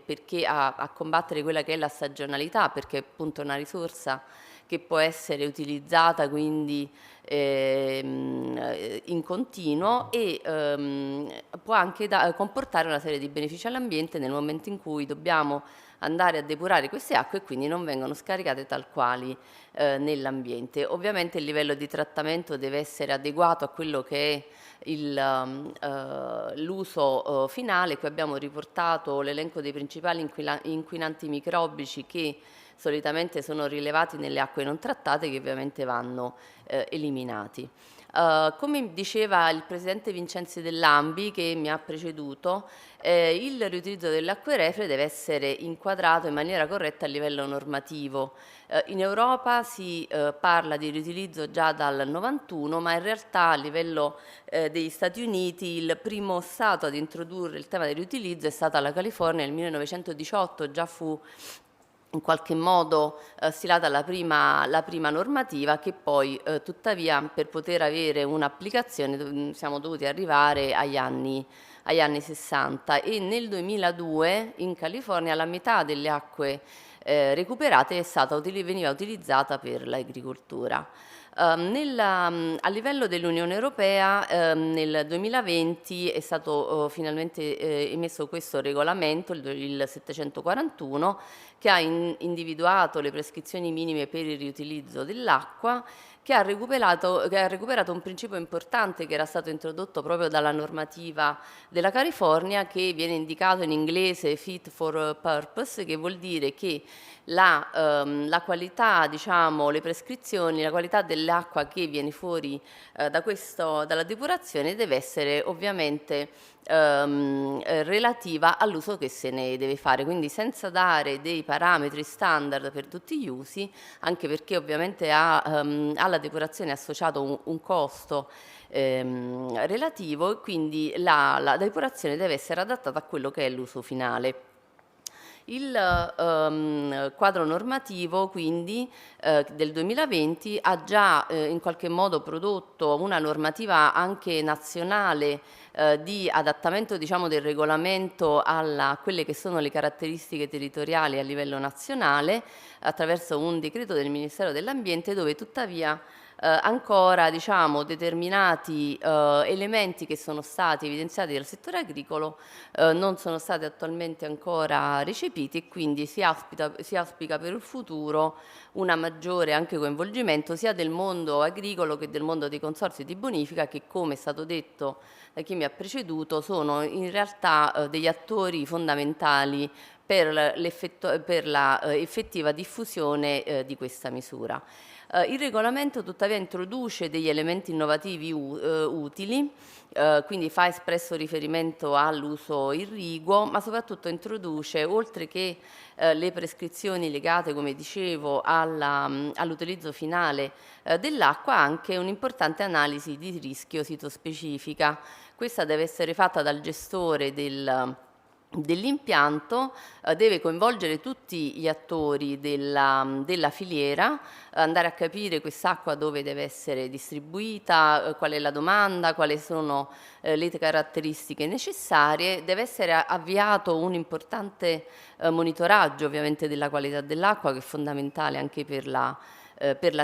[SPEAKER 4] a combattere quella che è la stagionalità, perché è appunto una risorsa che può essere utilizzata quindi in continuo e può anche comportare una serie di benefici all'ambiente nel momento in cui dobbiamo andare a depurare queste acque e quindi non vengono scaricate tal quali nell'ambiente. Ovviamente il livello di trattamento deve essere adeguato a quello che è l'uso finale. Qui abbiamo riportato l'elenco dei principali inquinanti microbici che solitamente sono rilevati nelle acque non trattate, che ovviamente vanno eliminati. Come diceva il presidente Vincenzi Dell'Ambi, che mi ha preceduto, il riutilizzo delle acque reflue deve essere inquadrato in maniera corretta a livello normativo. In Europa si parla di riutilizzo già dal 91, ma in realtà a livello degli Stati Uniti il primo Stato ad introdurre il tema del riutilizzo è stata la California nel 1918, già fu in qualche modo stilata la prima normativa, che poi tuttavia per poter avere un'applicazione siamo dovuti arrivare agli anni 60, e nel 2002 in California la metà delle acque recuperate veniva utilizzata per l'agricoltura. A livello dell'Unione Europea nel 2020 è stato finalmente emesso questo regolamento, il 741, che ha individuato le prescrizioni minime per il riutilizzo dell'acqua, che ha recuperato un principio importante che era stato introdotto proprio dalla normativa della California, che viene indicato in inglese fit for purpose, che vuol dire che la qualità, diciamo, le prescrizioni, la qualità dell'acqua che viene fuori dalla depurazione deve essere ovviamente relativa all'uso che se ne deve fare, quindi senza dare dei parametri standard per tutti gli usi, anche perché ovviamente alla depurazione è associato un costo relativo, e quindi la depurazione deve essere adattata a quello che è l'uso finale. Il quadro normativo quindi del 2020 ha già in qualche modo prodotto una normativa anche nazionale di adattamento, diciamo, del regolamento a quelle che sono le caratteristiche territoriali a livello nazionale, attraverso un decreto del Ministero dell'Ambiente, dove tuttavia ancora, diciamo, determinati elementi che sono stati evidenziati dal settore agricolo non sono stati attualmente ancora recepiti, e quindi si auspica per il futuro un maggiore anche coinvolgimento sia del mondo agricolo che del mondo dei consorzi di bonifica, che, come è stato detto da chi mi ha preceduto, sono in realtà degli attori fondamentali per la effettiva diffusione di questa misura. Il regolamento tuttavia introduce degli elementi innovativi utili, quindi fa espresso riferimento all'uso irriguo, ma soprattutto introduce, oltre che le prescrizioni legate, come dicevo, all'utilizzo finale dell'acqua, anche un'importante analisi di rischio sitospecifica. Questa deve essere fatta dal gestore dell'impianto, deve coinvolgere tutti gli attori della filiera, andare a capire quest'acqua dove deve essere distribuita, qual è la domanda, quali sono le caratteristiche necessarie. Deve essere avviato un importante monitoraggio ovviamente della qualità dell'acqua, che è fondamentale anche per la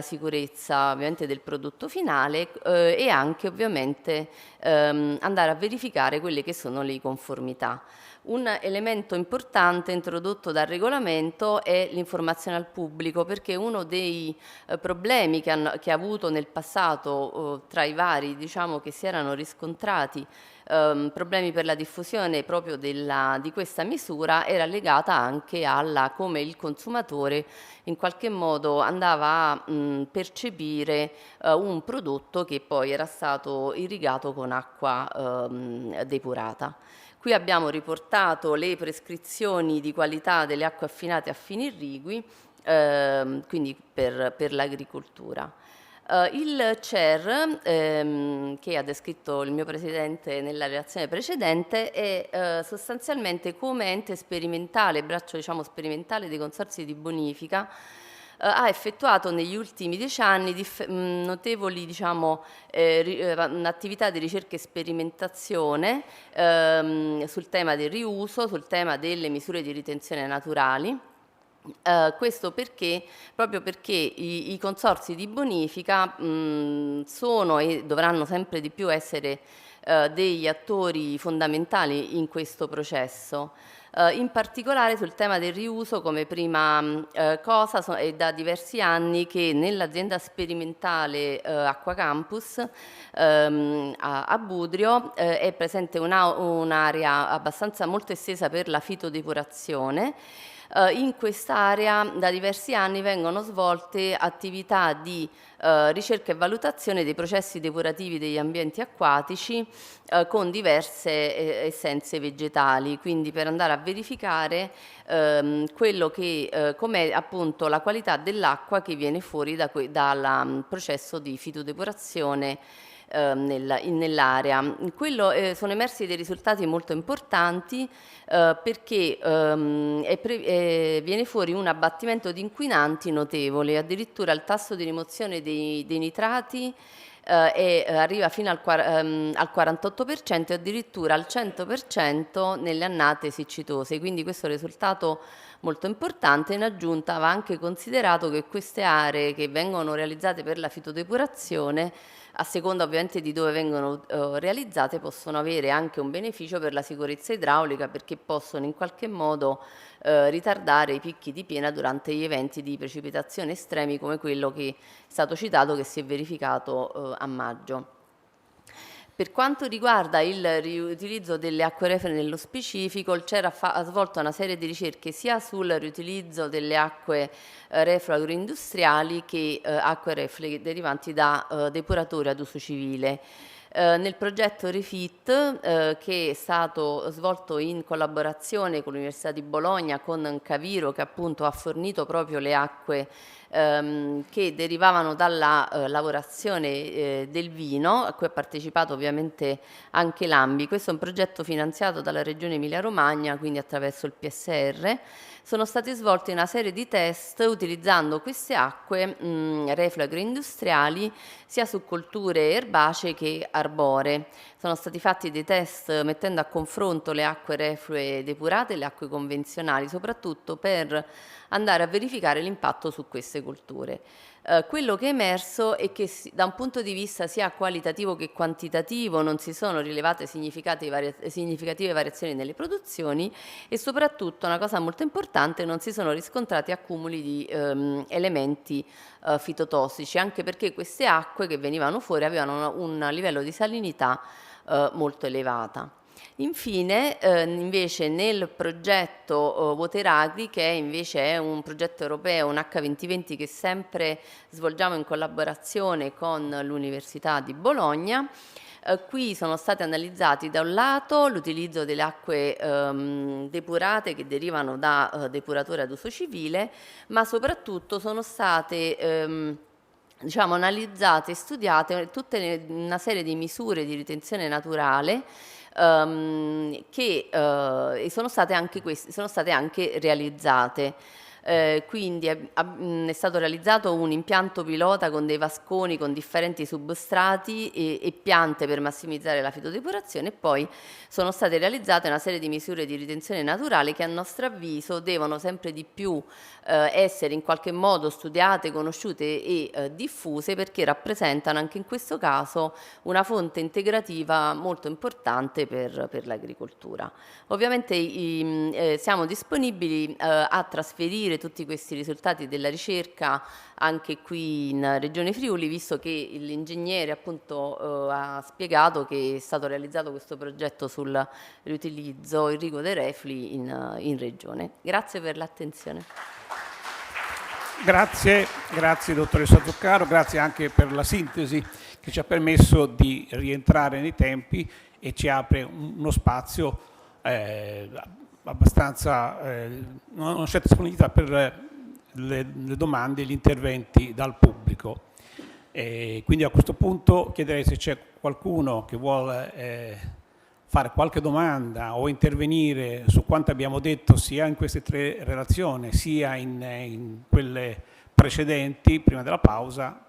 [SPEAKER 4] sicurezza ovviamente del prodotto finale, e anche ovviamente andare a verificare quelle che sono le conformità. Un elemento importante introdotto dal regolamento è l'informazione al pubblico, perché uno dei problemi che ha avuto nel passato, tra i vari, diciamo, che si erano riscontrati, problemi per la diffusione proprio di questa misura, era legata anche alla come il consumatore in qualche modo andava a percepire un prodotto che poi era stato irrigato con acqua depurata. Qui abbiamo riportato le prescrizioni di qualità delle acque affinate a fini irrigui, quindi per l'agricoltura. Il CER, che ha descritto il mio Presidente nella relazione precedente, è sostanzialmente come ente sperimentale, braccio, diciamo, sperimentale dei consorzi di bonifica, ha effettuato negli ultimi 10 anni notevoli, diciamo, attività di ricerca e sperimentazione sul tema del riuso, sul tema delle misure di ritenzione naturali. Questo proprio perché i consorzi di bonifica sono e dovranno sempre di più essere degli attori fondamentali in questo processo.
[SPEAKER 14] in particolare sul tema del riuso come prima cosa. È da diversi anni che nell'azienda sperimentale Acqua Campus a Budrio è presente un'area abbastanza molto estesa per la fitodepurazione. In quest'area da diversi anni vengono svolte attività di ricerca e valutazione dei processi depurativi degli ambienti acquatici con diverse essenze vegetali, quindi per andare a verificare quello che com'è appunto la qualità dell'acqua che viene fuori dal processo di fitodepurazione nell'area. Sono emersi dei risultati molto importanti perché viene fuori un abbattimento di inquinanti notevole, addirittura il tasso di rimozione dei nitrati arriva fino al 48% e addirittura al 100% nelle annate siccitose, quindi questo è un risultato molto importante. In aggiunta va anche considerato che queste aree che vengono realizzate per la fitodepurazione, a seconda ovviamente di dove vengono realizzate, possono avere anche un beneficio per la sicurezza idraulica, perché possono in qualche modo ritardare i picchi di piena durante gli eventi di precipitazione estremi come quello che è stato citato, che si è verificato a maggio. Per quanto riguarda il riutilizzo delle acque reflue nello specifico, il CER ha svolto una serie di ricerche sia sul riutilizzo delle acque reflue agroindustriali che acque reflue derivanti da depuratori ad uso civile. Nel progetto REFIT, che è stato svolto in collaborazione con l'Università di Bologna, con Caviro, che appunto ha fornito proprio le acque che derivavano dalla lavorazione del vino, a cui ha partecipato ovviamente anche l'AMBI. Questo è un progetto finanziato dalla Regione Emilia-Romagna, quindi attraverso il PSR. Sono stati svolti una serie di test utilizzando queste acque reflue agroindustriali sia su colture erbacee che arboree. Sono stati fatti dei test mettendo a confronto le acque reflue depurate e le acque convenzionali, soprattutto per andare a verificare l'impatto su queste colture. Quello che è emerso è che da un punto di vista sia qualitativo che quantitativo non si sono rilevate significative variazioni nelle produzioni e soprattutto, una cosa molto importante, non si sono riscontrati accumuli di elementi fitotossici, anche perché queste acque che venivano fuori avevano un livello di salinità molto elevata. Infine, invece nel progetto Water Agri, che invece è un progetto europeo, un H2020 che sempre svolgiamo in collaborazione con l'Università di Bologna, qui sono stati analizzati da un lato l'utilizzo delle acque depurate che derivano da depuratori ad uso civile, ma soprattutto sono state analizzate e studiate tutta una serie di misure di ritenzione naturale che sono state anche realizzate. Quindi è stato realizzato un impianto pilota con dei vasconi con differenti substrati e piante per massimizzare la fitodepurazione, e poi sono state realizzate una serie di misure di ritenzione naturale che a nostro avviso devono sempre di più essere in qualche modo studiate, conosciute e diffuse, perché rappresentano anche in questo caso una fonte integrativa molto importante per l'agricoltura. Ovviamente siamo disponibili a trasferire tutti questi risultati della ricerca anche qui in Regione Friuli, visto che l'ingegnere appunto ha spiegato che è stato realizzato questo progetto sul riutilizzo irriguo dei reflui in Regione. Grazie per l'attenzione.
[SPEAKER 1] Grazie dottoressa Zuccaro, grazie anche per la sintesi che ci ha permesso di rientrare nei tempi e ci apre uno spazio abbastanza, una certa disponibilità per le domande e gli interventi dal pubblico. Quindi a questo punto chiederei se c'è qualcuno che vuole fare qualche domanda o intervenire su quanto abbiamo detto sia in queste tre relazioni sia in quelle precedenti prima della pausa.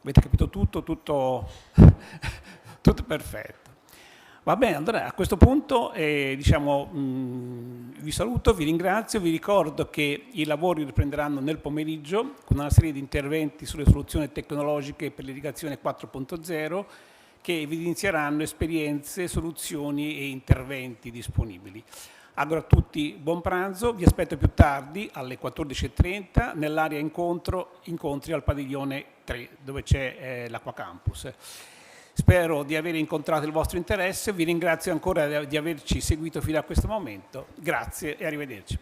[SPEAKER 1] Avete capito tutto? Tutto perfetto. Va bene, allora a questo punto vi saluto, vi ringrazio, vi ricordo che i lavori riprenderanno nel pomeriggio con una serie di interventi sulle soluzioni tecnologiche per l'irrigazione 4.0 che evidenzieranno esperienze, soluzioni e interventi disponibili. Auguro a tutti buon pranzo, vi aspetto più tardi alle 14:30 nell'area incontri al padiglione 3 dove c'è l'Acqua Campus. Spero di aver incontrato il vostro interesse, vi ringrazio ancora di averci seguito fino a questo momento, grazie e arrivederci.